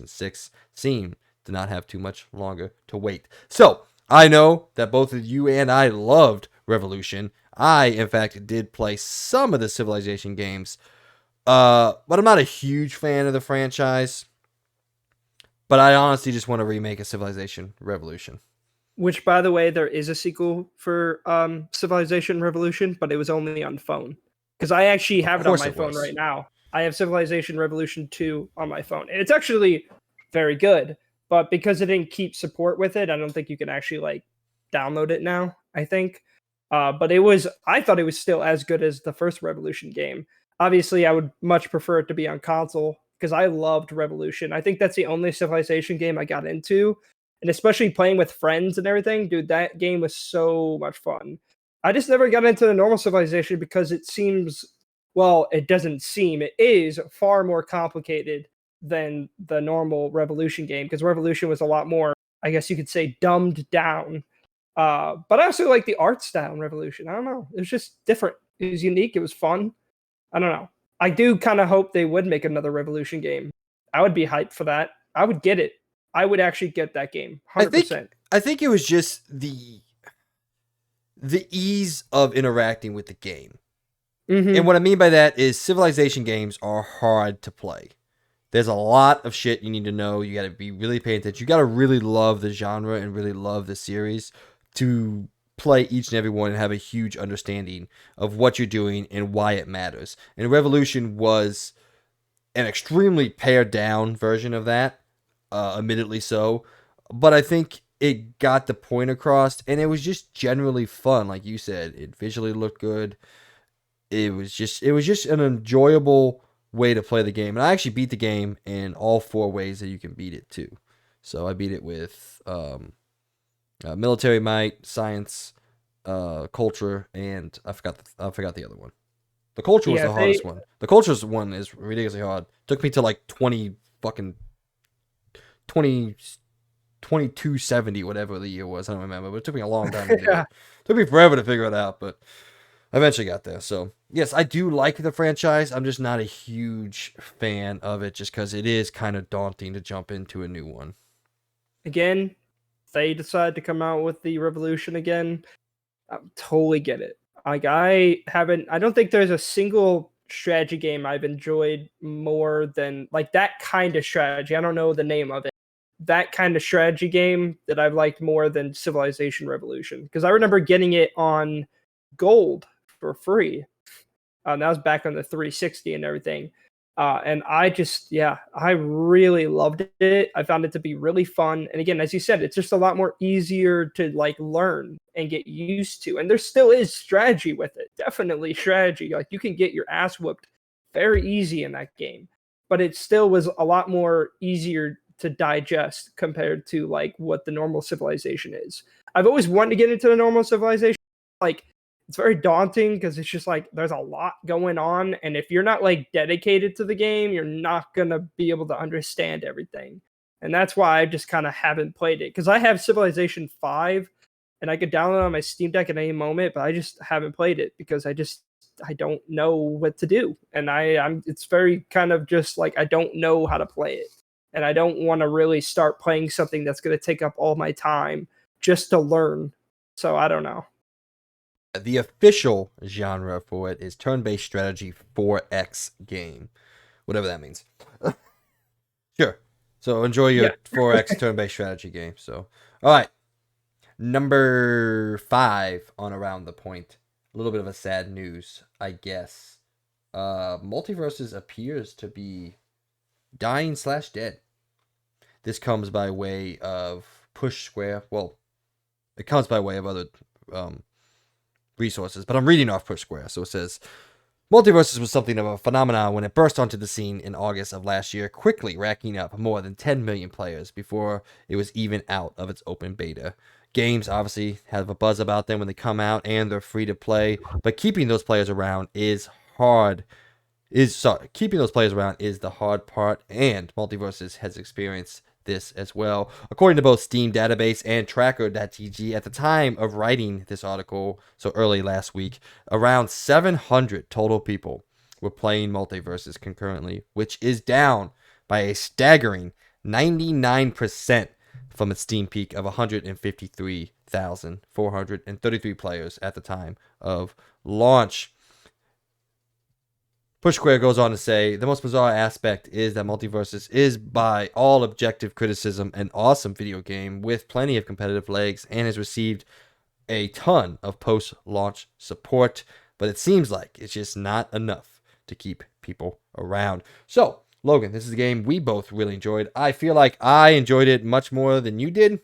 6, seem to not have too much longer to wait. So, I know that both of you and I loved Revolution. I, in fact, did play some of the Civilization games, but I'm not a huge fan of the franchise. But I honestly just want to remake a Civilization Revolution. Which, by the way, there is a sequel for Civilization Revolution, but it was only on phone. Because I actually have it on my phone right now. I have Civilization Revolution 2 on my phone. And it's actually very good. But because it didn't keep support with it, I don't think you can actually download it now, I think. But I thought it was still as good as the first Revolution game. Obviously, I would much prefer it to be on console because I loved Revolution. I think that's the only Civilization game I got into. And especially playing with friends and everything, dude, that game was so much fun. I just never got into the normal Civilization because it seems, well, it doesn't seem, it is far more complicated than the normal Revolution game because Revolution was a lot more, I guess you could say, dumbed down. But I also like the art style in Revolution. I don't know. It was just different. It was unique. It was fun. I don't know. I do kind of hope they would make another Revolution game. I would be hyped for that. I would get it. I would actually get that game. 100%. I think it was just the ease of interacting with the game. Mm-hmm. And what I mean by that is Civilization games are hard to play. There's a lot of shit you need to know. You got to be really paying attention. You got to really love the genre and really love the series to play each and every one and have a huge understanding of what you're doing and why it matters. And Revolution was an extremely pared down version of that, admittedly so. But I think it got the point across, and it was just generally fun. Like you said, it visually looked good. It was just an enjoyable way to play the game. And I actually beat the game in all 4 ways that you can beat it too. So I beat it with military might, science, culture, and I forgot the other one. The culture was Yeah, the hardest one. The culture's one is ridiculously hard. Took me to like 20 fucking 20 2270 whatever the year was. I don't remember, but it took me a long time to do yeah. it. Took me forever to figure it out, but I eventually got there. So yes, I do like the franchise. I'm just not a huge fan of it, just because it is kind of daunting to jump into a new one. Again, they decide to come out with the Revolution again. I totally get it. Like I don't think there's a single strategy game I've enjoyed more than like that kind of strategy. I don't know the name of it. That kind of strategy game that I've liked more than Civilization Revolution, because I remember getting it on gold for free. That was back on the 360 and everything. And I really loved it. I found it to be really fun. And again, as you said, it's just a lot more easier to like learn and get used to. And there still is strategy with it. Definitely strategy. Like you can get your ass whooped very easy in that game, but it still was a lot more easier to digest compared to like what the normal Civilization is. I've always wanted to get into the normal Civilization. Like it's very daunting because it's just like there's a lot going on, and if you're not like dedicated to the game, you're not gonna be able to understand everything. And that's why I just kind of haven't played it, because I have Civilization 5 and I could download it on my Steam Deck at any moment, but I just haven't played it because I don't know what to do. And I'm it's very kind of just like I don't know how to play it. And I don't want to really start playing something that's going to take up all my time just to learn. So I don't know. The official genre for it is turn-based strategy 4X game, whatever that means. Sure. So enjoy your Yeah. 4X turn-based strategy game. So, all right. Number 5 on Around the Point. A little bit of a sad news, I guess. MultiVersus appears to be dying/dead. This comes by way of Push Square. Well, it comes by way of other resources, but I'm reading off Push Square. So it says, MultiVersus was something of a phenomenon when it burst onto the scene in August of last year, quickly racking up more than 10 million players before it was even out of its open beta. Games obviously have a buzz about them when they come out and they're free to play, but keeping those players around is hard. Keeping those players around is the hard part, and MultiVersus has experienced this as well. According to both Steam database and tracker.tg, at the time of writing this article, so early last week, around 700 total people were playing MultiVersus concurrently, which is down by a staggering 99% from its Steam peak of 153,433 players at the time of launch. Push Square goes on to say, the most bizarre aspect is that MultiVersus is, by all objective criticism, an awesome video game with plenty of competitive legs and has received a ton of post-launch support, but it seems like it's just not enough to keep people around. So, Logan, this is a game we both really enjoyed. I feel like I enjoyed it much more than you did.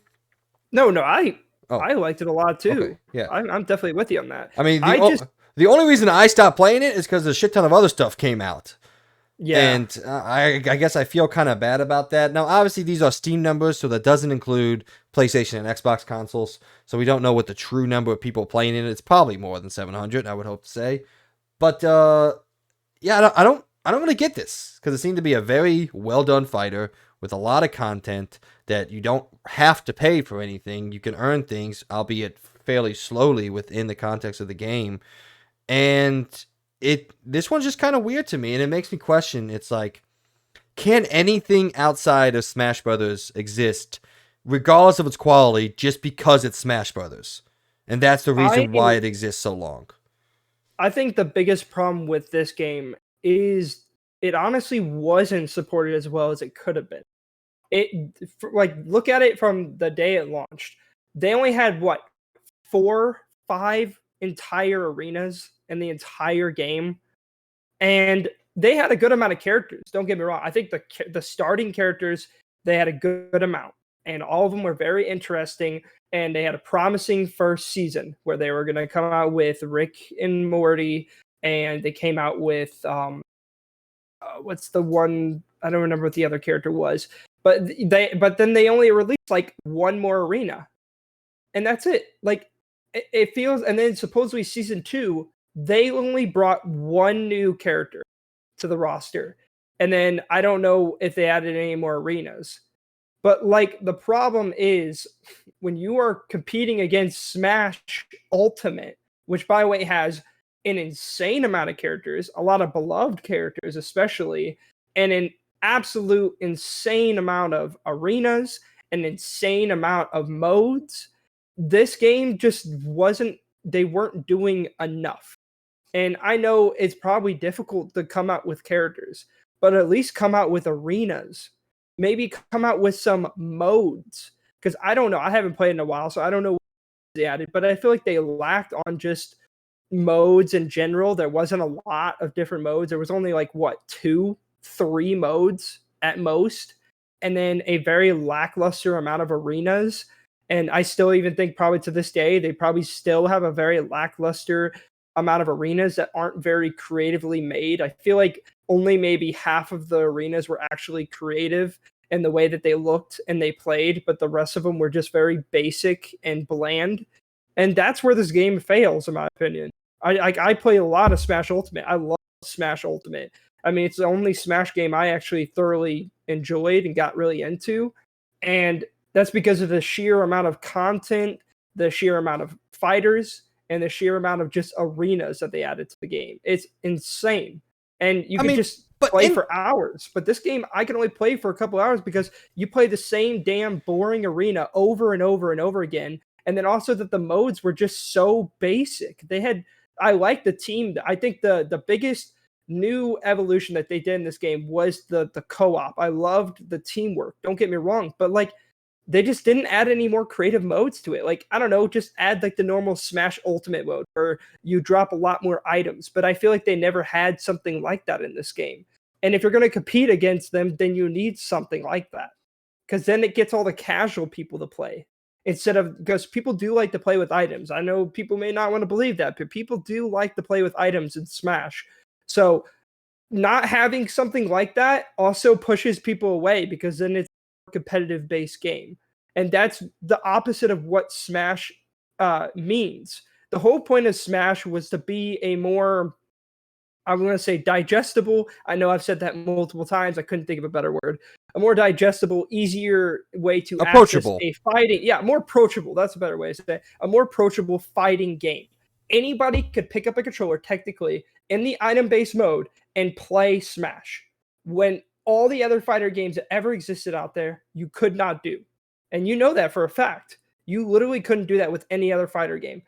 No, I liked it a lot too. Okay, yeah. I'm definitely with you on that. I mean, I just the only reason I stopped playing it is because a shit ton of other stuff came out. yeah. And I guess I feel kind of bad about that. Now, obviously, these are Steam numbers, so that doesn't include PlayStation and Xbox consoles. So we don't know what the true number of people playing in it. It's probably more than 700, I would hope to say. But yeah, I don't really get this, because it seemed to be a very well done fighter with a lot of content that you don't have to pay for anything. You can earn things, albeit fairly slowly within the context of the game. And this one's just kind of weird to me, and it makes me question. It's like, can anything outside of Smash Brothers exist, regardless of its quality, just because it's Smash Brothers? And that's the reason why it exists so long. I think the biggest problem with this game is it honestly wasn't supported as well as it could have been. Look at it from the day it launched. They only had 5 entire arenas in the entire game, and they had a good amount of characters. Don't get me wrong. I think the starting characters, they had a good amount, and all of them were very interesting. And they had a promising first season where they were going to come out with Rick and Morty, and they came out with what's the one? I don't remember what the other character was, but then they only released like one more arena, and that's it. Like it feels, and then supposedly season 2 they only brought one new character to the roster. And then I don't know if they added any more arenas. But like the problem is when you are competing against Smash Ultimate, which by the way has an insane amount of characters, a lot of beloved characters especially, and an absolute insane amount of arenas, an insane amount of modes, this game just wasn't, they weren't doing enough. And I know it's probably difficult to come out with characters, but at least come out with arenas. Maybe come out with some modes. Because I don't know. I haven't played in a while, so I don't know what they added, but I feel like they lacked on just modes in general. There wasn't a lot of different modes. There was only like what, 2, 3 modes at most, and then a very lackluster amount of arenas. And I still even think probably to this day, they probably still have a very lackluster amount of arenas that aren't very creatively made. I feel like only maybe half of the arenas were actually creative in the way that they looked and they played, but the rest of them were just very basic and bland. And that's where this game fails, in my opinion. I play a lot of Smash Ultimate. I love Smash Ultimate. I mean, it's the only Smash game I actually thoroughly enjoyed and got really into. And that's because of the sheer amount of content, the sheer amount of fighters, and the sheer amount of just arenas that they added to the game. It's insane. And you can just play for hours. But this game, I can only play for a couple hours because you play the same damn boring arena over and over and over again. And then also that the modes were just so basic. I like the team. I think the biggest new evolution that they did in this game was the co-op. I loved the teamwork. Don't get me wrong. But like, they just didn't add any more creative modes to it. Like, I don't know, just add like the normal Smash Ultimate mode where you drop a lot more items. But I feel like they never had something like that in this game. And if you're going to compete against them, then you need something like that. Because then it gets all the casual people to play. Because people do like to play with items. I know people may not want to believe that, but people do like to play with items in Smash. So not having something like that also pushes people away because then it's competitive based game, and that's the opposite of what Smash means. The whole point of Smash was to be a more, I'm going to say, digestible. I know I've said that multiple times. I couldn't think of a better word. A more digestible, easier way to approachable. Access a fighting. Yeah, more approachable. That's a better way to say it. A more approachable fighting game. Anybody could pick up a controller technically in the item-based mode and play Smash. When all the other fighter games that ever existed out there, you could not do. And you know that for a fact. You literally couldn't do that with any other fighter game.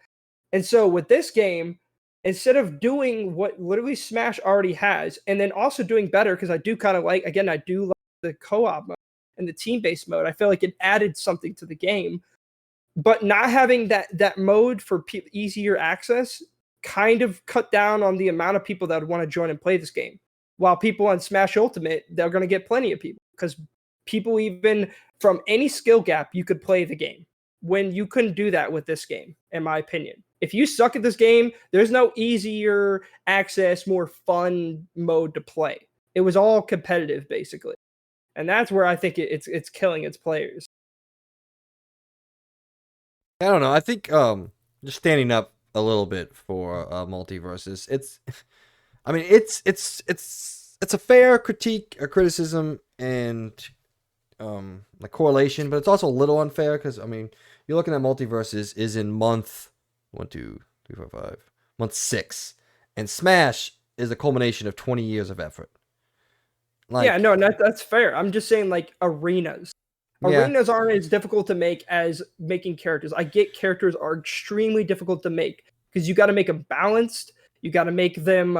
And so with this game, instead of doing what literally Smash already has, and then also doing better, because I do kind of like, again, I do like the co-op mode and the team-based mode. I feel like it added something to the game. But not having that mode for easier access kind of cut down on the amount of people that would want to join and play this game. While people on Smash Ultimate, they're going to get plenty of people because people even from any skill gap, you could play the game when you couldn't do that with this game, in my opinion. If you suck at this game, there's no easier access, more fun mode to play. It was all competitive, basically. And that's where I think it's killing its players. I don't know. I think just standing up a little bit for MultiVersus. It's a fair critique, a criticism, and a correlation, but it's also a little unfair because you're looking at MultiVersus is in month 6, and Smash is a culmination of 20 years of effort. Yeah, no, that's fair. I'm just saying, like, arenas. Arenas aren't as difficult to make as making characters. I get characters are extremely difficult to make because you got to make them balanced. You got to make them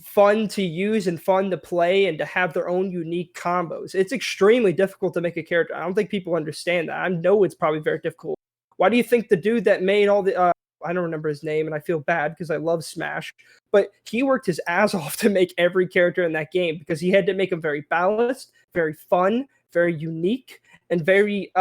fun to use and fun to play and to have their own unique combos. It's extremely difficult to make a character. I don't think people understand that. I know it's probably very difficult. Why do you think the dude that made all the I don't remember his name, and I feel bad because I love Smash, but he worked his ass off to make every character in that game because he had to make them very balanced, very fun, very unique, and very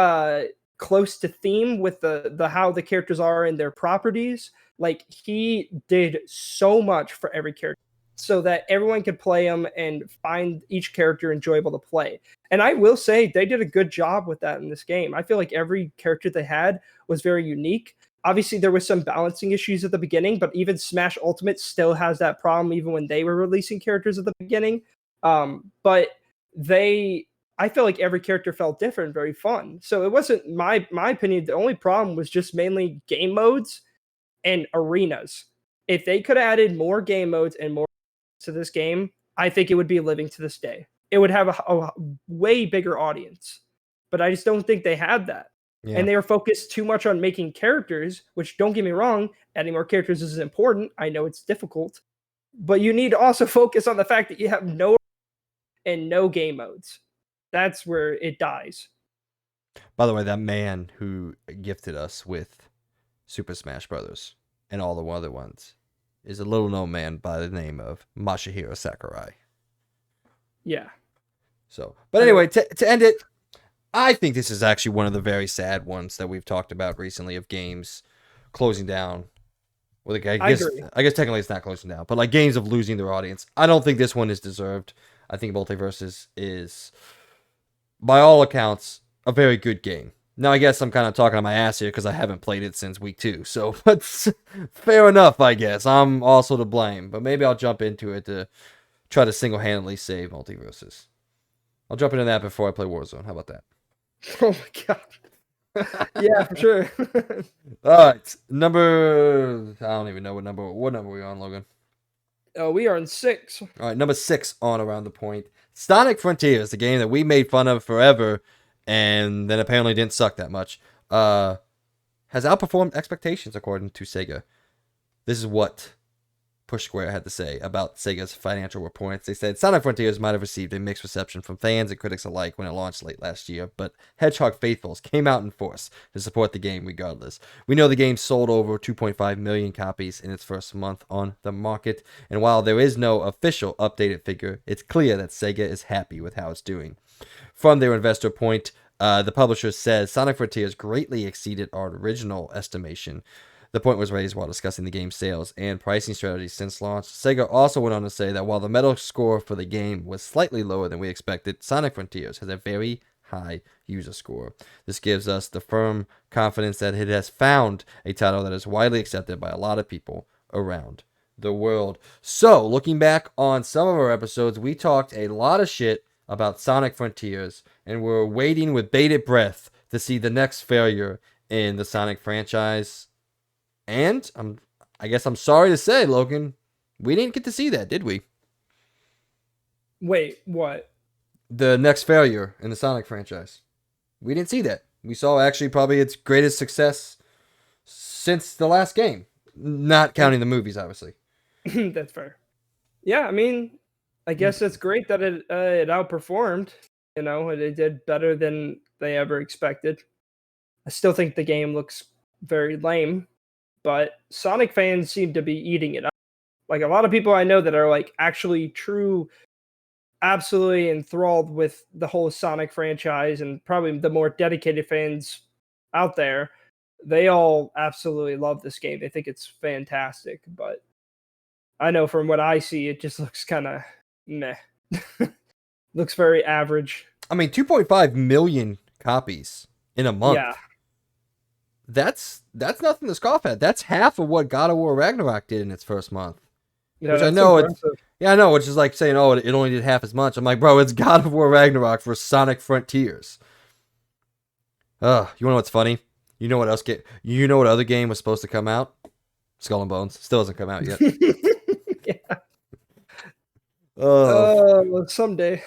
close to theme with the how the characters are and their properties. Like, he did so much for every character so that everyone could play them and find each character enjoyable to play. And I will say they did a good job with that in this game. I feel like every character they had was very unique. Obviously, there was some balancing issues at the beginning, but even Smash Ultimate still has that problem, even when they were releasing characters at the beginning. But I feel like every character felt different, very fun. So it wasn't my opinion. The only problem was just mainly game modes and arenas. If they could have added more game modes and more to this game, I think it would be living to this day. It would have a way bigger audience, but I just don't think they had that. Yeah. And they were focused too much on making characters, which, don't get me wrong, adding more characters is important. I know it's difficult, but you need to also focus on the fact that you have no game modes. That's where it dies. By the way, that man who gifted us with Super Smash Brothers and all the other ones is a little known man by the name of Masahiro Sakurai. Yeah. So, but anyway, to end it, I think this is actually one of the very sad ones that we've talked about recently of games closing down. Well, I guess technically it's not closing down, but like games of losing their audience. I don't think this one is deserved. I think MultiVersus is, by all accounts, a very good game. Now, I guess I'm kind of talking on my ass here because I haven't played it since week 2. So, but fair enough, I guess. I'm also to blame. But maybe I'll jump into it to try to single-handedly save MultiVersus. I'll jump into that before I play Warzone. How about that? Oh my god. Yeah, for sure. All right. I don't even know what number we're on, Logan. We are in 6. All right, number 6 on Around the Point. Sonic Frontiers, the game that we made fun of forever and then apparently didn't suck that much, has outperformed expectations according to Sega. This is what Push Square had to say about Sega's financial reports. They said Sonic Frontiers might have received a mixed reception from fans and critics alike when it launched late last year, but Hedgehog faithfuls came out in force to support the game regardless. We know the game sold over 2.5 million copies in its first month on the market, and while there is no official updated figure, it's clear that Sega is happy with how it's doing. From their investor point, the publisher says Sonic Frontiers greatly exceeded our original estimation. The point was raised while discussing the game's sales and pricing strategies since launch. Sega also went on to say that while the Metal score for the game was slightly lower than we expected, Sonic Frontiers has a very high user score. This gives us the firm confidence that it has found a title that is widely accepted by a lot of people around the world. So, looking back on some of our episodes, we talked a lot of shit about Sonic Frontiers, and we're waiting with bated breath to see the next failure in the Sonic franchise. And I guess I'm sorry to say, Logan, we didn't get to see that, did we? Wait, what? The next failure in the Sonic franchise. We didn't see that. We saw actually probably its greatest success since the last game. Not counting the movies, obviously. That's fair. Yeah, I mean, I guess it's great that it outperformed. You know, it did better than they ever expected. I still think the game looks very lame, but Sonic fans seem to be eating it up. Like a lot of people I know that are like actually absolutely enthralled with the whole Sonic franchise, and probably the more dedicated fans out there, they all absolutely love this game. They think it's fantastic, but I know from what I see, it just looks kind of meh. Looks very average. I mean, 2.5 million copies in a month. Yeah. That's nothing to scoff at. That's half of what God of War Ragnarok did in its first month. Yeah, which I know I know, which is like saying, oh, it only did half as much. I'm like, bro, it's God of War Ragnarok for Sonic Frontiers. You wanna know what's funny? You know what else you know what other game was supposed to come out? Skull and Bones. Still hasn't come out yet. Yeah. Someday.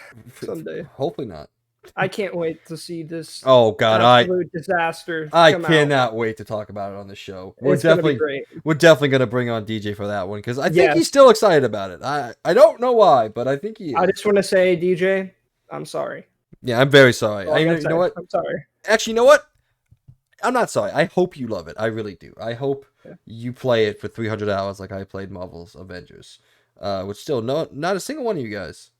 Hopefully not. I can't wait to see this. Oh God, absolute disaster. I cannot wait to talk about it on the show. We're definitely gonna bring on DJ for that one because I think he's still excited about it. I don't know why, but I think he is. I just want to say, DJ, I'm sorry. Yeah, I'm very sorry. You know what? I'm sorry. Actually, you know what? I'm not sorry. I hope you love it. I really do. I hope you play it for 300 hours like I played Marvel's Avengers. Which still not a single one of you guys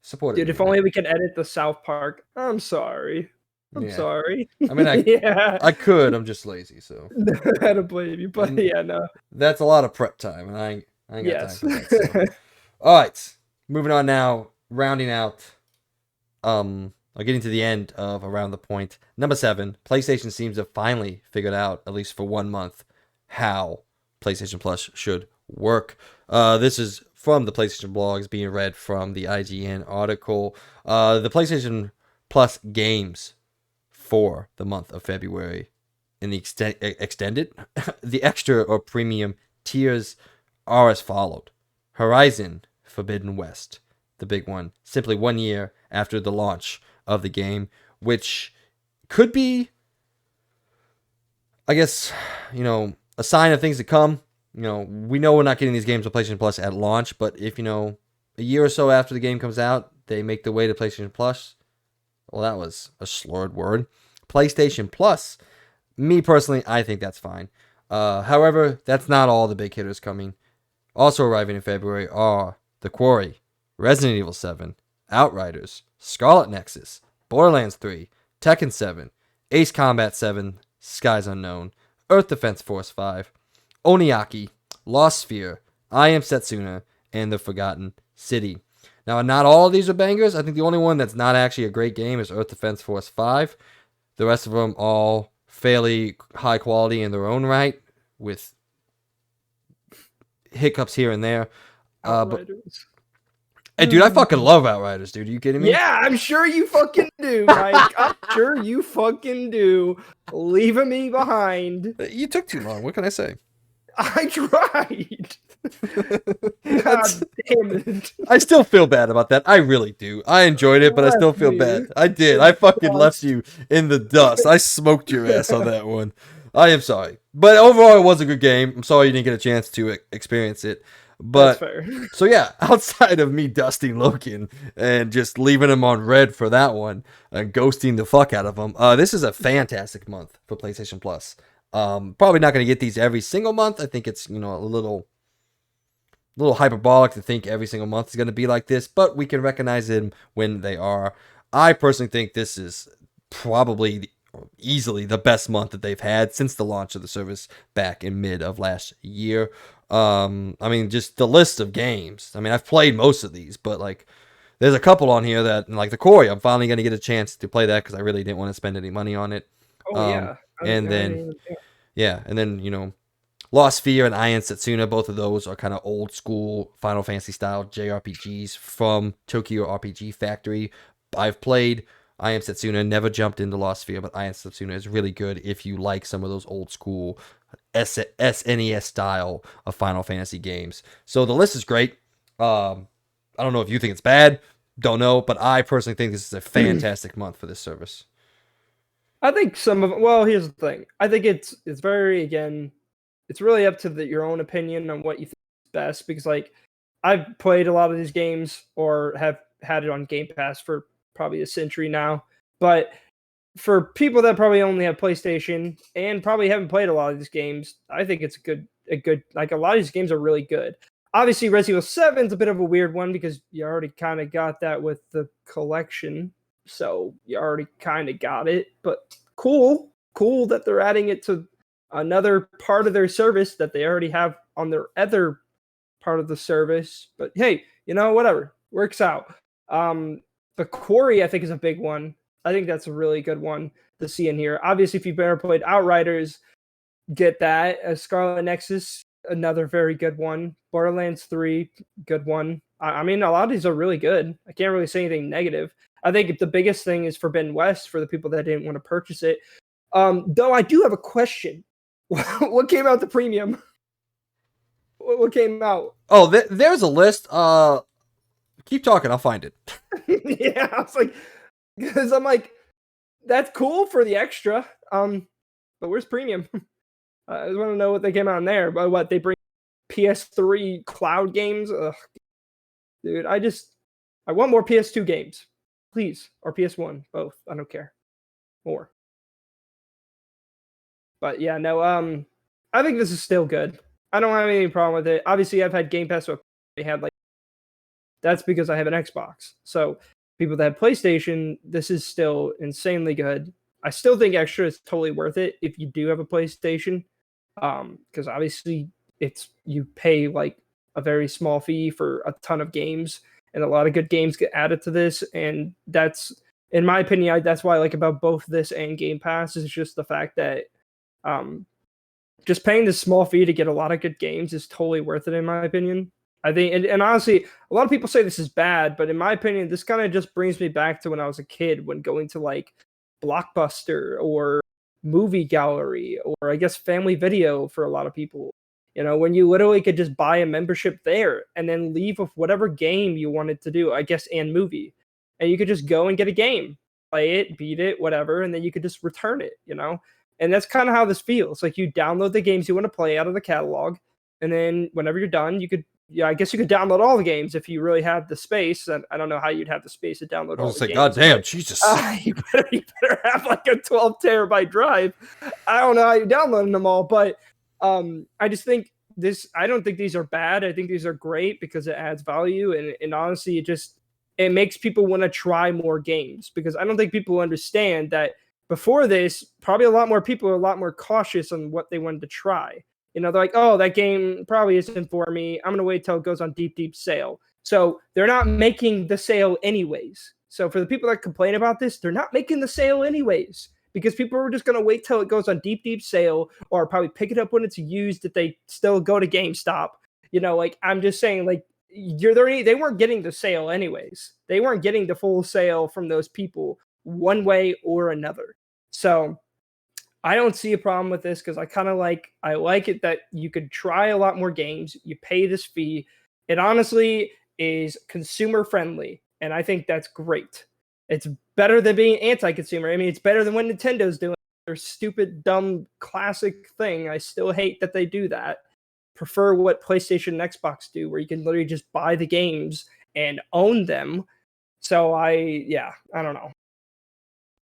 supported. Dude, if only we could edit the South Park. I'm sorry. I'm sorry. I mean, I could. I'm just lazy, so. I don't blame you, but no. That's a lot of prep time, and I ain't got time for that. So. All right, moving on now. Rounding out are getting to the end of Around the Point. Number 7, PlayStation seems to have finally figured out, at least for 1 month, how PlayStation Plus should work. This is from the PlayStation blogs being read from the IGN article. The PlayStation Plus games for the month of February in the extended, the extra or premium tiers are as followed. Horizon Forbidden West, the big one, simply 1 year after the launch of the game, which could be, I guess, a sign of things to come. We know we're not getting these games on PlayStation Plus at launch, but if, a year or so after the game comes out, they make their way to PlayStation Plus, well, that was a slurred word. PlayStation Plus, me personally, I think that's fine. However, that's not all the big hitters coming. Also arriving in February are The Quarry, Resident Evil 7, Outriders, Scarlet Nexus, Borderlands 3, Tekken 7, Ace Combat 7, Skies Unknown, Earth Defense Force 5, Oniaki, Lost Sphere, I Am Setsuna, and The Forgotten City. Now, not all of these are bangers. I think the only one that's not actually a great game is Earth Defense Force 5. The rest of them all fairly high quality in their own right, with hiccups here and there. Hey, dude, I fucking love Outriders, dude. Are you kidding me? Yeah, I'm sure you fucking do, Mike. I'm sure you fucking do. Leaving me behind. You took too long. What can I say? I tried. God damn it. I still feel bad about that. I really do. I enjoyed it, but I still feel bad. I did. I fucking left you in the dust. I smoked your ass on that one. I am sorry. But overall, it was a good game. I'm sorry you didn't get a chance to experience it. But, that's fair. So yeah, outside of me dusting Logan and just leaving him on red for that one and ghosting the fuck out of him, this is a fantastic month for PlayStation Plus. Probably not going to get these every single month. I think it's, a little hyperbolic to think every single month is going to be like this, but we can recognize them when they are. I personally think this is probably easily the best month that they've had since the launch of the service back in mid of last year. Just the list of games. I've played most of these, but there's a couple on here that, like The Quarry, I'm finally going to get a chance to play that because I really didn't want to spend any money on it. Oh, yeah. And then, Lost Sphere and I Am Setsuna, both of those are kind of old school Final Fantasy style JRPGs from Tokyo RPG Factory. I've played I Am Setsuna, never jumped into Lost Sphere, but I Am Setsuna is really good if you like some of those old school SNES style of Final Fantasy games. So the list is great. I don't know if you think it's bad, don't know, but I personally think this is a fantastic month for this service. I think some of well, here's the thing. I think it's very, again, it's really up to your own opinion on what you think is best, because I've played a lot of these games or have had it on Game Pass for probably a century now. But for people that probably only have PlayStation and probably haven't played a lot of these games, I think it's a good a lot of these games are really good. Obviously, Resident Evil 7 is a bit of a weird one because you already kind of got that with the collection. So you already kind of got it, but cool that they're adding it to another part of their service that they already have on their other part of the service. But hey, whatever, works out. The Quarry, I think, is a big one. I think that's a really good one to see in here. Obviously, if you've ever played Outriders, get that. Scarlet Nexus, another very good one. Borderlands 3, good one. A lot of these are really good. I can't really say anything negative. I think the biggest thing is Forbidden West for the people that didn't want to purchase it. Though I do have a question. What came out the premium? What came out? Oh, there's a list. Keep talking. I'll find it. Yeah, I was because I'm that's cool for the extra. But where's premium? I just want to know what they came out in there. But what they bring PS3 cloud games? Ugh. Dude, I want more PS2 games, please, or PS1, both. I don't care. More. But yeah, no. I think this is still good. I don't have any problem with it. Obviously, I've had Game Pass, so they had that's because I have an Xbox. So people that have PlayStation, this is still insanely good. I still think extra is totally worth it if you do have a PlayStation, because obviously you pay a very small fee for a ton of games, and a lot of good games get added to this, and that's in my opinion, that's why I like about both this and Game Pass is just the fact that just paying this small fee to get a lot of good games is totally worth it, in my opinion. I think, and honestly, a lot of people say this is bad, but in my opinion, this kind of just brings me back to when I was a kid, when going to like Blockbuster or movie gallery, or I guess Family Video for a lot of people. You know, when you literally could just buy a membership there and then leave with whatever game you wanted to do, I guess, and movie. And you could just go and get a game, play it, beat it, whatever, and then you could just return it, you know? And that's kind of how this feels. Like you download the games you want to play out of the catalog, and then whenever you're done, you could, I guess you could download all the games if you really have the space. And I don't know how you'd have the space to download all the games. God damn, Jesus. You better have like a 12 terabyte drive. I don't know how you're downloading them all, but I just think I don't think these are bad. I think these are great because it adds value. And honestly, it makes people want to try more games, because I don't think people understand that before this, probably a lot more people are a lot more cautious on what they wanted to try. You know, they're like, oh, that game probably isn't for me. I'm going to wait till it goes on deep sale. So they're not making the sale anyways. So for the people that complain about this, they're not making the sale anyways, because people are just going to wait till it goes on deep sale, or probably pick it up when it's used if they still go to GameStop. You know, like I'm just saying, like they weren't getting the sale anyways. They weren't getting the full sale from those people one way or another. So I don't see a problem with this, because I like it that you could try a lot more games. You pay this fee. It honestly is consumer friendly, and I think that's great. It's better than being anti-consumer. I mean, it's better than what Nintendo's doing. Their stupid, dumb, classic thing. I still hate that they do that. Prefer what PlayStation and Xbox do, where you can literally just buy the games and own them. So I don't know.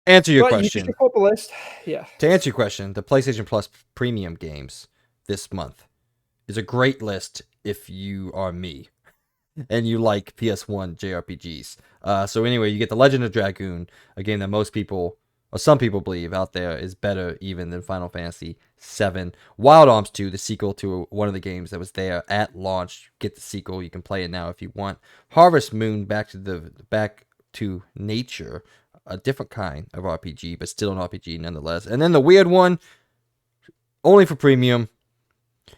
Answer your question. You pull up a list. Yeah. To answer your question, the PlayStation Plus premium games this month is a great list if you are me and you like PS1 JRPGs. So anyway, you get The Legend of Dragoon, a game that most people, or some people believe out there, is better even than Final Fantasy VII. Wild Arms 2, the sequel to one of the games that was there at launch. Get the sequel. You can play it now if you want. Harvest Moon, Back to Nature, a different kind of RPG, but still an RPG nonetheless. And then the weird one, only for premium,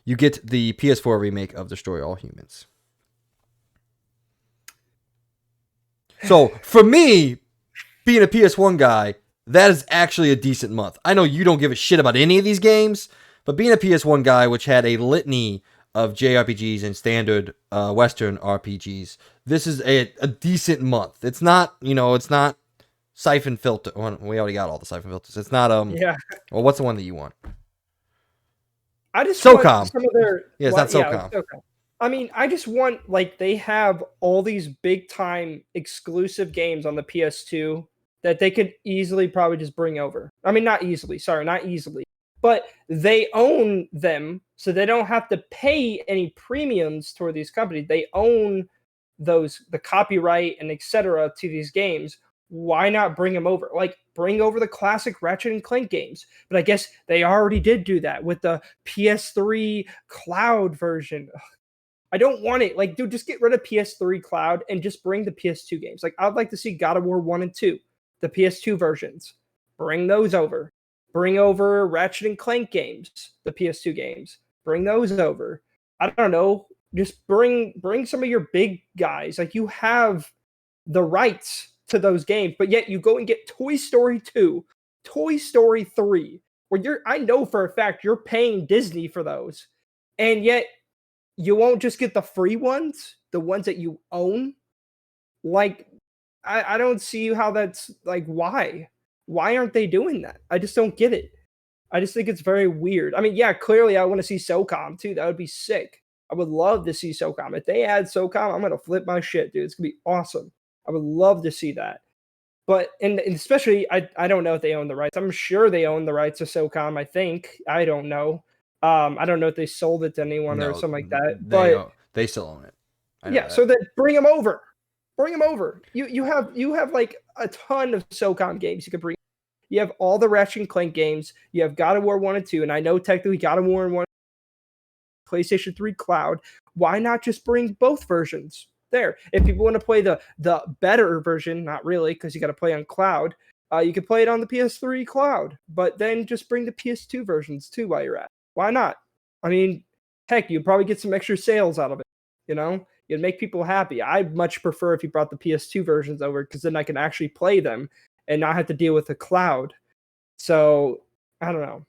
you get the PS4 remake of Destroy All Humans. So, for me, being a PS1 guy, that is actually a decent month. I know you don't give a shit about any of these games, but being a PS1 guy, which had a litany of JRPGs and standard Western RPGs, this is a decent month. It's not, it's not Siphon Filter. We already got all the Siphon Filters. It's not, well, what's the one that you want? I just SOCOM. want some of their... Yeah, it's not SOCOM. Yeah, SOCOM. I mean, I just want, like, they have all these big-time exclusive games on the PS2 that they could easily probably just bring over. I mean, not easily. But they own them, so they don't have to pay any premiums toward these companies. They own the copyright and etc. to these games. Why not bring them over? Like, bring over the classic Ratchet and Clank games. But I guess they already did do that with the PS3 cloud version. Ugh, I don't want it. Like, dude, just get rid of PS3 cloud and just bring the PS2 games. Like, I'd like to see God of War 1 and 2, the PS2 versions. Bring those over. Bring over Ratchet and Clank games, the PS2 games. Bring those over. I don't know. Just bring some of your big guys. Like, you have the rights to those games, but yet you go and get Toy Story 2, Toy Story 3, where I know for a fact you're paying Disney for those, and yet you won't just get the free ones, the ones that you own. Like, I don't see how that's, like, why aren't they doing that? I just don't get it. I just think it's very weird. I mean, yeah, clearly I want to see SOCOM too. That would be sick. I would love to see SOCOM. If they add SOCOM, I'm gonna flip my shit, dude. It's gonna be awesome. I would love to see that. But and especially, I don't know if they own the rights. I'm sure they own the rights to SOCOM. I think. I don't know. I don't know if they sold it to anyone or something like that. But they still own it. Yeah. So then bring them over. Bring them over. You have like a ton of SOCOM games you could bring. You have all the Ratchet and Clank games. You have God of War 1 and 2, and I know technically God of War 1, PlayStation 3 Cloud. Why not just bring both versions? there. If people want to play the better version, not really, because you got to play on cloud. You could play it on the PS3 cloud, but then just bring the PS2 versions too while you're at it. Why not? I mean, heck, you'd probably get some extra sales out of it. You know, you'd make people happy. I'd much prefer if you brought the PS2 versions over, because then I can actually play them and not have to deal with the cloud. So I don't know.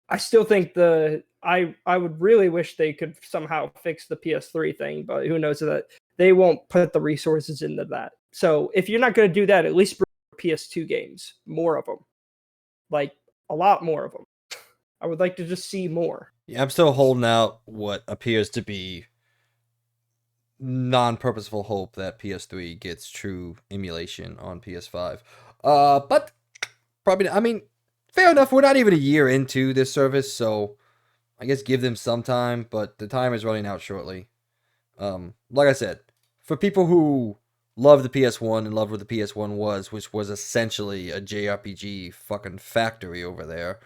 I still think I would really wish they could somehow fix the PS3 thing, but who knows that they won't put the resources into that. So if you're not going to do that, at least bring PS2 games, more of them, like a lot more of them. I would like to just see more. Yeah, I'm still holding out what appears to be non-purposeful hope that PS3 gets true emulation on PS5. But probably, I mean, fair enough. We're not even a year into this service, so I guess give them some time, but the time is running out shortly. Like I said, for people who love the PS1 and love what the PS1 was, which was essentially a JRPG fucking factory over there,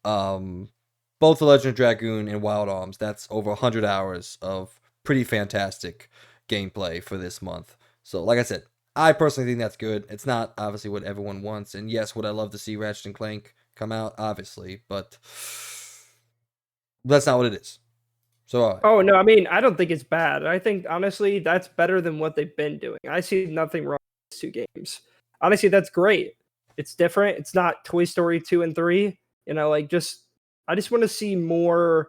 both The Legend of Dragoon and Wild Arms, that's over 100 hours of pretty fantastic gameplay for this month. So, like I said, I personally think that's good. It's not obviously what everyone wants, and yes, would I love to see Ratchet and Clank come out? Obviously, but that's not what it is. So, all right. Oh no, I mean, I don't think it's bad. I think honestly, that's better than what they've been doing. I see nothing wrong with these two games. Honestly, that's great. It's different. It's not Toy Story 2 and 3. You know, like I just want to see more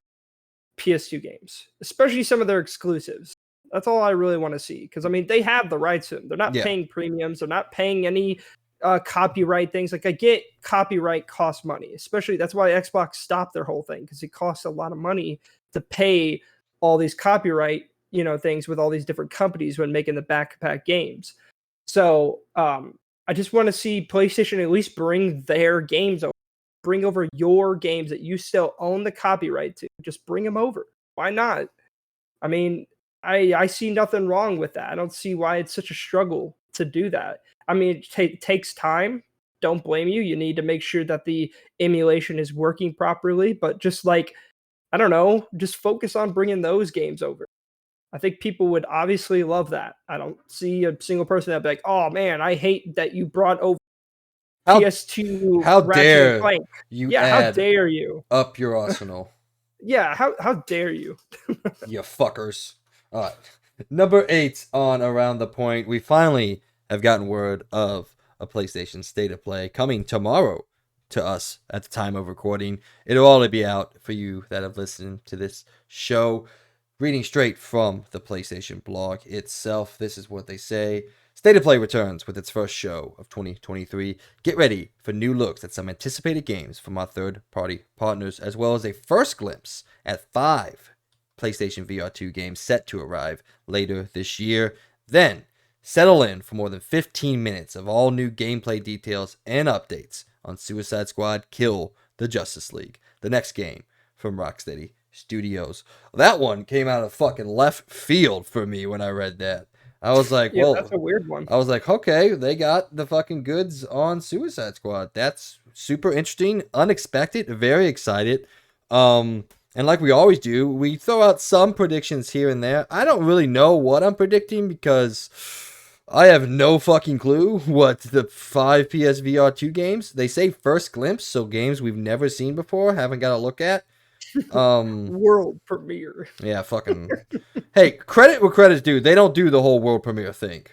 PS2 games, especially some of their exclusives. That's all I really want to see, because I mean, they have the rights to them. They're not paying premiums. They're not paying any copyright things. Like, I get copyright costs money, especially that's why Xbox stopped their whole thing, because it costs a lot of money to pay all these copyright, things with all these different companies when making the back-to-back games. So I just want to see PlayStation at least bring their games over. Bring over your games that you still own the copyright to. Just bring them over. Why not? I mean, I see nothing wrong with that. I don't see why it's such a struggle to do that. I mean, it takes time. Don't blame you. You need to make sure that the emulation is working properly. But just like, I don't know, just focus on bringing those games over. I think people would obviously love that. I don't see a single person that'd be like, oh man, I hate that you brought over PS2. How Ratchet dare and Clank. you how dare you up your arsenal? Yeah, how dare you? You fuckers. All right. Number 8 on Around the Point. We finally have gotten word of a PlayStation State of Play coming tomorrow to us at the time of recording. It'll already be out for you that have listened to this show. Reading straight from the PlayStation blog itself, this is what they say. State of Play returns with its first show of 2023. Get ready for new looks at some anticipated games from our third-party partners, as well as a first glimpse at 5 PlayStation VR2 games set to arrive later this year. Then, settle in for more than 15 minutes of all new gameplay details and updates on Suicide Squad Kill the Justice League, the next game from Rocksteady Studios. That one came out of fucking left field for me when I read that. I was like, yeah, well, that's a weird one. I was like, okay, they got the fucking goods on Suicide Squad. That's super interesting, unexpected, very excited. And like we always do, we throw out some predictions here and there. I don't really know what I'm predicting because I have no fucking clue what the 5 PSVR2 games. They say first glimpse, so games we've never seen before, haven't got to look at. World premiere. Yeah, fucking. Hey, credit where credit's due. They don't do the whole world premiere thing.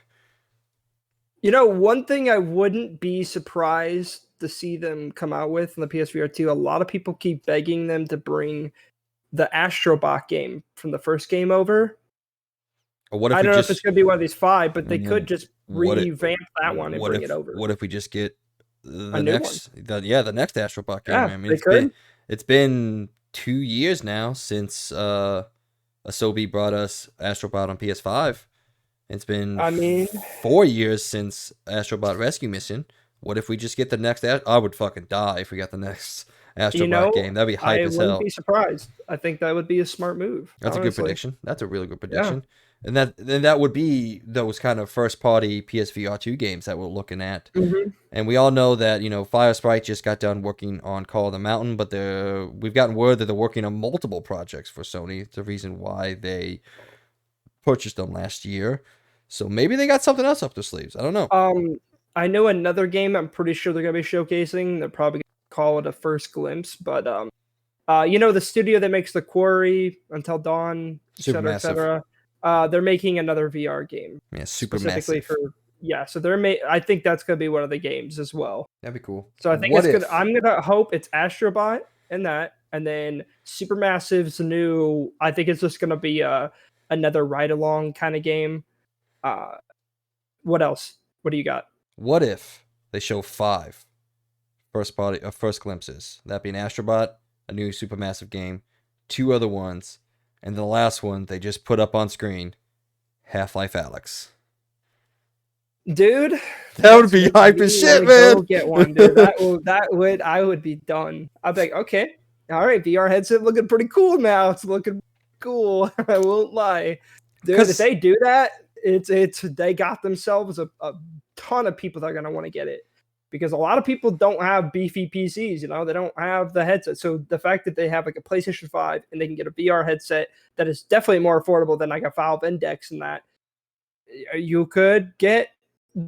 One thing I wouldn't be surprised to see them come out with in the PSVR 2, a lot of people keep begging them to bring the Astrobot game from the first game over. Or I don't know if it's going to be one of these 5, but they could just revamp that one and bring it over. What if we just get the next Astrobot game? Yeah, I mean, it's been 2 years now since Asobi brought us Astrobot on PS5. It's been 4 years since Astrobot Rescue Mission. What if we just get the next? I would fucking die if we got the next Astrobot game. That'd be hype as hell. I wouldn't be surprised. I think that would be a smart move. That's honestly a good prediction. That's a really good prediction. Yeah. And that would be those kind of first party PSVR 2 games that we're looking at. Mm-hmm. And we all know that, Fire Sprite just got done working on Call of the Mountain, but we've gotten word that they're working on multiple projects for Sony. It's the reason why they purchased them last year. So maybe they got something else up their sleeves. I don't know. I know another game I'm pretty sure they're going to be showcasing. They're probably going to call it a first glimpse, but the studio that makes the Quarry, Until Dawn, etc., etc. They're making another VR game. Yeah, super specifically massive. So I think that's going to be one of the games as well. That'd be cool. So I think it's good. I'm going to hope it's Astrobot and that, and then Supermassive's new. I think it's just going to be another ride along kind of game. What else? What do you got? What if they show 5 first glimpses? That being Astrobot, a new supermassive game, 2 other ones, and the last one they just put up on screen, Half-Life Alyx. Dude, that would be hype as shit, man. Go get one, dude. I would be done. I'd be like, okay, all right, VR headset looking pretty cool now. It's looking cool. I won't lie, dude. If they do that, they got themselves a ton of people that are gonna want to get it, because a lot of people don't have beefy PCs. They don't have the headset. So the fact that they have like a PlayStation 5 and they can get a VR headset that is definitely more affordable than like a Valve Index, and that you could get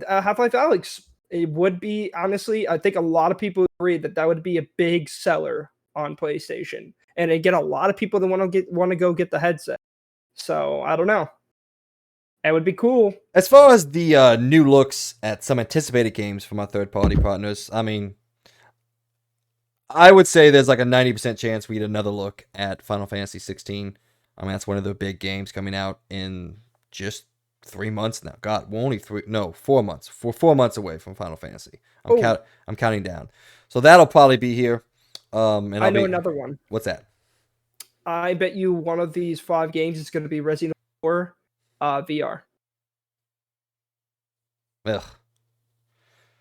Half-Life Alyx. It would be, honestly, I think a lot of people agree that would be a big seller on PlayStation, and it get a lot of people that want to go get the headset. So I don't know. It would be cool. As far as the new looks at some anticipated games from our third-party partners, I mean, I would say there's like a 90% chance we get another look at Final Fantasy 16. I mean, that's one of the big games coming out in just 3 months now. God, we're only 4 months. We're 4 months away from Final Fantasy. I'm counting down. So that'll probably be here. And I know another one. What's that? I bet you one of these 5 games is going to be Resident Evil 4 VR. Ugh.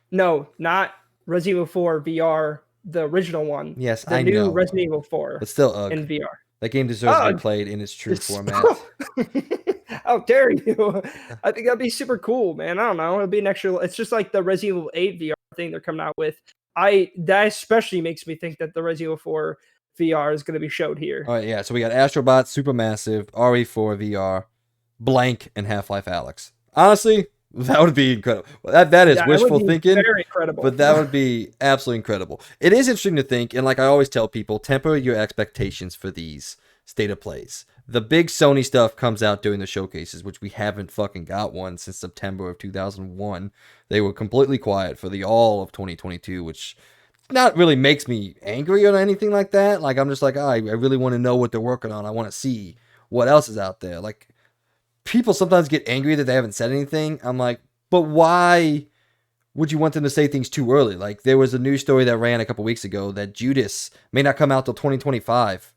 No, not Resident Evil 4 VR, the original one. Yes, I know. The new Resident Evil 4. But still, in VR. That game deserves to be played in its true format. How dare you? I think that'd be super cool, man. I don't know. It'll be an extra. It's just like the Resident Evil 8 VR thing they're coming out with. That especially makes me think that the Resident Evil 4 VR is going to be showed here. All right, yeah. So we got Astrobot, Supermassive, RE4 VR, Blank, and Half-Life Alyx. Honestly, that would be incredible. That is wishful thinking. Very incredible. But that would be absolutely incredible. It is interesting to think, and like I always tell people, temper your expectations for these state of plays. The big Sony stuff comes out during the showcases, which we haven't fucking got one since September of 2001. They were completely quiet for the all of 2022, which not really makes me angry or anything like that. Like, I'm just like, I really want to know what they're working on. I want to see what else is out there. Like, people sometimes get angry that they haven't said anything. I'm like, but why would you want them to say things too early? Like, there was a news story that ran a couple weeks ago that Judas may not come out till 2025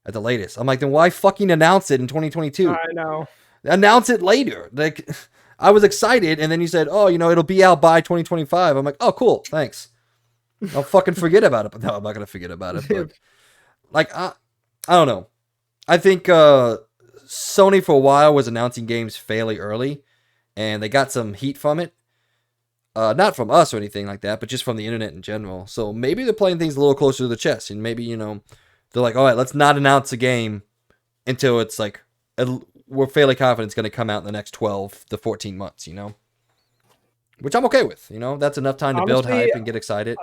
at the latest. I'm like, then why fucking announce it in 2022? I know. Announce it later. Like, I was excited, and then you said, oh, it'll be out by 2025. I'm like, oh, cool, thanks. I'll fucking forget about it. But no, I'm not going to forget about it. But, like, I don't know. I think Sony for a while was announcing games fairly early, and they got some heat from it. Not from us or anything like that, but just from the internet in general. So maybe they're playing things a little closer to the chest, and maybe, they're like, all right, let's not announce a game until it's like, we're fairly confident it's going to come out in the next 12 to 14 months, Which I'm okay with, That's enough time to build hype and get excited.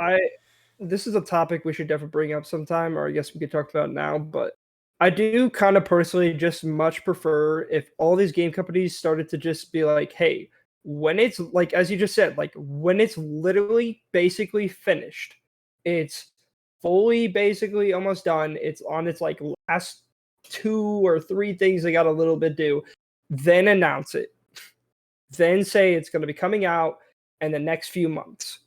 This is a topic we should definitely bring up sometime, or I guess we could talk about now, but I do kind of personally just much prefer if all these game companies started to just be like, hey, when it's like, as you just said, like when it's literally basically finished, it's fully basically almost done, it's on its like last 2 or 3 things they got a little bit do, then announce it, then say it's going to be coming out in the next few months.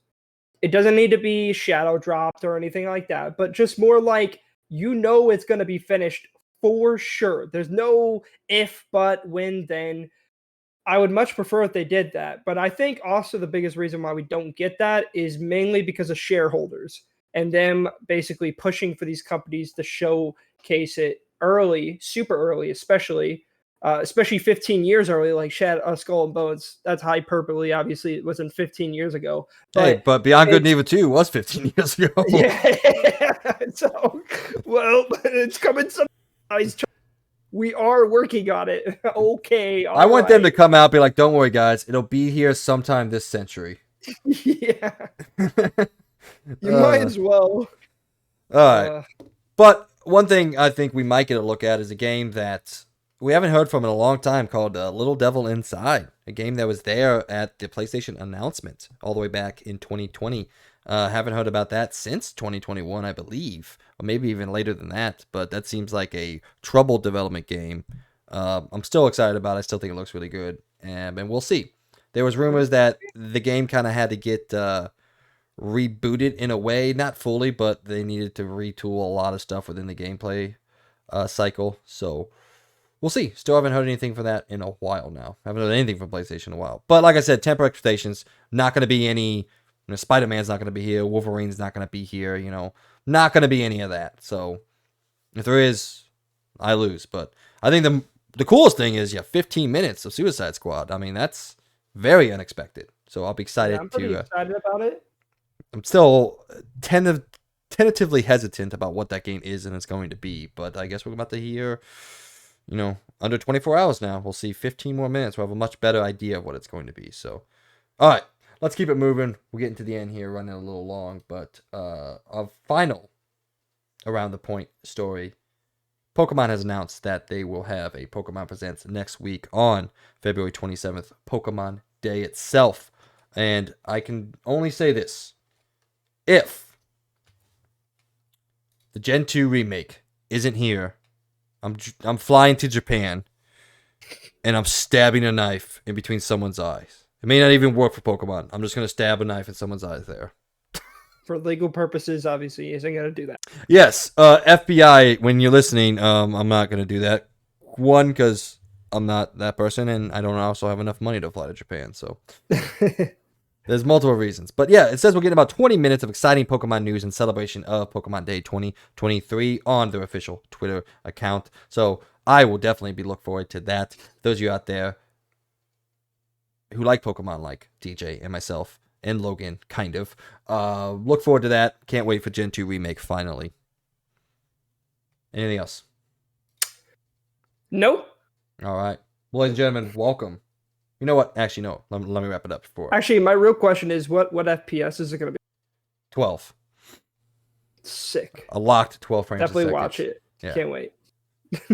It doesn't need to be shadow dropped or anything like that, but just more like, it's going to be finished for sure. There's no if, but, when, then. I would much prefer if they did that, but I think also the biggest reason why we don't get that is mainly because of shareholders and them basically pushing for these companies to showcase it early, super early, especially 15 years early, like Skull and Bones. That's hyperbole. Obviously, it wasn't 15 years ago. But Beyond Good and Evil 2 was 15 years ago. Yeah. So, well, it's coming some. We are working on it. Okay. I want them to come out and be like, don't worry, guys. It'll be here sometime this century. Yeah. You might Uh, as well. all right. But one thing I think we might get a look at is a game that we haven't heard from in a long time called Little Devil Inside, a game that was there at the PlayStation announcement all the way back in 2020. Haven't heard about that since 2021, I believe, or maybe even later than that, but that seems like a troubled development game. I'm still excited about it. I still think it looks really good, and we'll see. There was rumors that the game kind of had to get rebooted in a way, not fully, but they needed to retool a lot of stuff within the gameplay cycle. So we'll see. Still haven't heard anything from that in a while now. Haven't heard anything from PlayStation in a while. But like I said, temper expectations. Not going to be any. Spider-Man's not going to be here. Wolverine's not going to be here. Not going to be any of that. So if there is, I lose. But I think the coolest thing is 15 minutes of Suicide Squad. I mean, that's very unexpected. So I'll be excited I'm pretty excited about it. I'm still tentatively hesitant about what that game is and it's going to be, but I guess we're about to hear, under 24 hours now. We'll see 15 more minutes. We'll have a much better idea of what it's going to be. So, all right, let's keep it moving. We're getting to the end here, running a little long, but our final Around the Point story. Pokemon has announced that they will have a Pokemon Presents next week on February 27th, Pokemon Day itself. And I can only say this. If the Gen 2 remake isn't here, I'm flying to Japan and I'm stabbing a knife in between someone's eyes. It may not even work for Pokemon. I'm just going to stab a knife in someone's eyes there. For legal purposes, obviously, isn't going to do that. Yes, FBI, when you're listening, I'm not going to do that. One, because I'm not that person, and I don't also have enough money to fly to Japan, so... There's multiple reasons. But yeah, it says we're getting about 20 minutes of exciting Pokemon news in celebration of Pokemon Day 2023 on their official Twitter account. So I will definitely be looking forward to that. Those of you out there who like Pokemon, like DJ and myself and Logan, kind of, look forward to that. Can't wait for Gen 2 Remake finally. Anything else? Nope. All right. Well, ladies and gentlemen, welcome. You know what? Actually, no. Let me wrap it up before. Actually, my real question is, what FPS is it going to be? 12. Sick. A locked 12 frames Definitely a second. watch it. Yeah. Can't wait.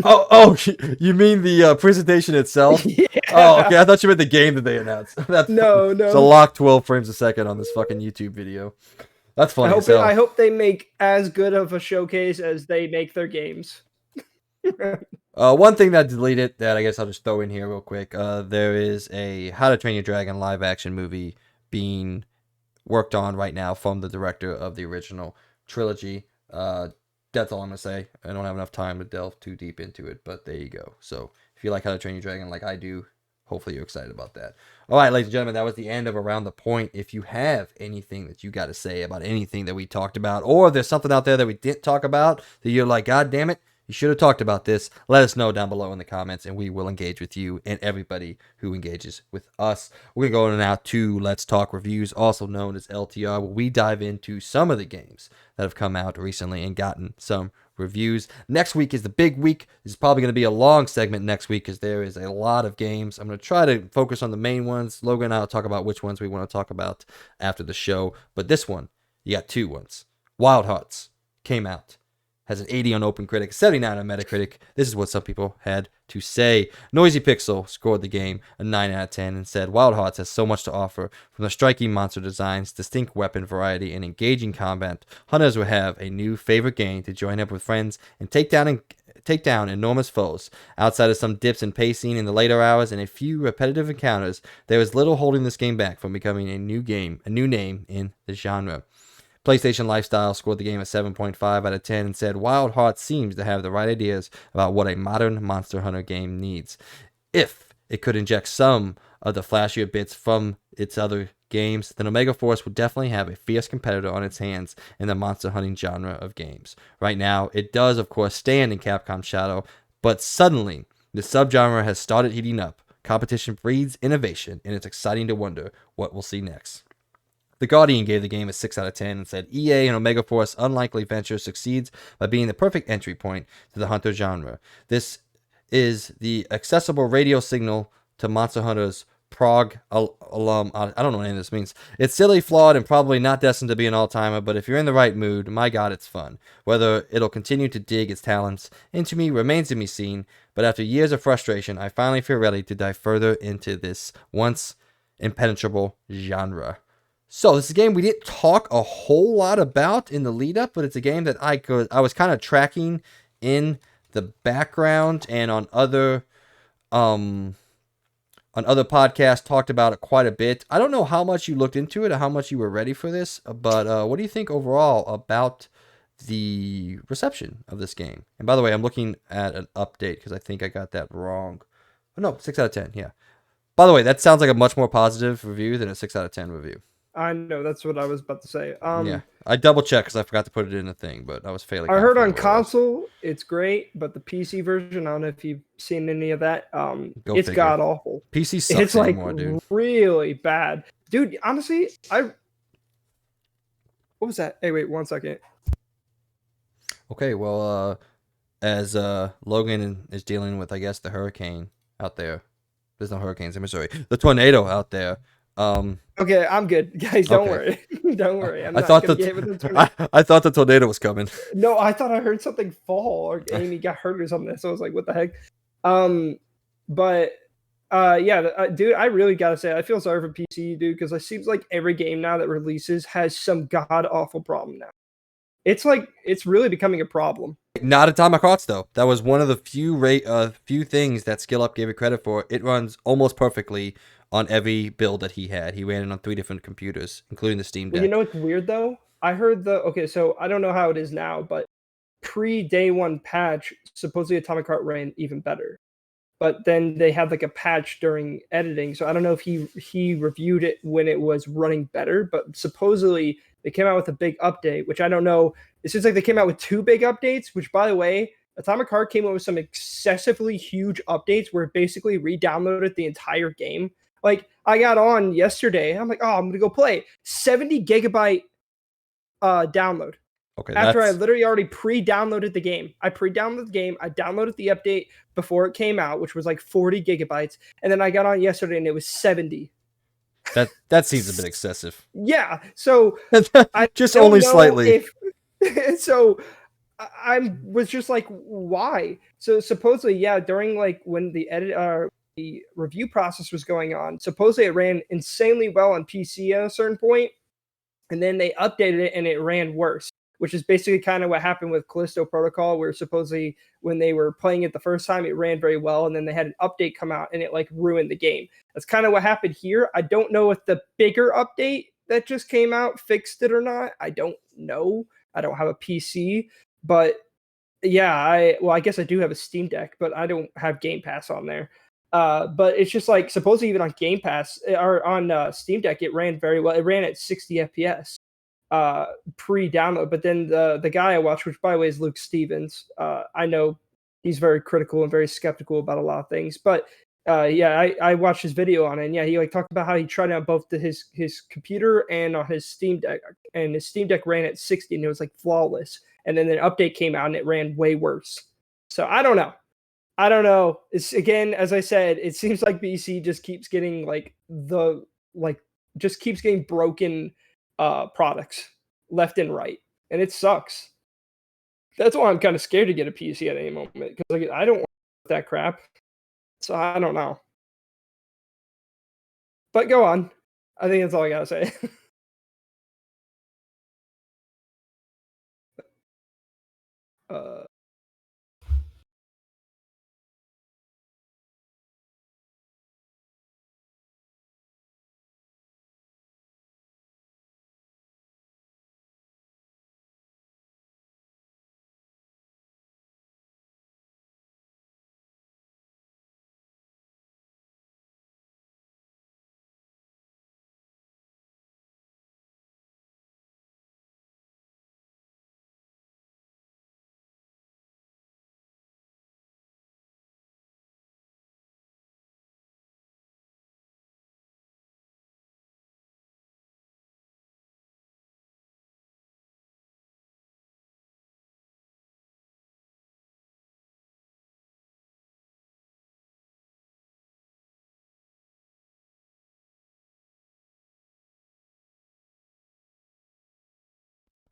Oh, you mean the presentation itself? Yeah. Oh, okay. I thought you meant the game that they announced. No. It's a locked 12 frames a second on this fucking YouTube video. That's funny. I hope they make as good of a showcase as they make their games. One thing that deleted that I guess I'll just throw in here real quick. There is a How to Train Your Dragon live action movie being worked on right now from the director of the original trilogy. That's all I'm gonna say. I don't have enough time to delve too deep into it, but there you go. So if you like How to Train Your Dragon like I do, hopefully you're excited about that. All right, ladies and gentlemen, that was the end of Around the Point. If you have anything that you got to say about anything that we talked about, or there's something out there that we didn't talk about that you're like, God damn it, you should have talked about this, let us know down below in the comments, and we will engage with you and everybody who engages with us. We're going to go now to Let's Talk Reviews, also known as LTR, where we dive into some of the games that have come out recently and gotten some reviews. Next week is the big week. This is probably going to be a long segment next week because there is a lot of games. I'm going to try to focus on the main ones. Logan and I will talk about which ones we want to talk about after the show. But this one, you got two ones. Wild Hearts came out. Has an 80 on OpenCritic, 79 on Metacritic. This is what some people had to say. Noisy Pixel scored the game a 9 out of 10 and said, Wild Hearts has so much to offer. From the striking monster designs, distinct weapon variety, and engaging combat, hunters will have a new favorite game to join up with friends and take down enormous foes. Outside of some dips in pacing in the later hours and a few repetitive encounters, there is little holding this game back from becoming a new name in the genre. PlayStation Lifestyle scored the game a 7.5 out of 10 and said, Wild Hearts seems to have the right ideas about what a modern Monster Hunter game needs. If it could inject some of the flashier bits from its other games, then Omega Force would definitely have a fierce competitor on its hands in the monster hunting genre of games. Right now, it does, of course, stand in Capcom's shadow, but suddenly, the subgenre has started heating up. Competition breeds innovation, and it's exciting to wonder what we'll see next. The Guardian gave the game a 6 out of 10 and said, EA and Omega Force Unlikely Venture succeeds by being the perfect entry point to the hunter genre. This is the accessible radio signal to Monster Hunter's Prague alum. I don't know what any of this means. It's silly, flawed, and probably not destined to be an all-timer, but if you're in the right mood, my god, it's fun. Whether it'll continue to dig its talents into me remains to be seen, but after years of frustration, I finally feel ready to dive further into this once impenetrable genre. So this is a game we didn't talk a whole lot about in the lead up, but it's a game that I was kind of tracking in the background and on other podcasts talked about it quite a bit. I don't know how much you looked into it or how much you were ready for this, but what do you think overall about the reception of this game? And by the way, I'm looking at an update because I think I got that wrong. Oh, no, 6 out of 10, yeah. By the way, that sounds like a much more positive review than a 6 out of 10 review. I know, that's what I was about to say. Yeah, I double checked because I forgot to put it in the thing, but I was failing. I heard on console it's great, but the PC version, I don't know if you've seen any of that. It's god awful. PC sucks it's like anymore, dude. Really bad, dude. Honestly, what was that? Hey, wait 1 second. Okay, well, as Logan is dealing with, I guess, the hurricane out there. There's no hurricanes in Missouri. The tornado out there. Okay, I'm good, guys. Don't worry. Don't worry. I thought the tornado was coming. No, I thought I heard something fall or Amy got hurt or something. So I was like, "What the heck?" Dude, I really gotta say, I feel sorry for PC, dude, because it seems like every game now that releases has some god awful problem now. It's like it's really becoming a problem. Not Atomic Hearts though. That was one of the few things that Skill Up gave it credit for. It runs almost perfectly on every build that he had. He ran it on 3 different computers, including the Steam Deck. Well, you know what's weird though? I heard so I don't know how it is now, but pre-day 1 patch, supposedly Atomic Heart ran even better. But then they had like a patch during editing, so I don't know if he reviewed it when it was running better, but supposedly they came out with a big update, which I don't know. It seems like they came out with 2 big updates, which, by the way, Atomic Heart came out with some excessively huge updates where it basically re-downloaded the entire game. Like, I got on yesterday, I'm like, oh, I'm gonna go play 70 gigabyte download. Okay, after I literally already pre-downloaded the game. I pre-downloaded the game. I downloaded the update before it came out, which was like 40 gigabytes. And then I got on yesterday and it was 70. That seems a bit excessive. Yeah. So I just only slightly. So I was just like, why? So supposedly, yeah, during like when the the review process was going on, supposedly it ran insanely well on PC at a certain point, and then they updated it and it ran worse, which is basically kind of what happened with Callisto Protocol, where supposedly when they were playing it the first time, it ran very well, and then they had an update come out and it like ruined the game. That's kind of what happened here. I don't know if the bigger update that just came out fixed it or not. I don't know. I don't have a PC, but yeah, I guess I do have a Steam Deck, but I don't have Game Pass on there. But it's just like supposedly even on Game Pass or on Steam Deck, it ran very well. It ran at 60 FPS pre-download. But then the guy I watched, which by the way is Luke Stevens, I know he's very critical and very skeptical about a lot of things. But I watched his video on it, and yeah, he like talked about how he tried out both his computer and on his Steam Deck, and his Steam Deck ran at 60 and it was like flawless. And then an update came out and it ran way worse. So I don't know. It's again, as I said, it seems like BC just keeps getting just keeps getting broken products left and right, and it sucks. That's why I'm kind of scared to get a PC at any moment, because like I don't want that crap. So I don't know. But go on. I think that's all I gotta say.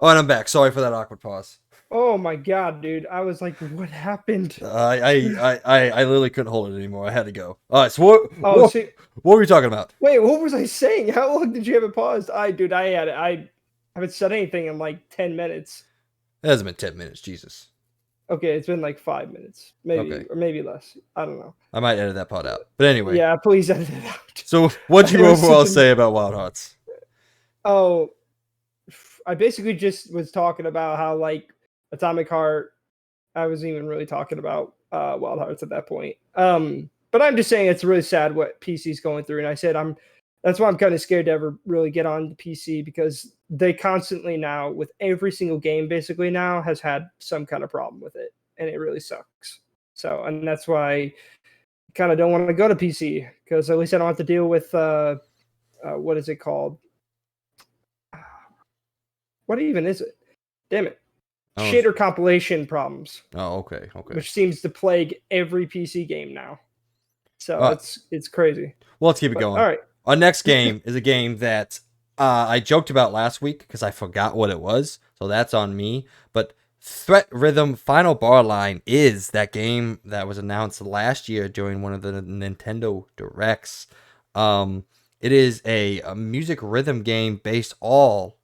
Oh, and I'm back. Sorry for that awkward pause. Oh my god, dude! I was like, what happened? I literally couldn't hold it anymore. I had to go. All right. So Oh, see, what were we talking about? wait, what was I saying? How long did you have it paused? I haven't said anything in like 10 minutes. It hasn't been 10 minutes. Jesus. Okay, it's been like 5 minutes, maybe, Okay. or maybe less. I don't know. I might edit that part out. But anyway. Yeah, please edit it out. So what'd you It was overall such a- say about Wild Hearts? Oh, I basically just was talking about how like Atomic Heart. I wasn't even really talking about Wild Hearts at that point. But I'm just saying it's really sad what PC's going through, and I said that's why I'm kind of scared to ever really get on the PC because they constantly now with every single game basically now has had some kind of problem with it, and it really sucks. So, and that's why I kind of don't want to go to PC because at least I don't have to deal with what is it called? What even is it? Damn it. Oh. Shader compilation problems. Oh, okay. Which seems to plague every PC game now. So it's crazy. Well, let's keep it going. All right. Our next game is a game that I joked about last week because I forgot what it was. So that's on me. But Threat Rhythm Final Bar Line is that game that was announced last year during one of the Nintendo Directs. It is a music rhythm game based all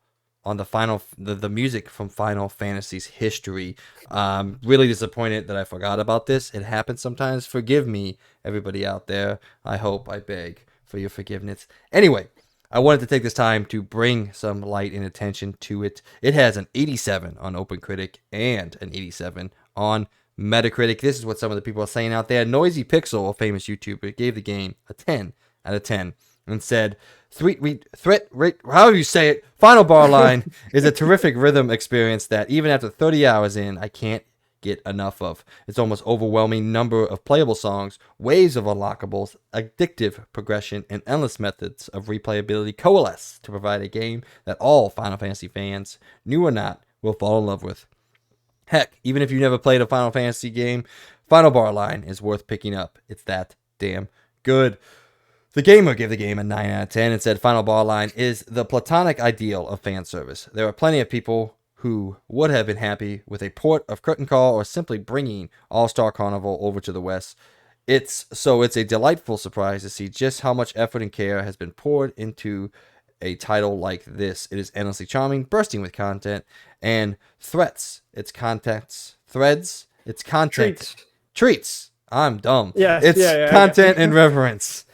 on the music from Final Fantasy's history. Really disappointed that I forgot about this. It happens sometimes. Forgive me, everybody out there. I beg for your forgiveness. Anyway, I wanted to take this time to bring some light and attention to it. It has an 87 on OpenCritic and an 87 on Metacritic. This is what some of the people are saying out there. Noisy Pixel, a famous YouTuber, gave the game a 10 out of 10 and said, however you say it, Final Bar Line is a terrific rhythm experience that even after 30 hours in, I can't get enough of. Its almost overwhelming number of playable songs, waves of unlockables, addictive progression, and endless methods of replayability coalesce to provide a game that all Final Fantasy fans, new or not, will fall in love with. Heck, even if you never played a Final Fantasy game, Final Bar Line is worth picking up. It's that damn good. The Gamer gave the game a 9 out of 10 and said Final Bar Line is the platonic ideal of fan service. There are plenty of people who would have been happy with a port of Curtain Call or simply bringing All-Star Carnival over to the West. It's a delightful surprise to see just how much effort and care has been poured into a title like this. It is endlessly charming, bursting with content and threats. Its contents, threads, its content, treats. I'm dumb. Yes, it's content and reverence.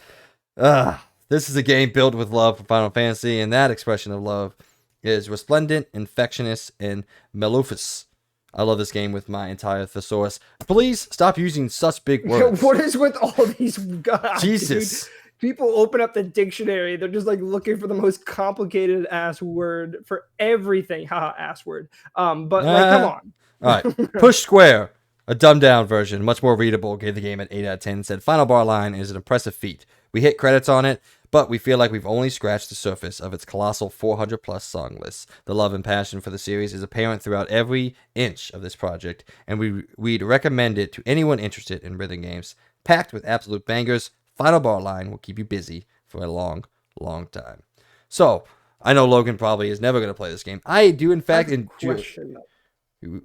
This is a game built with love for Final Fantasy, and that expression of love is resplendent, infectious, and mellifluous. I love this game with my entire thesaurus. Please stop using such big words. What is with all these guys? Jesus. Dude? People open up the dictionary. They're just like looking for the most complicated ass word for everything. Haha, ass word. But like, come on. All right. Push Square, a dumbed down version, much more readable, gave the game an 8 out of 10. Said Final Bar Line is an impressive feat. We hit credits on it, but we feel like we've only scratched the surface of its colossal 400-plus song list. The love and passion for the series is apparent throughout every inch of this project, and we'd recommend it to anyone interested in rhythm games. Packed with absolute bangers, Final Bar Line will keep you busy for a long, long time. So, I know Logan probably is never going to play this game. I do, in fact, enjoy...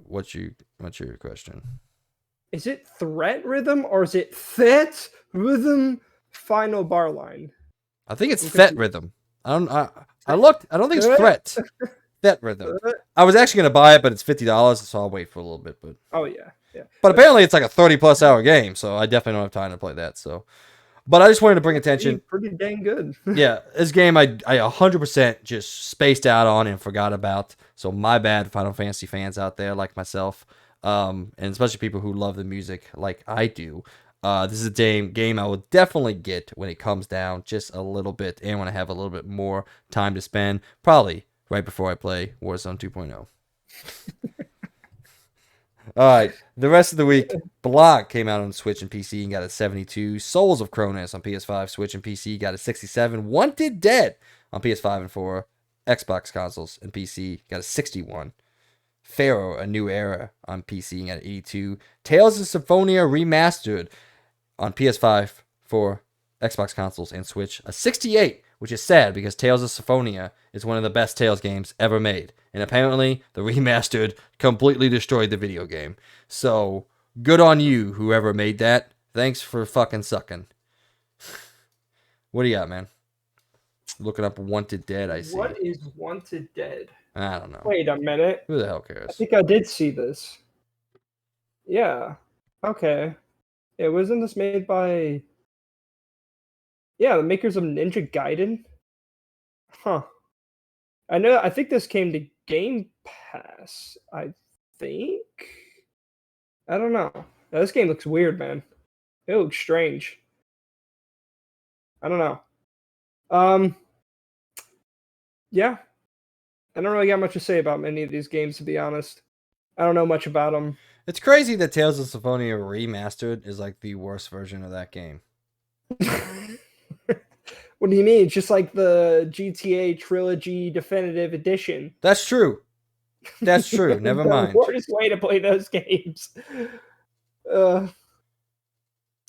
What's your question? Is it Threat Rhythm or is it Thet Rhythm Final Bar Line? I think it's Thet Rhythm. I looked. I don't think it's Threat. Thet Rhythm. I was actually going to buy it, but it's $50, so I'll wait for a little bit. But oh yeah. But apparently it's like a 30+ hour game, so I definitely don't have time to play that. So, but I just wanted to bring attention. Pretty dang good. Yeah, this game I 100% just spaced out on and forgot about. So my bad, Final Fantasy fans out there like myself, and especially people who love the music like I do. This is a game I will definitely get when it comes down just a little bit and when I have a little bit more time to spend. Probably right before I play Warzone 2.0. All right, the rest of the week, Block came out on Switch and PC and got a 72. Souls of Cronus on PS5, Switch, and PC got a 67. Wanted Dead on PS5 and 4, Xbox consoles and PC got a 61. Pharaoh, A New Era on PC and got an 82. Tales of Symphonia Remastered on PS5 for Xbox consoles and Switch, a 68, which is sad because Tales of Symphonia is one of the best Tales games ever made, and apparently the remastered completely destroyed the video game. So good on you, whoever made that. Thanks for fucking sucking. What do you got, man? Looking up Wanted Dead, I see. What is Wanted Dead? I don't know. Wait a minute. Who the hell I cares? think I did see this. Yeah. Okay. Yeah, wasn't this made by... Yeah, the makers of Ninja Gaiden? Huh. I think this came to Game Pass, I think? I don't know. Now, this game looks weird, man. It looks strange. I don't know. Yeah. I don't really got much to say about many of these games, to be honest. I don't know much about them. It's crazy that Tales of Symphonia Remastered is like the worst version of that game. What do you mean? It's just like the GTA Trilogy Definitive Edition. That's true. That's true. Never mind. The worst way to play those games.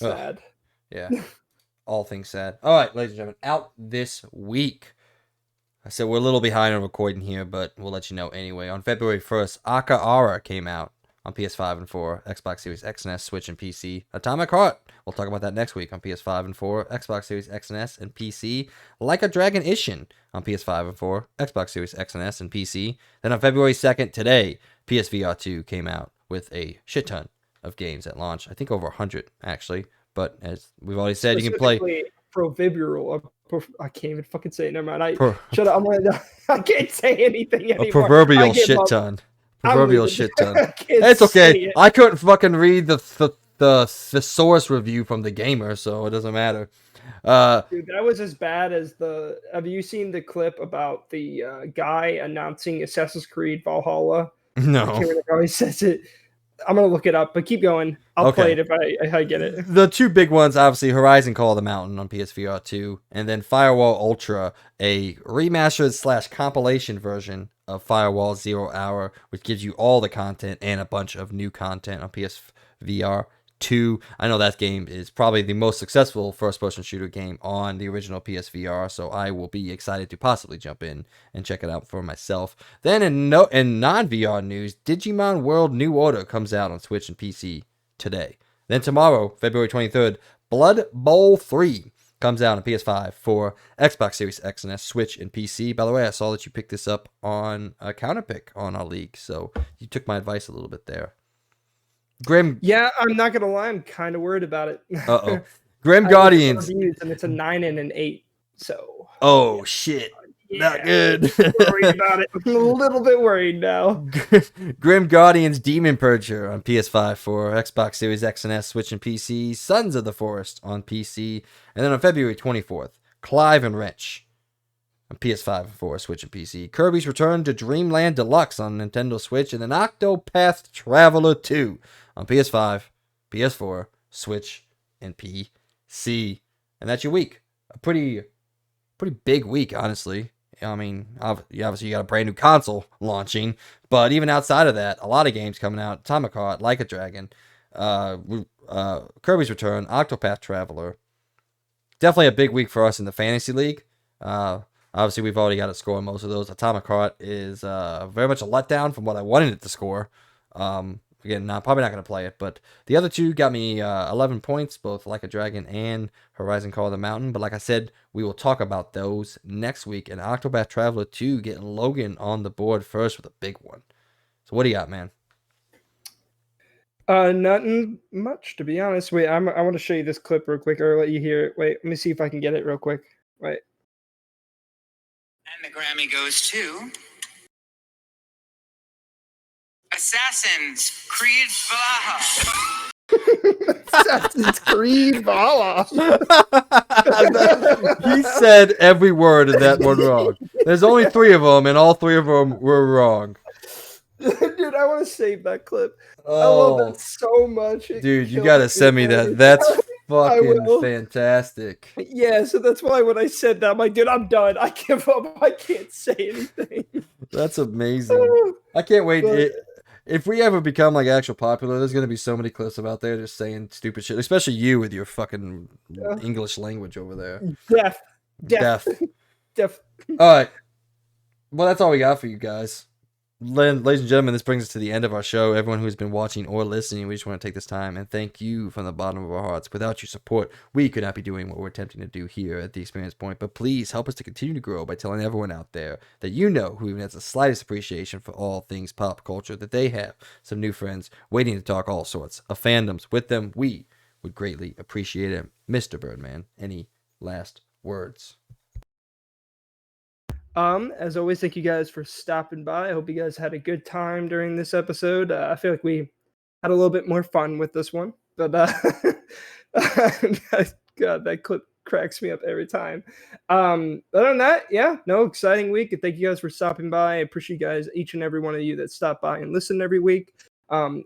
Sad. Yeah. All things sad. All right, ladies and gentlemen, out this week. I said we're a little behind on recording here, but we'll let you know anyway. On February 1st, Akaara came out on PS5 and 4, Xbox Series X and S, Switch, and PC. Atomic Heart, we'll talk about that next week on PS5 and 4, Xbox Series X and S, and PC. Like a Dragon Ishin on PS5 and 4, Xbox Series X and S, and PC. Then on February 2nd, today, PSVR2 came out with a shit ton of games at launch. I think over 100, actually. But as we've already said, you can play... Proverbial. I can't even fucking say it. Never mind. Shut up. I can't say anything anymore. A proverbial shit ton. Proverbial shit ton. It's okay. I couldn't fucking read the source review from the gamer, so it doesn't matter. Dude, that was as bad as the... Have you seen the clip about the guy announcing Assassin's Creed Valhalla? No. I can't remember how he says it. I'm going to look it up, but keep going. I'll play it if I get it. The two big ones, obviously, Horizon Call of the Mountain on PSVR 2, and then Firewall Ultra, a remastered / compilation version of Firewall 0 Hour, which gives you all the content and a bunch of new content on PSVR 2. I know that game is probably the most successful first-person shooter game on the original PSVR, so I will be excited to possibly jump in and check it out for myself. Then in non-VR news, Digimon World New Order comes out on Switch and PC today. Then tomorrow, February 23rd, Blood Bowl 3 comes out on PS5 for Xbox Series X and S, Switch, and PC. By the way, I saw that you picked this up on a counterpick on our league, so you took my advice a little bit there. Grim. Yeah, I'm not gonna lie. I'm kind of worried about it. Uh-oh. Grim Guardians. And it's a 9 and an 8. So. Oh shit. Yeah, not good. Worried about it. I'm a little bit worried now. Grim Guardians Demon Purger on PS5 for Xbox Series X and S, Switch, and PC. Sons of the Forest on PC. And then on February 24th, Clive and Wrench on PS5 and 4, Switch, and PC. Kirby's Return to Dreamland Deluxe on Nintendo Switch. And then Octopath Traveler 2 on PS5, PS4, Switch, and PC. And that's your week. A pretty big week, honestly. I mean, obviously you got a brand new console launching, but even outside of that, a lot of games coming out. Atomic Heart, Like a Dragon, Kirby's Return, Octopath Traveler. Definitely a big week for us in the Fantasy League. Obviously, we've already got it scoring most of those. Atomic Heart is very much a letdown from what I wanted it to score. Again, probably not going to play it, but the other two got me 11 points, both Like a Dragon and Horizon Call of the Mountain. But like I said, we will talk about those next week. And Octopath Traveler 2 getting Logan on the board first with a big one. So what do you got, man? Nothing much, to be honest. Wait, I want to show you this clip real quick, or let you hear it. Wait, let me see if I can get it real quick. Wait. And the Grammy goes to Assassin's Creed Valhalla. Assassin's Creed Valhalla. He said every word of that one wrong. There's only 3 of them, and all 3 of them were wrong. Dude, I want to save that clip. Oh, I love that so much. Dude, you gotta send me that. That's fucking fantastic. Yeah, so that's why when I said that, I'm like, dude, I'm done. I give up. I can't say anything. That's amazing. I can't wait. But, if we ever become like actual popular, there's gonna be so many clips out there just saying stupid shit. Especially you with your fucking English language over there. Deaf. All right. Well, that's all we got for you guys. ladies and gentlemen, this brings us to the end of our show. Everyone who's been watching or listening, we just want to take this time and thank you from the bottom of our hearts. Without your support, we could not be doing what we're attempting to do here at the Experience Point. But please help us to continue to grow by telling everyone out there that you know who even has the slightest appreciation for all things pop culture that they have some new friends waiting to talk all sorts of fandoms with them. We would greatly appreciate it. Mr. Birdman, any last words? As always, thank you guys for stopping by. I hope you guys had a good time during this episode. I feel like we had a little bit more fun with this one, but God, that clip cracks me up every time. Other than that, yeah, no, exciting week. And thank you guys for stopping by. I appreciate you guys, each and every one of you that stop by and listen every week.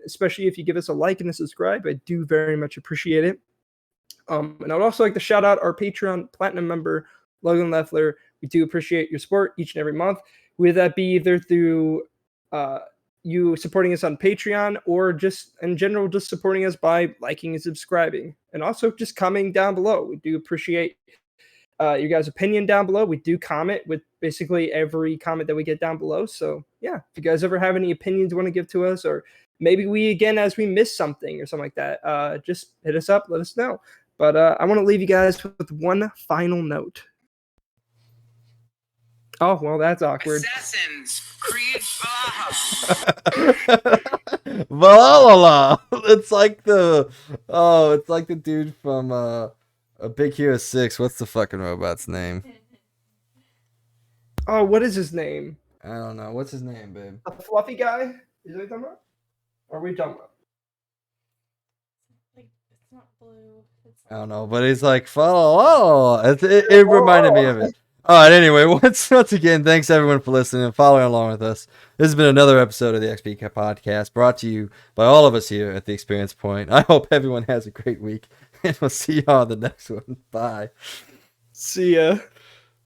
Especially if you give us a like and a subscribe. I do very much appreciate it. And I would also like to shout out our Patreon Platinum member, Logan Leffler. We do appreciate your support each and every month. Whether that be either through you supporting us on Patreon or just in general, just supporting us by liking and subscribing. And also just commenting down below. We do appreciate your guys' opinion down below. We do comment with basically every comment that we get down below. So yeah, if you guys ever have any opinions you want to give to us, or maybe as we missed something or something like that, just hit us up, let us know. But I want to leave you guys with one final note. Oh, well, that's awkward. Assassins, Creed Valhalla. It's like the dude from A Big Hero 6. What's the fucking robot's name? Oh, what is his name? I don't know. What's his name, babe? A fluffy guy? Is that what you're talking about? Or are we talking about? Like, it's not blue. I don't know, but he's like, follow. It reminded me of it. All right, anyway, once again, thanks everyone for listening and following along with us. This has been another episode of the XP Podcast brought to you by all of us here at the Experience Point. I hope everyone has a great week, and we'll see y'all on the next one. Bye. See ya.